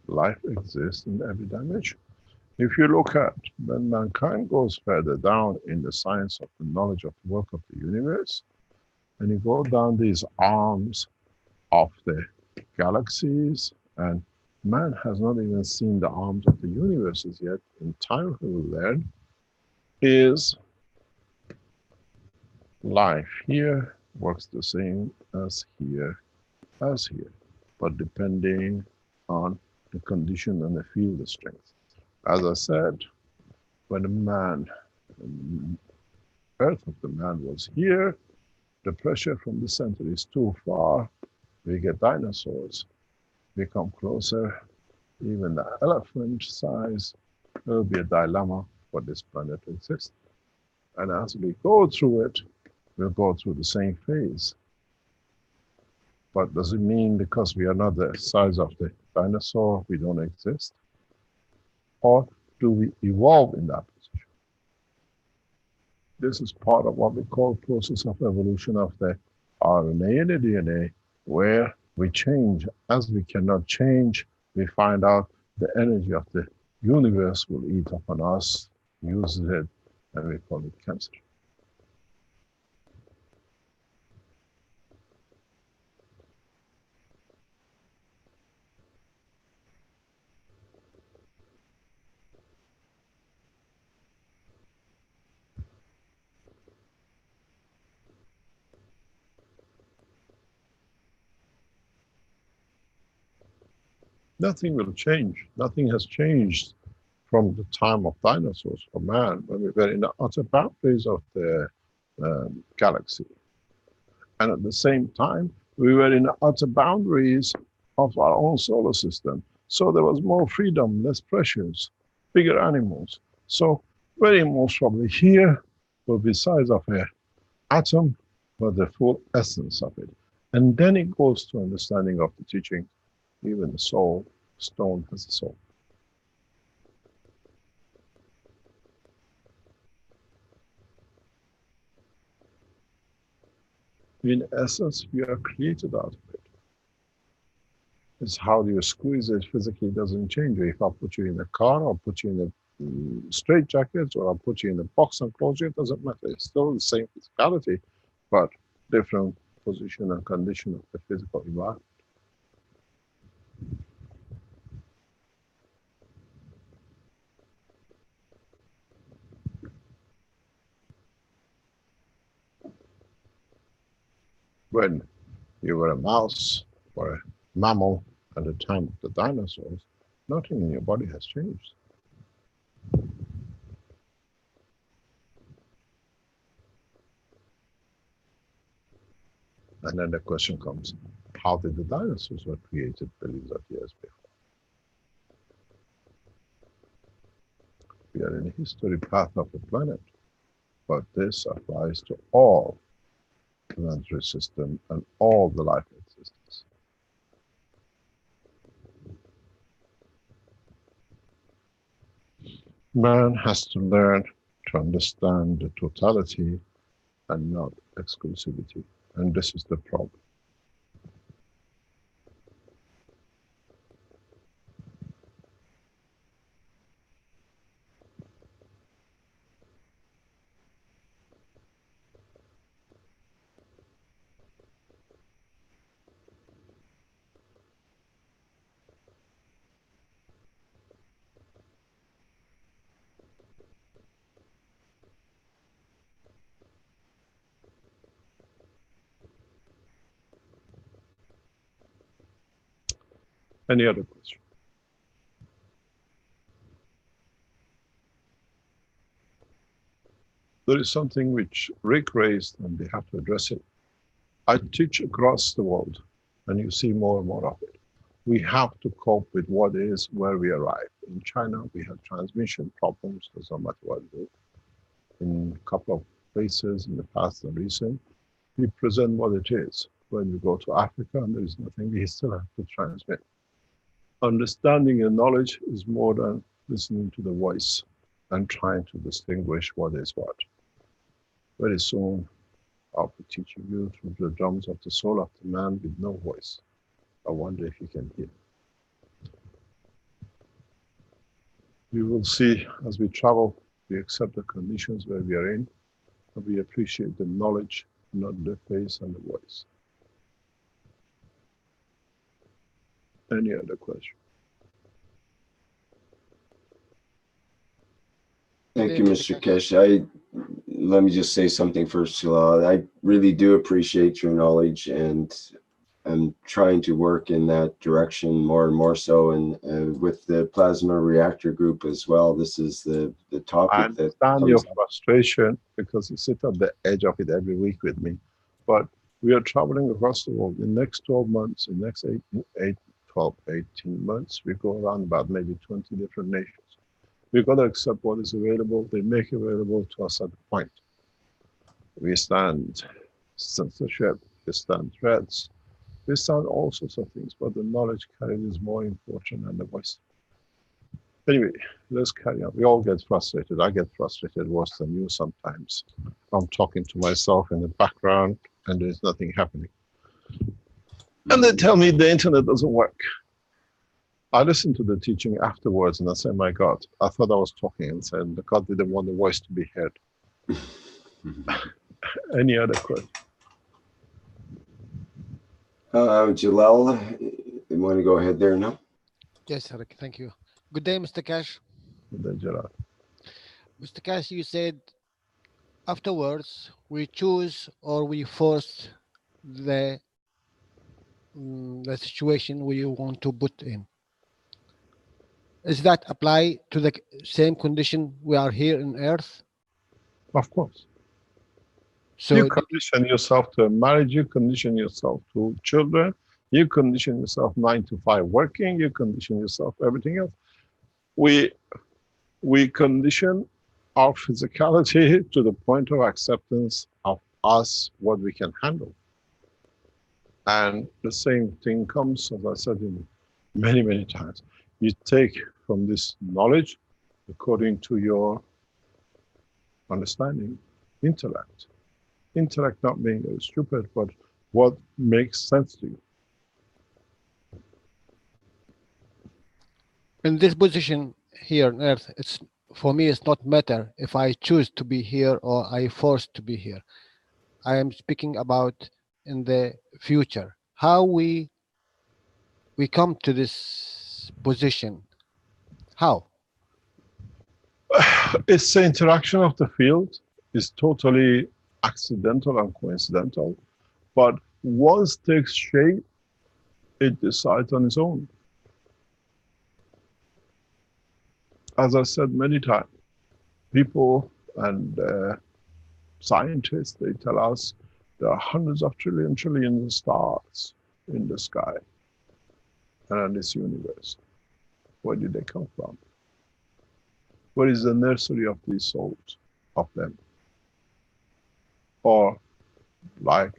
life exists in every dimension. If you look at when mankind goes further down in the science of the knowledge of the work of the universe, and you go down these arms of the galaxies, and man has not even seen the arms of the universes yet, in time he will learn, is life here works the same as here, but depending on the condition and the field strength. As I said, when the man, earth of the man was here, the pressure from the center is too far, we get dinosaurs. We come closer, even the elephant size, there will be a dilemma for this planet to exist. And as we go through it, we'll go through the same phase. But does it mean because we are not the size of the dinosaur, we don't exist? Or do we evolve in that position? This is part of what we call process of evolution of the RNA and the DNA, where we change. As we cannot change, we find out the energy of the universe will eat upon us, use it, and we call it cancer. Nothing will change. Nothing has changed from the time of dinosaurs for man, when we were in the outer boundaries of the galaxy. And at the same time, we were in the outer boundaries of our own solar system. So there was more freedom, less pressures, bigger animals. So very most probably here will be size of an atom, but the full essence of it. And then it goes to understanding of the teaching. Even the soul, stone has a soul. In essence, we are created out of it. It's how do you squeeze it physically doesn't change. If I put you in a car, or put you in a straight jacket, or I put you in a box and close you, it doesn't matter. It's still the same physicality, but different position and condition of the physical environment. When you were a mouse or a mammal at the time of the dinosaurs, nothing in your body has changed. And then the question comes, how did the dinosaurs were created billions of years before? We are in a history path of the planet, but this applies to all planetary system and all the life existence. Man has to learn to understand the totality and not exclusivity, and this is the problem. Any other question? There is something which Rick raised, and we have to address it. I teach across the world, and you see more and more of it. we have to cope with what is where we arrive. In China, we have transmission problems, does not matter what we do. In a couple of places in the past and recent, we present what it is. When we go to Africa and there is nothing, we still have to transmit. Understanding and knowledge is more than listening to the voice and trying to distinguish what is what. Very soon, I'll be teaching you through the drums of the soul of the man with no voice. I wonder if you can hear. We will see as we travel, we accept the conditions where we are in, and we appreciate the knowledge, not the face and the voice. Any other question? Thank you, Mr. Keshe. Let me just say something first, Jalal. I really do appreciate your knowledge, and I'm trying to work in that direction more and more so. And with the plasma reactor group as well, this is the topic I that understand your comes up. frustration because you sit at the edge of it every week with me. But we are traveling across the world. In the next 12 months, in the next 18 months, we go around about maybe 20 different nations. We've got to accept what is available. They make available to us at the point. We stand censorship, we stand threats, we stand all sorts of things, but the knowledge carried is more important than the voice. Anyway, let's carry on. We all get frustrated. I get frustrated worse than you sometimes. I'm talking to myself in the background and there's nothing happening. And they tell me the internet doesn't work. I listened to the teaching afterwards and I said, my God, I thought I was talking and said, God didn't want the voice to be heard. Any other question? Jalal, you want to go ahead there now? Yes, Eric, thank you. Good day, Mr. Cash. Good day, Gerard. Mr. Cash, you said afterwards we choose or we force the situation we want to put in. Does that apply to the same condition we are here in Earth? Of course. So you condition yourself to a marriage, you condition yourself to children, you condition yourself 9 to 5 working, you condition yourself everything else. We condition our physicality to the point of acceptance of us, what we can handle. And the same thing comes, as I said in many, many times. You take from this knowledge, according to your understanding, intellect. Intellect not being stupid, but what makes sense to you. in this position here on Earth, it's for me, it's not matter if I choose to be here or I forced to be here. I am speaking about in the future, how we come to this position. How? It's the interaction of the field. It's totally accidental and coincidental. But once it takes shape, it decides on its own. As I said many times, people and scientists, they tell us there are hundreds of trillions of stars in the sky and in this universe. Where did they come from? Where is the nursery of these souls, of them? Or like,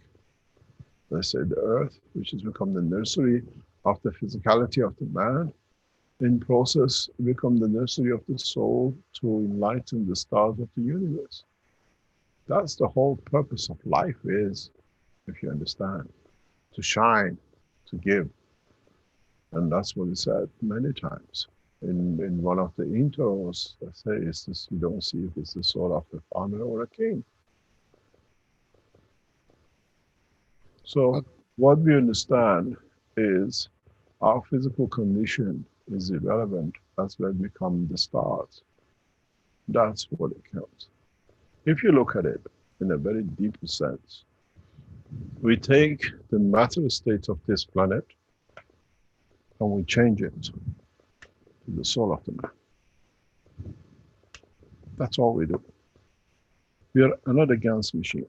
let's say the earth, which has become the nursery of the physicality of the man, in process become the nursery of the soul to enlighten the stars of the universe. That's the whole purpose of life is, if you understand, to shine, to give. And that's what he said many times. In one of the intros, I say, is this, you don't see if it's the soul of a farmer or a king. So what we understand is our physical condition is irrelevant as we become the stars. That's what it counts. If you look at it in a very deep sense, we take the matter state of this planet and we change it to the soul of the man. That's all we do. We are another GANS machine.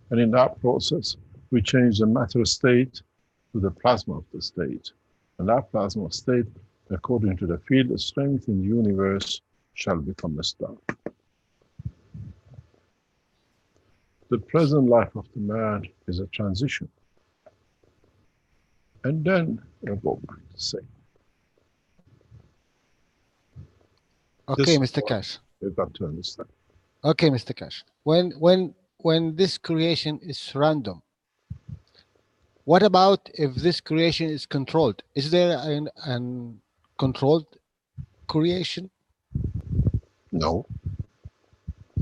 And in that process, we change the matter state to the plasma of the state. And that plasma state, according to the field strength in the universe, shall become a star. The present life of the man is a transition. And then we'll go back to say. Okay, Mr. Keshe. You've got to understand. Okay, Mr. Keshe. When this creation is random, what about if this creation is controlled? Is there an controlled creation? No.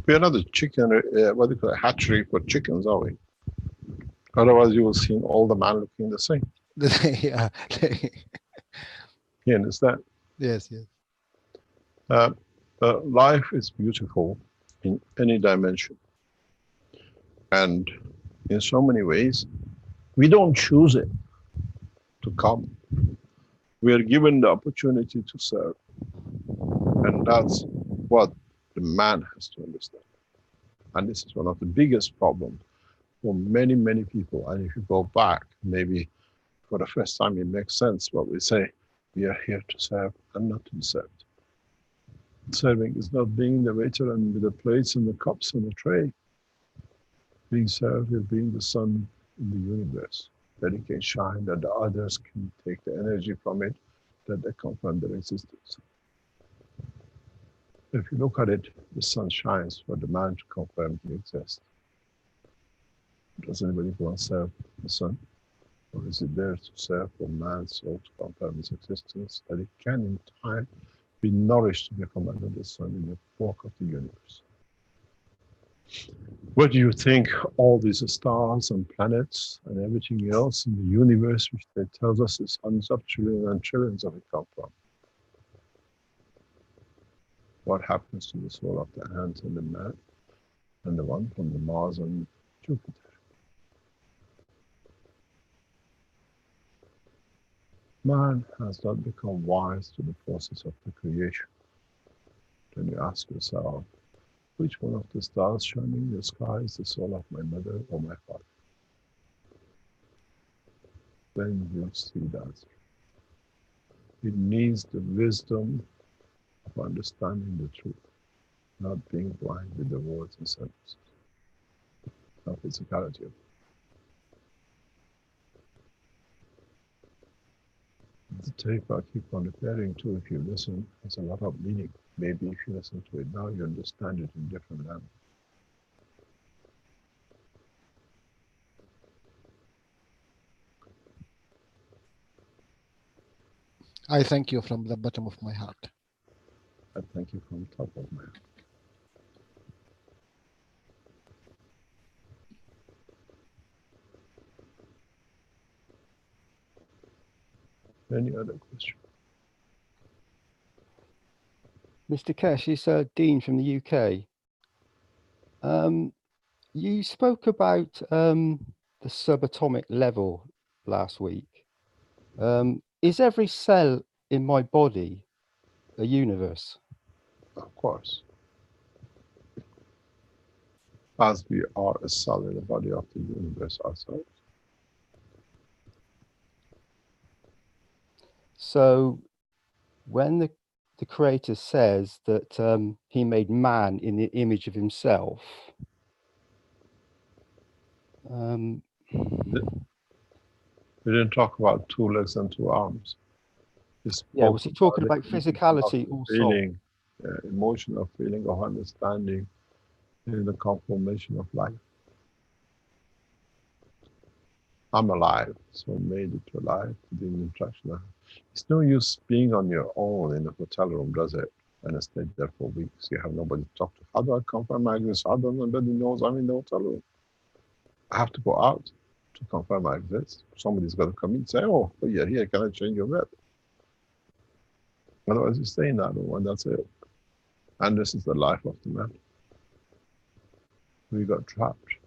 We are not a chicken, what do you call it, hatchery for chickens, are we? Otherwise, you will see all the man looking the same. Yeah. You understand? Yes, yes. Life is beautiful in any dimension. And in so many ways, we don't choose it to come. We are given the opportunity to serve. And that's what the man has to understand. And this is one of the biggest problems for many, many people. And if you go back, maybe for the first time, it makes sense what we say. We are here to serve and not to be served. Serving is not being the waiter and with the plates and the cups and the tray. Being served is being the sun in the universe, that it can shine, that the others can take the energy from it, that they confirm their existence. If you look at it, the sun shines for the man to confirm he exists. Does anybody want to serve the sun? Or is it there to serve for man's soul to confirm his existence, that it can in time be nourished to become another sun in the walk of the universe? What do you think all these stars and planets and everything else in the universe, which they tell us is hundreds of trillions and trillions of it come from? What happens to the soul of the ant and the man and the one from the Mars and Jupiter? Man has not become wise to the process of the creation. Then you ask yourself, which one of the stars shining in the sky is the soul of my mother or my father? Then you see that. It needs the wisdom of understanding the truth, not being blind with the words and sentences, not physicality of it. The tape I keep on referring to, if you listen, has a lot of meaning. Maybe if you listen to it now, you understand it in different language. I thank you from the bottom of my heart. I thank you from the top of my heart. Any other question? Mr. Keshe, it's Dean from the UK. You spoke about the subatomic level last week. Is every cell in my body a universe? Of course. As we are a cell in the body of the universe ourselves. So when the creator says that he made man in the image of himself, We didn't talk about 2 legs and 2 arms. yeah, was he talking about physicality or soul? Feeling, emotional feeling of understanding in the conformation of life. I'm alive, so made it to life, the interaction. It's no use being on your own in a hotel room, does it? And I stayed there for weeks. You have nobody to talk to. How do I confirm my existence? How does nobody knows I'm in the hotel room? I have to go out to confirm my existence. Somebody's got to come in and say, oh, you're here, can I change your bed? Otherwise, you stay in that room, and that's it. And this is the life of the man. We got trapped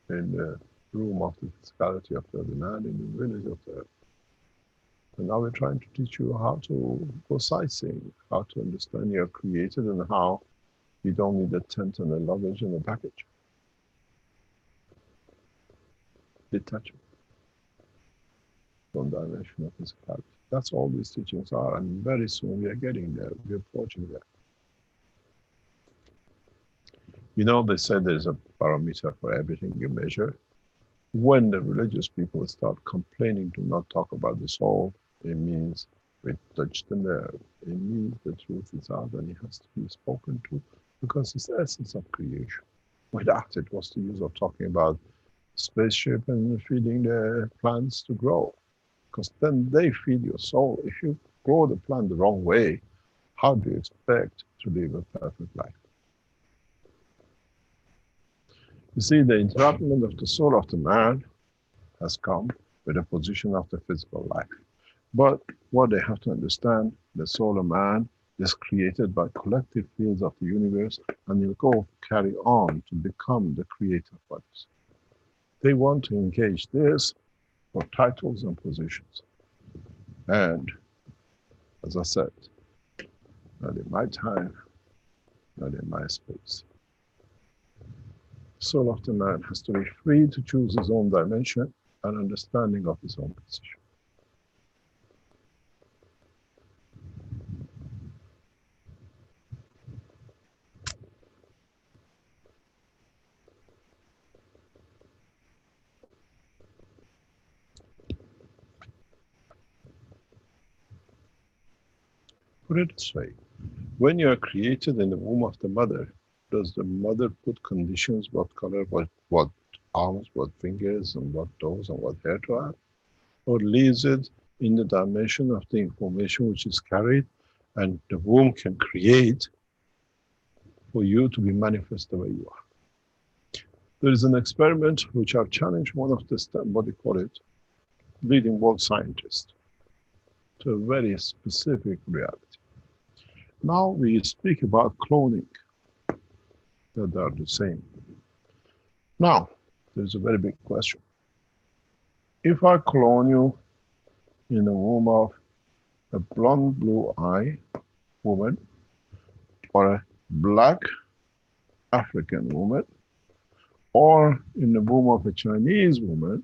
in the room of the physicality of the other man, in the village of the earth. And now we're trying to teach you how to go sightseeing, how to understand you're created, and how you don't need a tent and a luggage and a package. detachment from dimension of physicality. That's all these teachings are, and very soon we are getting there. We're approaching there. You know, they said there's a parameter for everything you measure. When the religious people start complaining to not talk about the soul, it means we touched the nerve. It means the truth is out and it has to be spoken to, because it's the essence of creation. Without it, what's the use of talking about spaceship and feeding the plants to grow? Because then they feed your soul. If you grow the plant the wrong way, how do you expect to live a perfect life? You see, the entrapment of the soul of the man has come with a position of the physical life. But what they have to understand, the soul of man is created by collective fields of the universe, and will go carry on to become the creator of others. They want to engage this for titles and positions. And as I said, not in my time, not in my space. The soul of the man has to be free to choose his own dimension and understanding of his own position. Put it this way, when you are created in the womb of the mother, does the mother put conditions, what color, what arms, what fingers, and what toes, and what hair to have? Or leaves it in the dimension of the information which is carried, and the womb can create for you to be manifest the way you are? There is an experiment which I've challenged one of the, what do you call it, leading world scientists to a very specific reality. Now we speak about cloning, that they are the same. Now, there's a very big question. If I clone you in the womb of a blonde, blue-eyed woman, or a black African woman, or in the womb of a Chinese woman,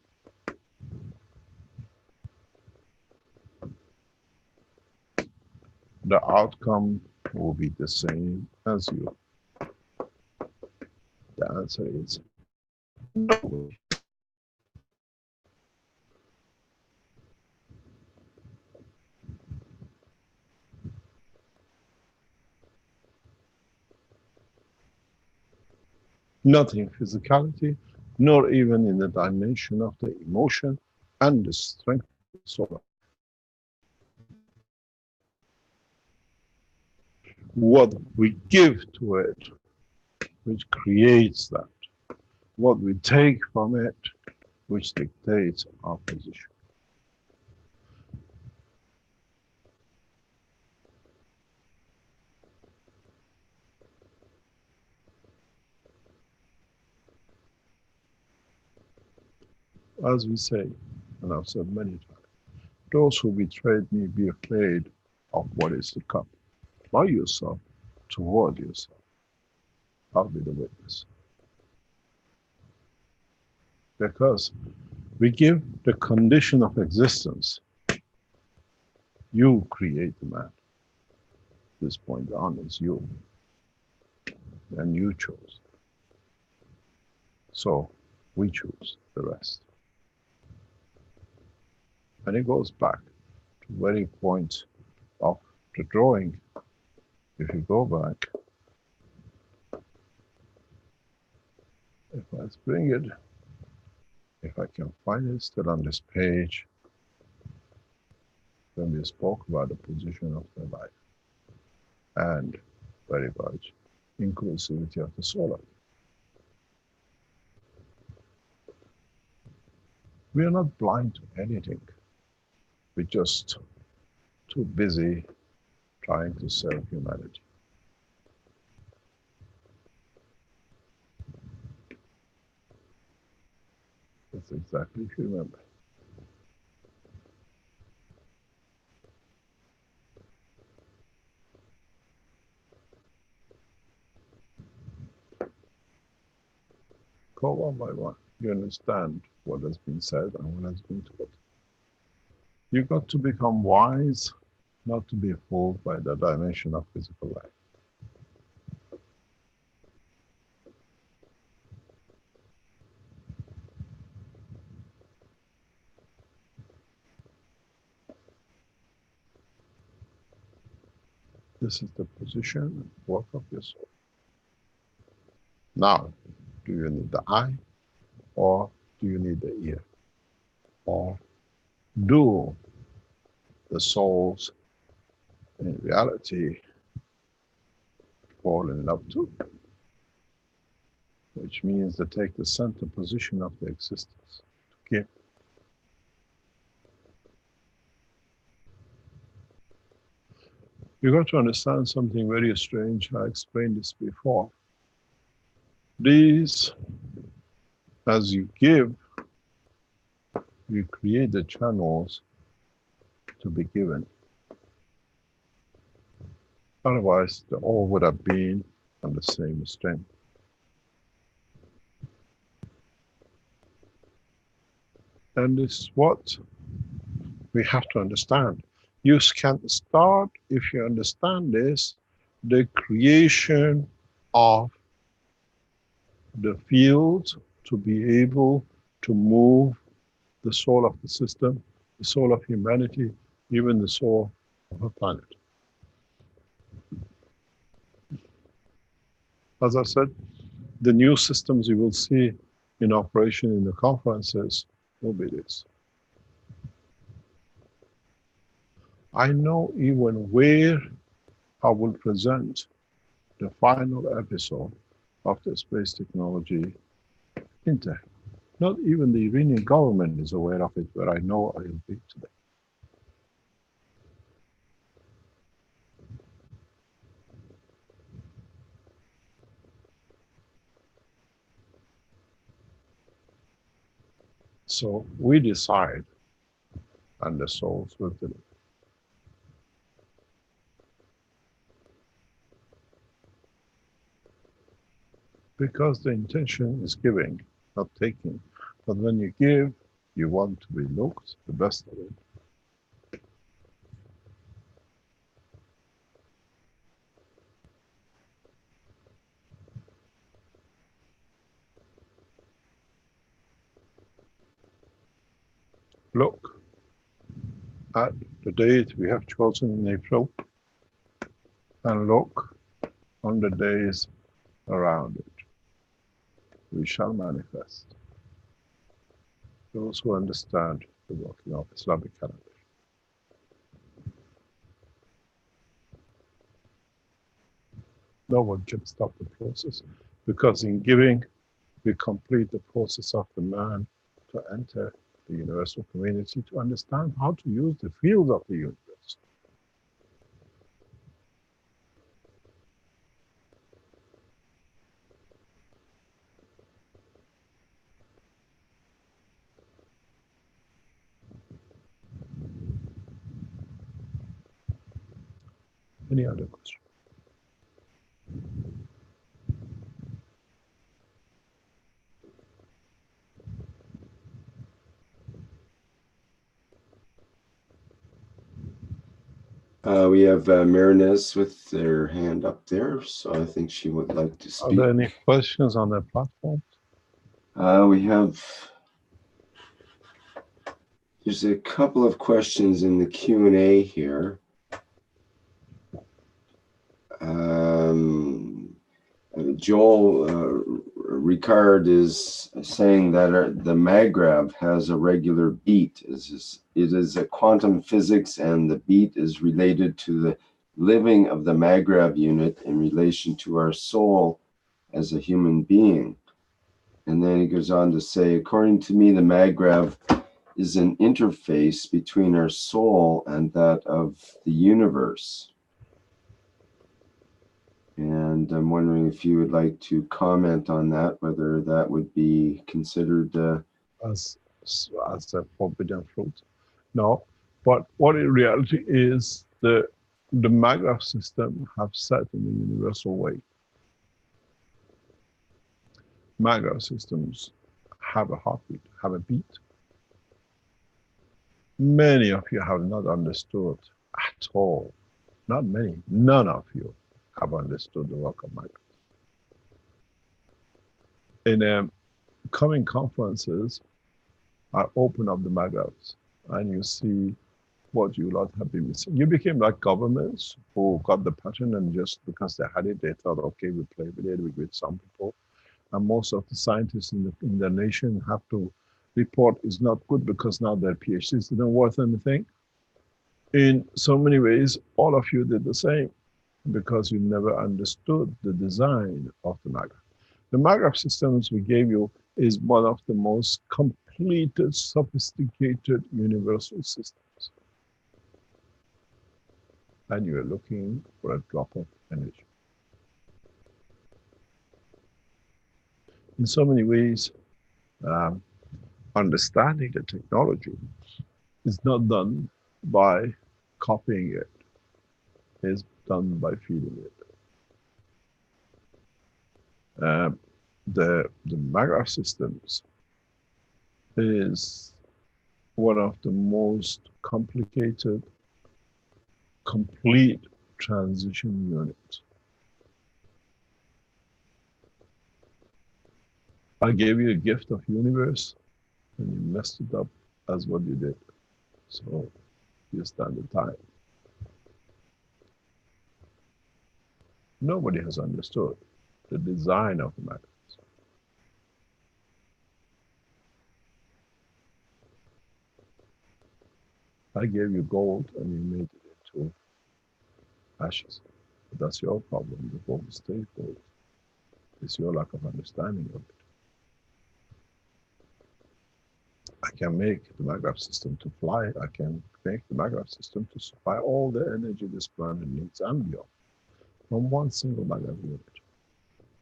the outcome will be the same as you. The answer is no. Not in physicality, nor even in the dimension of the emotion and the strength of the soul. What we give to it, which creates that. What we take from it, which dictates our position. As we say, and I've said many times, those who betrayed me be afraid of what is to come. By yourself, toward yourself. I'll be the witness. Because we give the condition of existence. You create the man. This point on is you. And you chose. So we choose the rest. And it goes back to the very point of the drawing. If you go back, if I bring it, if I can find it still on this page, when we spoke about the position of the life and very much inclusivity of the soul. We are not blind to anything. We're just too busy trying to serve humanity. That's exactly if you remember. Go one by one. you understand what has been said and what has been taught. You've got to become wise, not to be fooled by the dimension of physical life. This is the position and work of your soul. Now, do you need the eye or do you need the ear? Or do the souls in reality fall in love too? Which means they take the center position of the existence to give. You got to understand something very strange. I explained this before. These, as you give, you create the channels to be given. Otherwise, they all would have been on the same strength. And this is what we have to understand. You can start, if you understand this, the creation of the field to be able to move the soul of the system, the soul of humanity, even the soul of a planet. As I said, the new systems you will see in operation in the conferences will be this. I know even where I will present the final episode of the space technology inter. Not even the Iranian government is aware of it, but I know I will be today. So we decide, and the souls will deliver. Because the intention is giving, not taking. But when you give, you want to be looked the best of it. Look at the date we have chosen in April and look on the days around it. We shall manifest. Those who understand the working of Islamic calendar. No one can stop the process, because in giving, we complete the process of the man to enter the universal community, to understand how to use the field of the universe. Any other question? We have Marinez with their hand up there, so I think she would like to Are speak. there any questions on the platform? We have, there's a couple of questions in the Q&A here. Joel Ricard is saying that the Maggrav has a regular beat. It is a quantum physics, and the beat is related to the living of the Maggrav unit in relation to our soul as a human being. And then he goes on to say, according to me, the Maggrav is an interface between our soul and that of the universe. And I'm wondering if you would like to comment on that, whether that would be considered As a forbidden fruit? No, but what in reality is the Maggrav system have set in the universal way. Maggrav systems have a heartbeat, have a beat. Many of you have not understood at all. Not many, none of you have understood the work of migrants. In coming conferences, I open up the magraphs and you see what you lot have been missing. You became like governments who got the pattern and just because they had it, they thought, okay, we play with it, we with some people. And most of the scientists in the nation have to report is not good because now their PhDs didn't worth anything. In so many ways, all of you did the same because you never understood the design of the magraph. The magraph systems we gave you is one of the most completed, sophisticated universal systems. And you're looking for a drop of energy. In so many ways, understanding the technology is not done by copying it. It's done by feeding it. The magraph systems is one of the most complicated, complete transition units. I gave you a gift of universe and you messed it up as what you did. So you stand the time. Nobody has understood the design of the magraph. I gave you gold and you made it into ashes. But that's your problem. The gold stays gold. It's your lack of understanding of it. I can make the magraph system to fly. I can make the magraph system to supply all the energy this planet needs and beyond from one single magraph unit.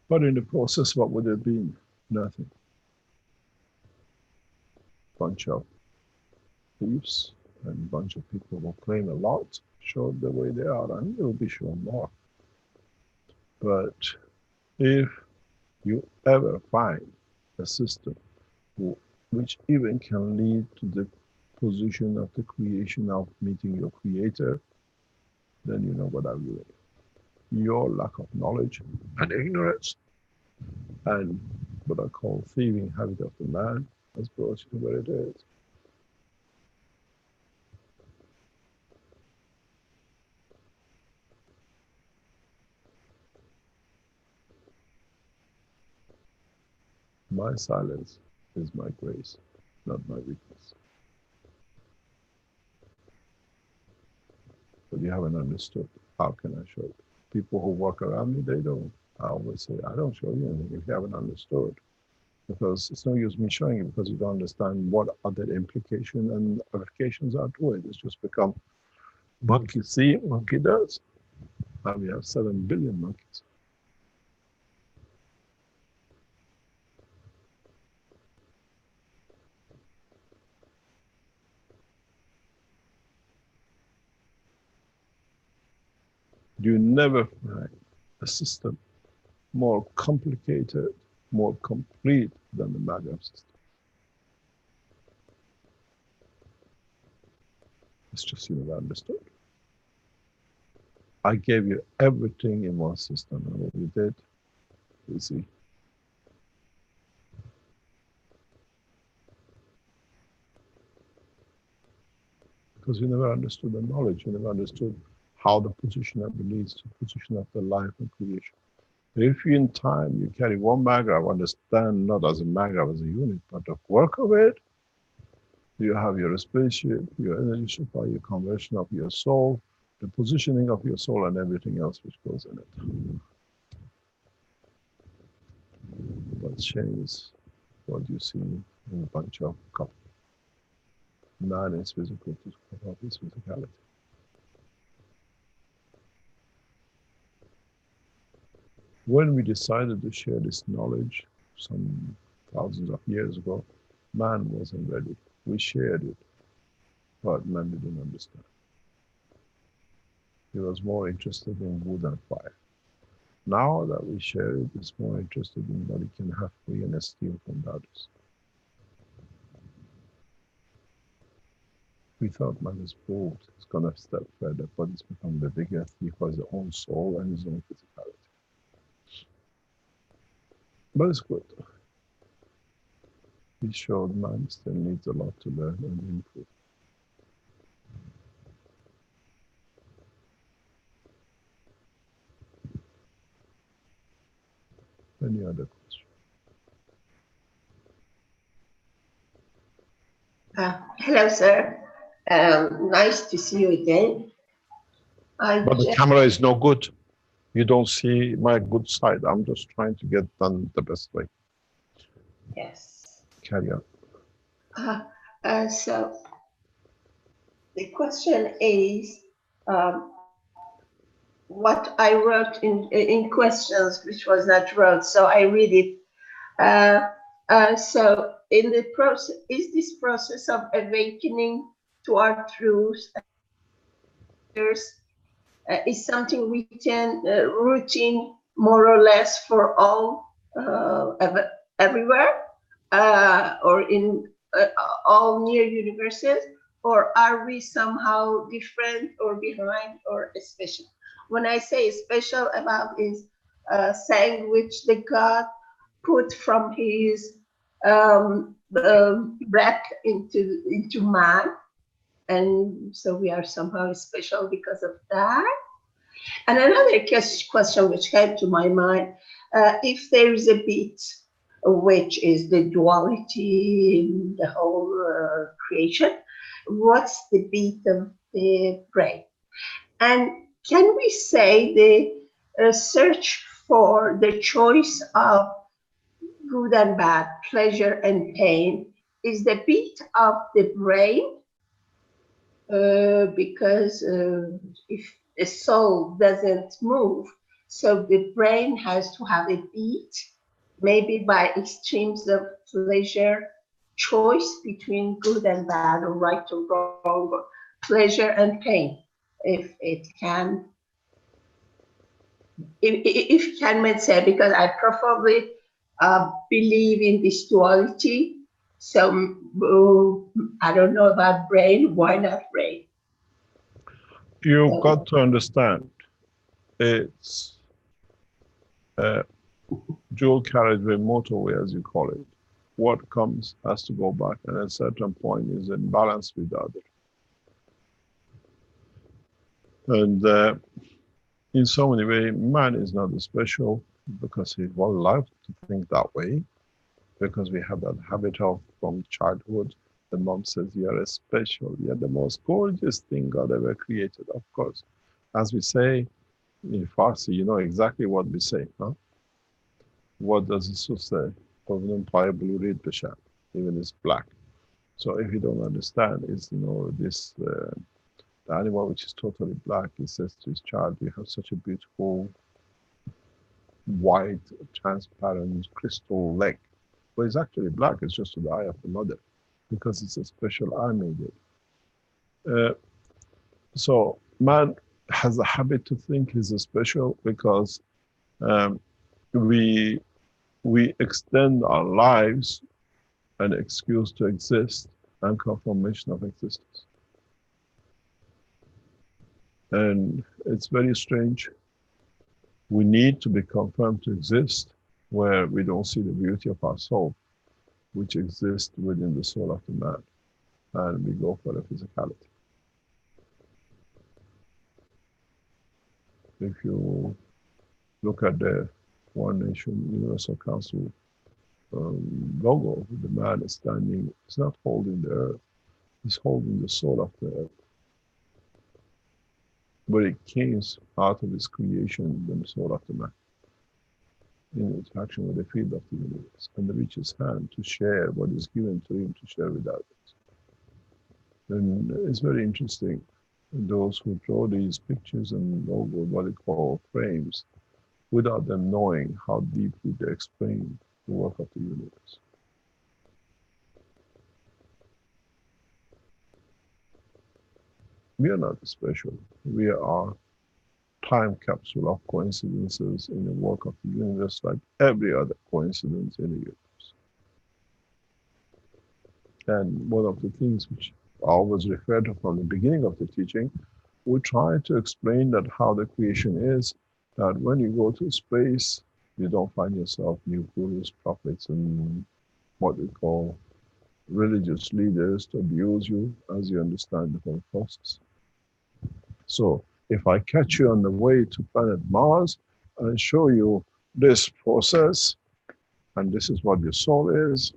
But in the process, what would it be? Nothing. Bunch of thieves and bunch of people who claim a lot, showed the way they are, and they'll be shown more. But if you ever find a system which even can lead to the position of the creation of meeting your creator, then you know what I'm doing. Your lack of knowledge and ignorance and what I call thieving habit of the man has brought you to where it is. My silence is my grace, not my weakness. But you haven't understood. How can I show it? People who work around me, they don't. I always say, I don't show you anything if you haven't understood. Because it's no use me showing you because you don't understand what other implications and applications are to it. It's just become monkey see, monkey does. Now we have 7 billion monkeys. You never find a system more complicated, more complete than the magraph system. It's just you never understood. I gave you everything in one system, and what you did, you see. Because you never understood the knowledge, you never understood how the position of the leads to position of the life and creation. If in time you carry one magraph, understand not as a magraph as a unit, but the work of it, you have your spaceship, your energy supply, your conversion of your soul, the positioning of your soul, and everything else which goes in it. But shame is what you see in a bunch of couples. Man is physical to cover up his physicality. When we decided to share this knowledge some thousands of years ago, man wasn't ready. We shared it, but man didn't understand. He was more interested in wood and fire. Now that we share it, he's more interested in what he can have free and steal from the others. We thought man is bold, he's gonna step further, but it's become the bigger. He has his own soul and his own physicality. But it's good. He showed man still needs a lot to learn and improve. Any other question? Hello, sir. Nice to see you again. But the camera is no good. You don't see my good side. I'm just trying to get done the best way. Yes. Carry on. So the question is, what I wrote in questions, which was not wrote, so I read it. So in the process, is this process of awakening to our truth is something we can routine more or less for all everywhere or in all near universes, or are we somehow different or behind or special? When I say special about is saying which the God put from his breath into man, and so we are somehow special because of that. And another question which came to my mind, if there is a bit which is the duality in the whole creation, what's the beat of the brain? And can we say the search for the choice of good and bad, pleasure and pain, is the beat of the brain? Because if the soul doesn't move, so the brain has to have a beat, maybe by extremes of pleasure, choice between good and bad, or right or wrong, or pleasure and pain, if it can. If you can say, because I probably believe in this duality. So I don't know about brain. Why not brain? You've got to understand, it's dual carriageway motorway, as you call it. What comes has to go back, and at a certain point is in balance with the other. And in so many ways, man is not special because he was allowed to think that way, because we have that habit of from childhood. The mom says, you're special, you're the most gorgeous thing God ever created. Of course, as we say in Farsi, you know exactly what we say, huh? What does it say? Even it's black. So if you don't understand, it's, you know, this the animal which is totally black, it says to his child, you have such a beautiful white transparent crystal leg. But it's actually black, it's just to the eye of the mother, because it's a special eye made it. So man has a habit to think he's special because we extend our lives an excuse to exist and confirmation of existence. And it's very strange. We need to be confirmed to exist where we don't see the beauty of our soul, which exists within the soul of the man, and we go for the physicality. If you look at the One Nation Universal Council logo, the man is standing, he's not holding the earth, he's holding the soul of the earth. But it came out of his creation, the soul of the man, in interaction with the field of the universe, and reach his hand to share what is given to him to share with others. And it's very interesting, those who draw these pictures and logo, what they call frames, without them knowing how deeply they explain the work of the universe. We are not special. We are time capsule of coincidences in the work of the universe, like every other coincidence in the universe. And one of the things which I always refer to from the beginning of the teaching, we try to explain that how the creation is, that when you go to space, you don't find yourself new gurus, prophets, and what we call religious leaders to abuse you as you understand the whole process. So if I catch you on the way to planet Mars and show you this process, and this is what your soul is,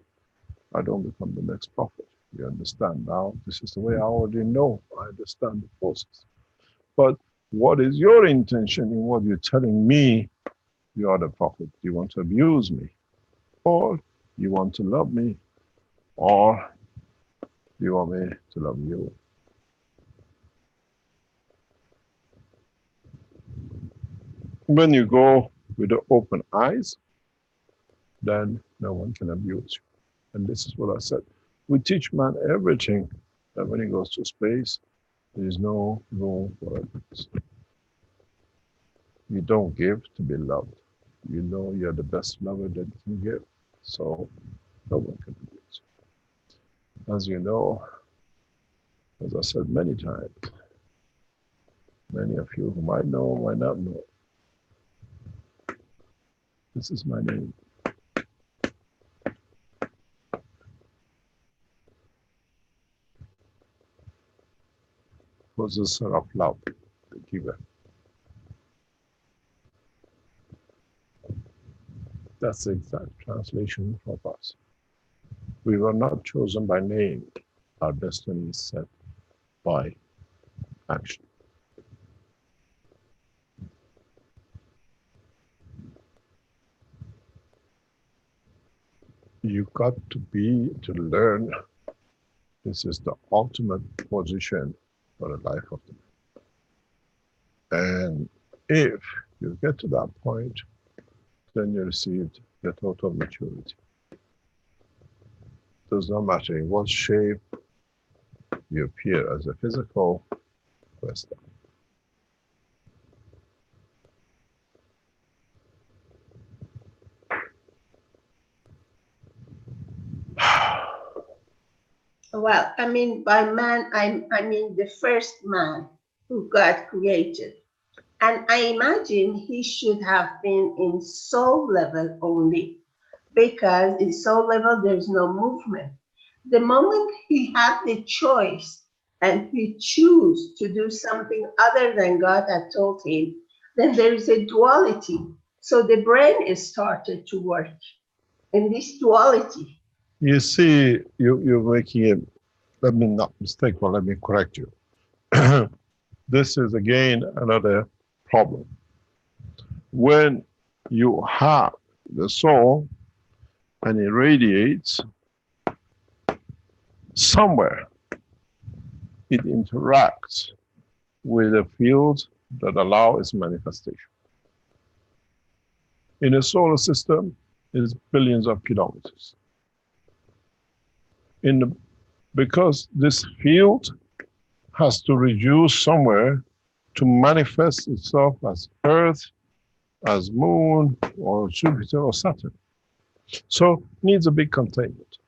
I don't become the next prophet. You understand now? This is the way I already know. I understand the process. But what is your intention in what you're telling me you are the prophet? Do you want to abuse me? Or you want to love me? Or you want me to love you? When you go with the open eyes, then no one can abuse you. And this is what I said. We teach man everything, that when he goes to space, there is no room for abuse. You don't give to be loved. You know you're the best lover that you can give. So no one can abuse you. As you know, as I said many times, many of you who might know, might not know, this is my name. Possessor of love, the giver. That's the exact translation of us. We were not chosen by name. Our destiny is set by action. You got to learn this is the ultimate position for the life of the man. And if you get to that point, then you received the total maturity. Does not matter in what shape you appear as a physical person. Well, I mean, by man, I mean the first man who God created. And I imagine he should have been in soul level only, because in soul level, there's no movement. The moment he had the choice and he chose to do something other than God had told him, then there is a duality. So the brain is started to work in this duality. You see, you're making it, let me not mistake, but let me correct you. This is again another problem. When you have the soul and it radiates, somewhere it interacts with a field that allows its manifestation. In a solar system, it is billions of kilometers. Because this field has to reduce somewhere to manifest itself as Earth, as Moon, or Jupiter, or Saturn. So needs a big containment.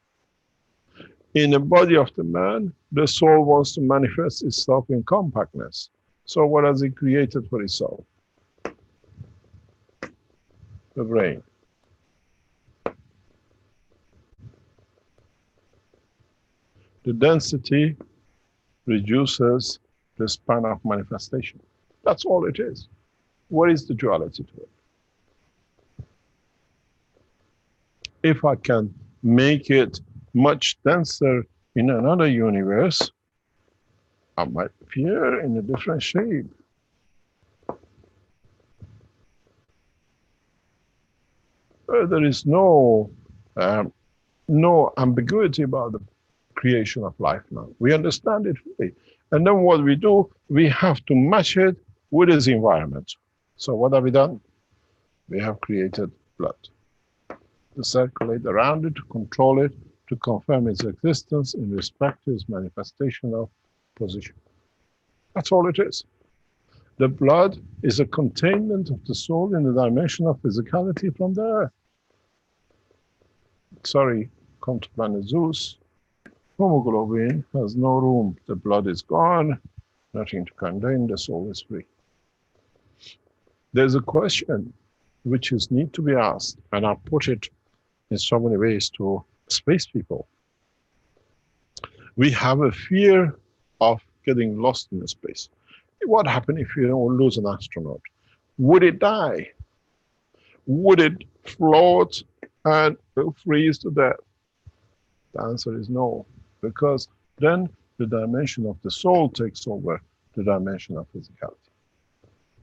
In the body of the man, the soul wants to manifest itself in compactness. So what has it created for itself? The brain. The density reduces the span of manifestation. That's all it is. What is the duality to it? If I can make it much denser in another universe, I might appear in a different shape. There is no ambiguity about the creation of life now. We understand it fully. And then what we do, we have to match it with its environment. So what have we done? We have created blood to circulate around it, to control it, to confirm its existence in respect to its manifestational position. That's all it is. The blood is a containment of the soul in the dimension of physicality from the earth. Sorry, come to planet Zeus, hemoglobin has no room. The blood is gone, nothing to contain, the soul is free. There's a question which is need to be asked, and I put it in so many ways to space people. We have a fear of getting lost in space. What happens if you don't lose an astronaut? Would it die? Would it float and freeze to death? The answer is no, because then the dimension of the soul takes over the dimension of physicality.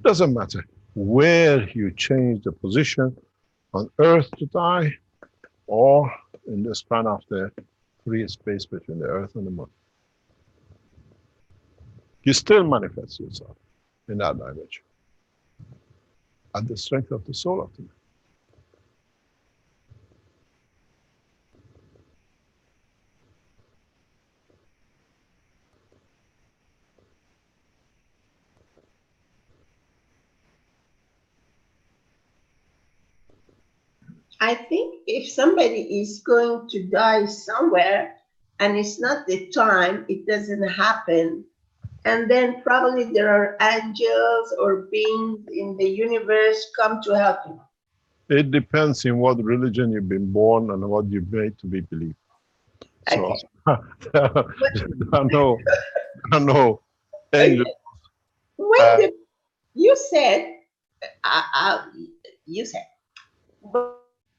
Doesn't matter where you change the position, on Earth to die, or in the span of the free space between the Earth and the Moon. You still manifest yourself in that dimension at the strength of the soul of the man. I think if somebody is going to die somewhere and it's not the time, it doesn't happen. And then probably there are angels or beings in the universe come to help you. It depends in what religion you've been born and what you've made to be believed. So, no angel. When you said,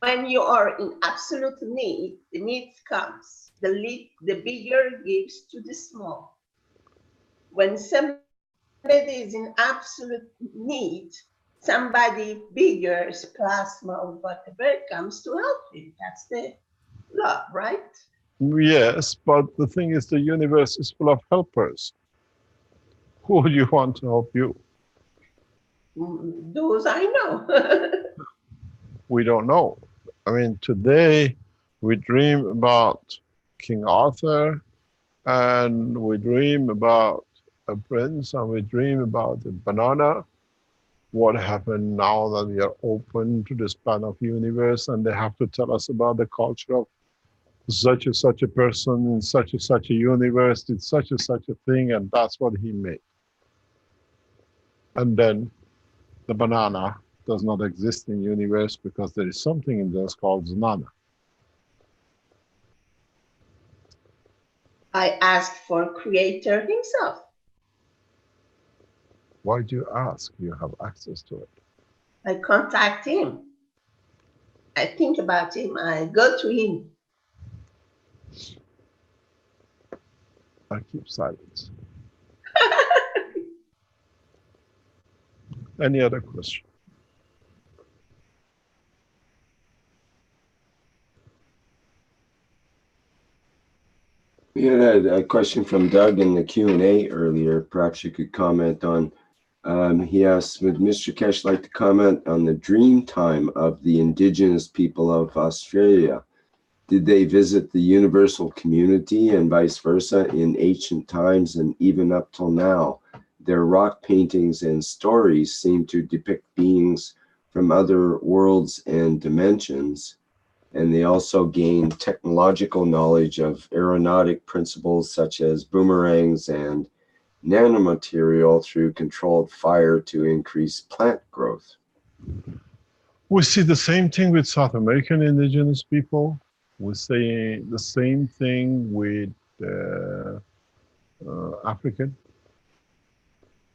when you are in absolute need, the need comes. The bigger gives to the small. When somebody is in absolute need, somebody bigger, plasma or whatever, comes to help you. That's the law, right? Yes, but the thing is, the universe is full of helpers. Who would you want to help you? Those I know. We don't know. I mean, today we dream about King Arthur, and we dream about a prince, and we dream about a banana. What happened now that we are open to the span of universe, and they have to tell us about the culture of such and such a person in such and such a universe did such and such a thing, and that's what he made. And then the banana does not exist in the universe because there is something in there called Zanana. I asked for Creator himself. Why do you ask? You have access to it. I contact him. I think about him. I go to him. I keep silence. Any other question? We had a question from Doug in the Q&A earlier. Perhaps you could comment on, he asked, would Mr. Keshe like to comment on the dream time of the Indigenous people of Australia? Did they visit the universal community and vice versa in ancient times and even up till now? Their rock paintings and stories seem to depict beings from other worlds and dimensions. And they also gain technological knowledge of aeronautic principles such as boomerangs and nanomaterial through controlled fire to increase plant growth. We see the same thing with South American indigenous people. We see the same thing with African.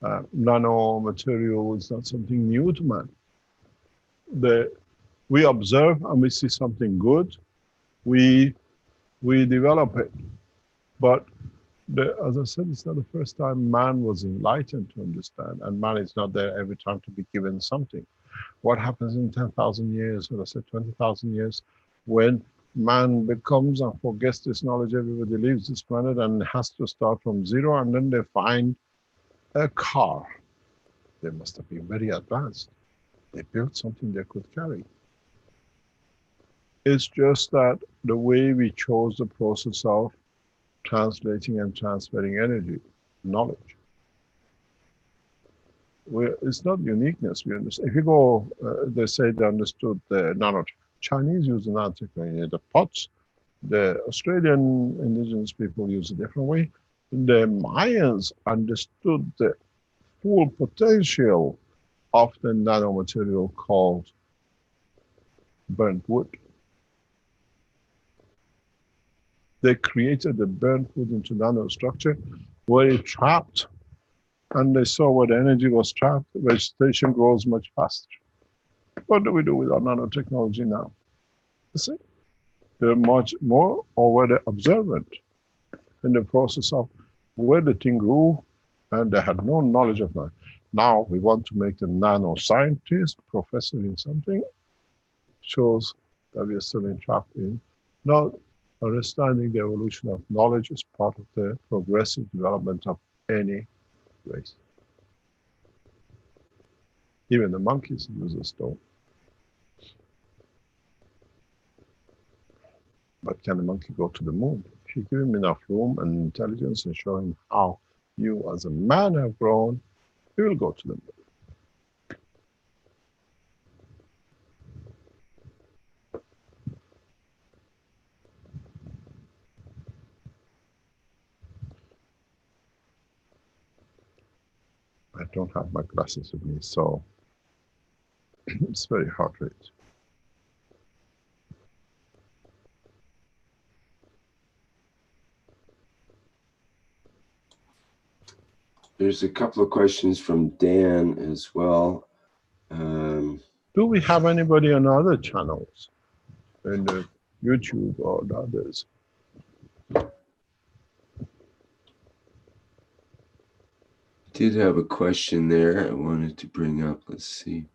Nanomaterial is not something new to man. We observe and we see something good, we develop it. But as I said, it's not the first time man was enlightened to understand, and man is not there every time to be given something. What happens in 10,000 years, or I said 20,000 years, when man becomes and forgets this knowledge, everybody leaves this planet and has to start from zero, and then they find a car. They must have been very advanced. They built something they could carry. It's just that the way we chose the process of translating and transferring energy, knowledge. It's not uniqueness. We understand. If you go, they say they understood the nanotech. Chinese use the nanotech in the pots. The Australian indigenous people use a different way. The Mayans understood the full potential of the nanomaterial called burnt wood. They created the burnt wood into nanostructure where it trapped, and they saw where the energy was trapped, vegetation grows much faster. What do we do with our nanotechnology now? You see, they're much more already observant in the process of where the thing grew, and they had no knowledge of that. Now we want to make them nanoscientists, professor in something, shows that we are still entrapped in not understanding the evolution of knowledge as part of the progressive development of any race. Even the monkeys use a stone. But can the monkey go to the moon? If you give him enough room and intelligence and show him how you as a man have grown, he will go to the moon. I don't have my glasses with me, so it's very hard to read. There's a couple of questions from Dan as well. Do we have anybody on other channels, in the YouTube or the others? Did have a question there I wanted to bring up. Let's see.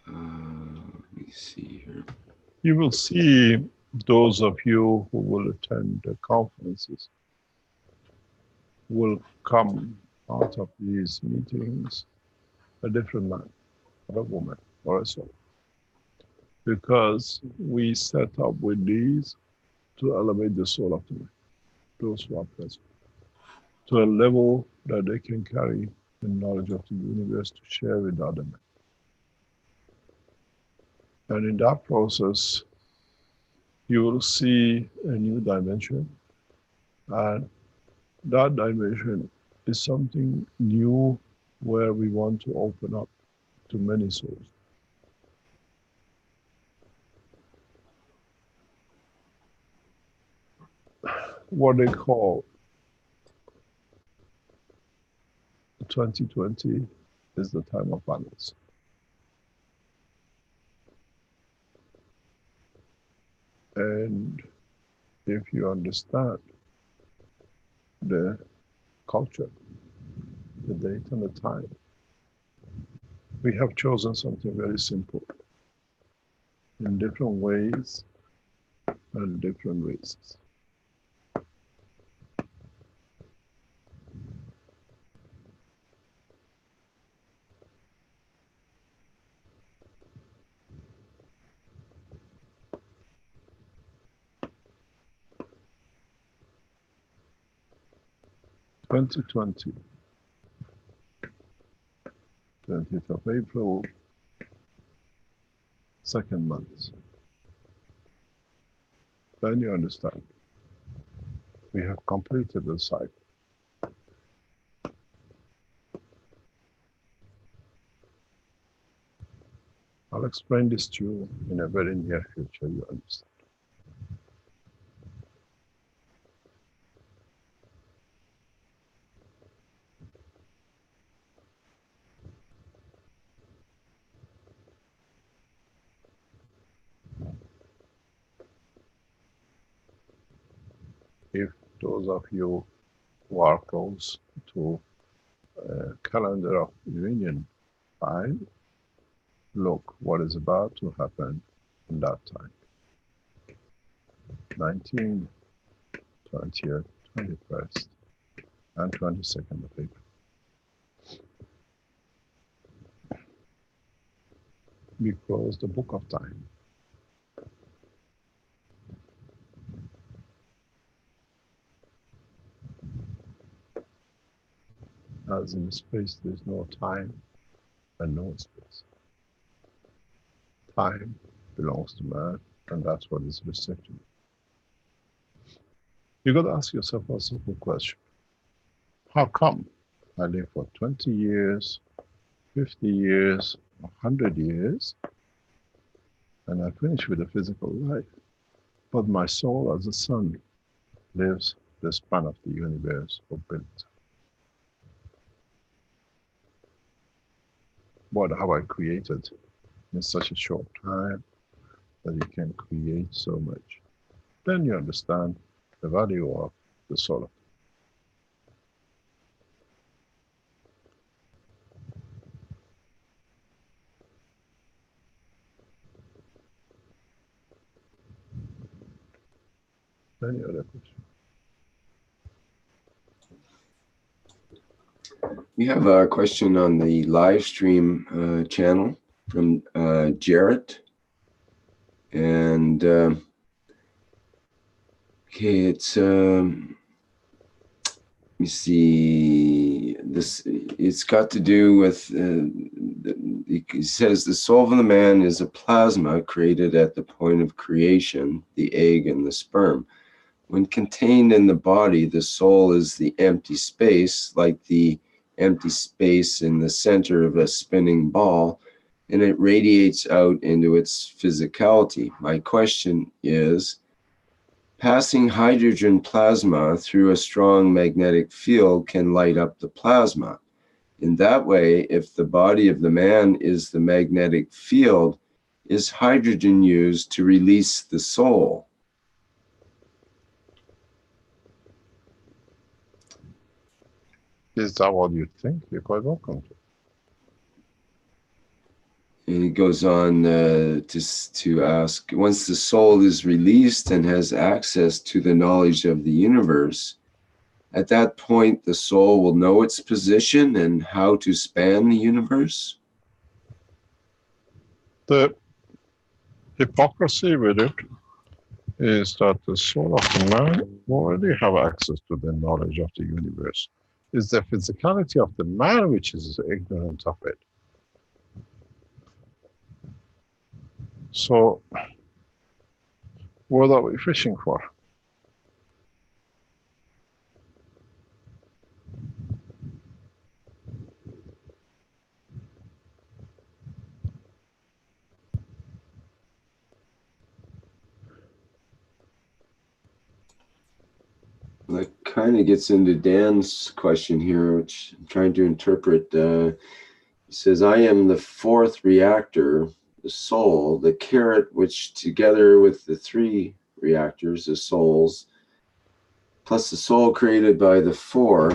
Let me see here. You will see those of you who will attend the conferences will come out of these meetings a different man, or a woman, or a soul. Because we set up with these to elevate the soul of the man, those who are present, to a level that they can carry the knowledge of the universe to share with other men. And in that process, you will see a new dimension. And that dimension is something new where we want to open up to many souls. What they call 2020 is the time of balance. And if you understand the culture, the date and the time, we have chosen something very simple in different ways and different races. (2020) 20th of April, second month. Then you understand. We have completed the cycle. I'll explain this to you in a very near future, you understand. If those of you who are close to a calendar of Union 5, look what is about to happen in that time. 19th, 20th, 21st, and 22nd of April. We close the book of time. as in space there's no time and no space. Time belongs to man, and that's what is restricted. You got to ask yourself a simple question. How come I live for 20 years, 50 years, 100 years, and I finish with a physical life, but my soul as a sun lives the span of the universe for billions? What have I created in such a short time that you can create so much? Then you understand the value of the soul. Any other question? We have a question on the live stream channel from Jarrett. And okay, it's let me see. This it's got to do with. It says the soul of the man is a plasma created at the point of creation, the egg and the sperm. When contained in the body, the soul is the empty space, like the empty space in the center of a spinning ball, and it radiates out into its physicality. My question is, passing hydrogen plasma through a strong magnetic field can light up the plasma. In that way, if the body of the man is the magnetic field, is hydrogen used to release the soul? Is that what you think? You're quite welcome to. And he goes on to ask, once the soul is released and has access to the knowledge of the universe, at that point the soul will know its position and how to span the universe? The hypocrisy with it is that the soul of the man already have access to the knowledge of the universe. It's the physicality of the man which is ignorant of it. So, what are we fishing for? That kind of gets into Dan's question here, which I'm trying to interpret. He says, I am the fourth reactor, the soul, the carrot, which together with the three reactors, the souls, plus the soul created by the four.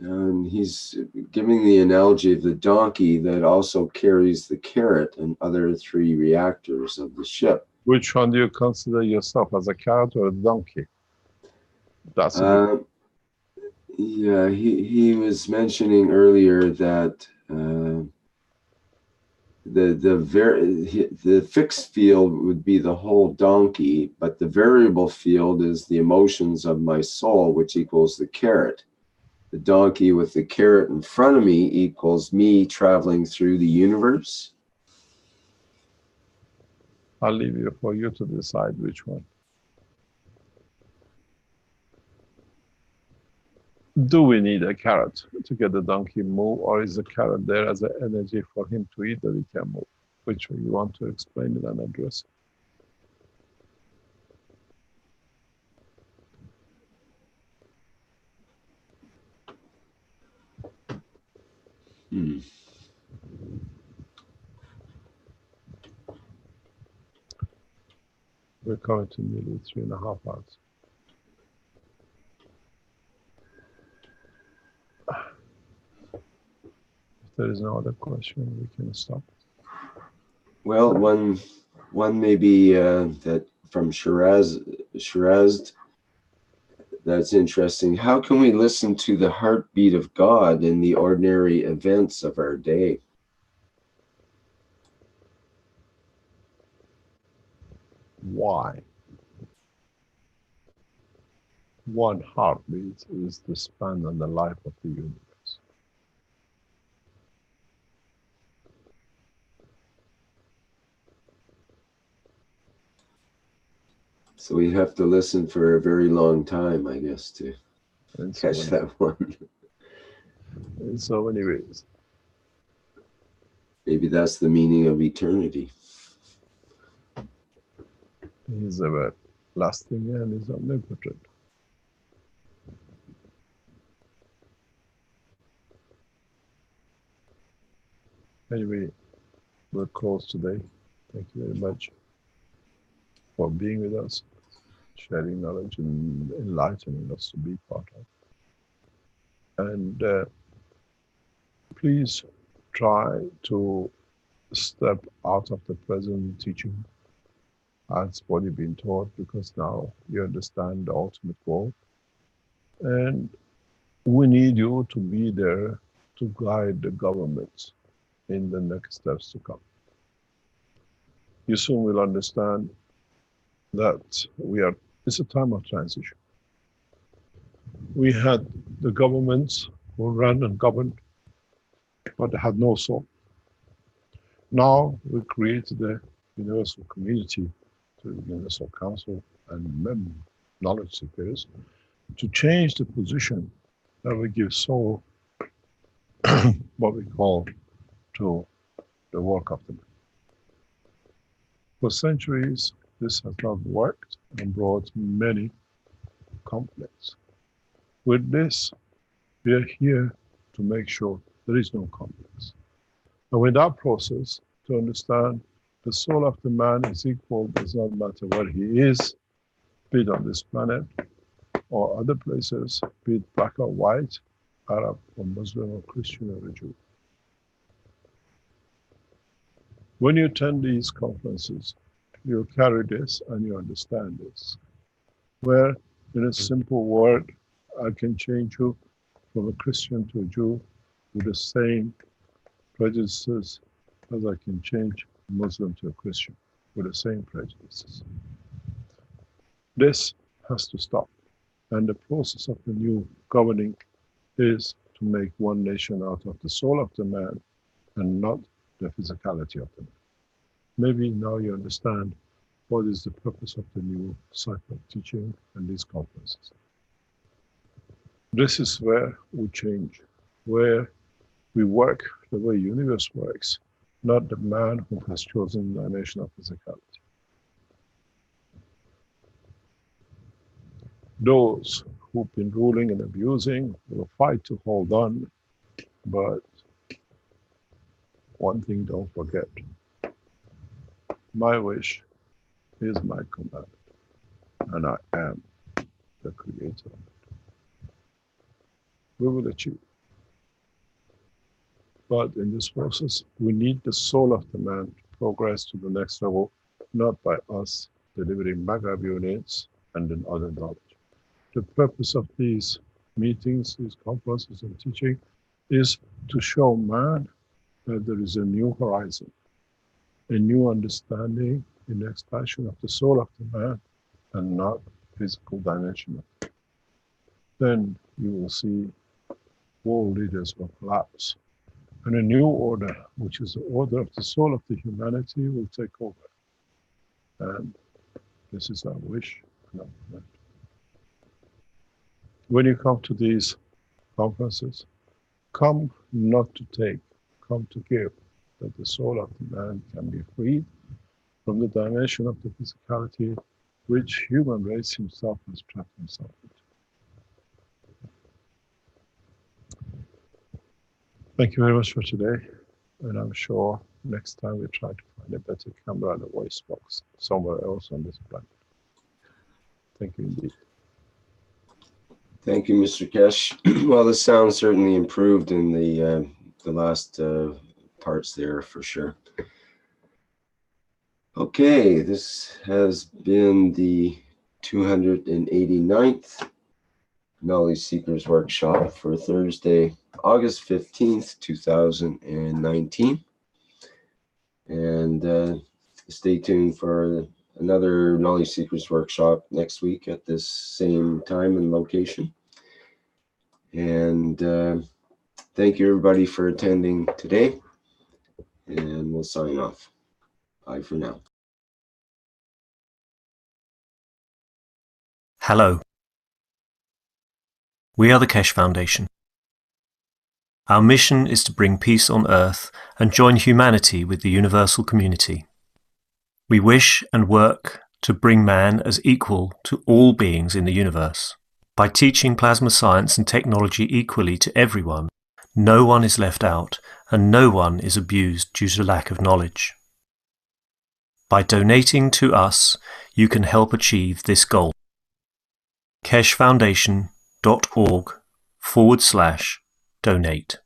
And he's giving the analogy of the donkey that also carries the carrot and other three reactors of the ship. Which one do you consider yourself, as a carrot or a donkey? That's yeah, he was mentioning earlier that the fixed field would be the whole donkey, but the variable field is the emotions of my soul, which equals the carrot. The donkey with the carrot in front of me equals me traveling through the universe. I'll leave you for you to decide which one. Do we need a carrot to get the donkey move, or is the carrot there as an energy for him to eat that he can move? Which way you want to explain it and address it? We're coming to nearly 3.5 hours. If there is no other question, we can stop. Well, one may be that from Shiraz, that's interesting. How can we listen to the heartbeat of God in the ordinary events of our day? Why? One heartbeat is the span and the life of the universe. So we have to listen for a very long time, I guess, to catch that one. In so many ways. Maybe that's the meaning of eternity. He's everlasting and is omnipotent. Anyway, we're close today. Thank you very much for being with us, sharing knowledge and enlightening us to be part of. And please try to step out of the present teaching as what you've been taught, because now you understand the ultimate goal. And we need you to be there to guide the governments in the next steps to come. You soon will understand that it's a time of transition. We had the governments who ran and governed, but they had no soul. Now we created the universal community, the Universal Council and knowledge seekers, to change the position that we give soul, what we call, to the work of the man. For centuries, this has not worked and brought many conflicts. With this, we are here to make sure there is no conflicts. And with that process, to understand the soul of the man is equal, does not matter where he is, be it on this planet or other places, be it black or white, Arab or Muslim or Christian or Jew. When you attend these conferences, you carry this and you understand this. Where in a simple word, I can change you from a Christian to a Jew with the same prejudices as I can change a Muslim to a Christian with the same prejudices. This has to stop. And the process of the new governing is to make one nation out of the soul of the man and not the physicality of the man. Maybe now you understand what is the purpose of the new cycle of teaching and these conferences. This is where we change, where we work the way the universe works, not the man who has chosen the dimension of physicality. Those who've been ruling and abusing will fight to hold on, but one thing don't forget. My wish is my command, and I am the creator. We will achieve. But in this process, we need the soul of the man to progress to the next level, not by us delivering Maghreb units and then other knowledge. The purpose of these meetings, these conferences and teaching is to show man that there is a new horizon, a new understanding in the expansion of the soul of the man and not physical dimension. Then you will see world leaders will collapse. And a new order, which is the order of the soul of the humanity, will take over. And this is our wish and our command. When you come to these conferences, come not to take, come to give, that the soul of the man can be freed from the dimension of the physicality which human race himself has trapped himself into. Thank you very much for today. And I'm sure next time we try to find a better camera and a voice box somewhere else on this planet. Thank you indeed. Thank you, Mr. Keshe. Well, the sound certainly improved in the last parts there for sure. Okay, this has been the 289th Knowledge Seekers Workshop for Thursday, August 15th, 2019. And stay tuned for another Knowledge Seekers Workshop next week at this same time and location. And thank you everybody for attending today, and we'll sign off. Bye for now. Hello. We are the Keshe Foundation. Our mission is to bring peace on Earth and join humanity with the universal community. We wish and work to bring man as equal to all beings in the universe. By teaching plasma science and technology equally to everyone, no one is left out and no one is abused due to lack of knowledge. By donating to us, you can help achieve this goal. KesheFoundation.org/donate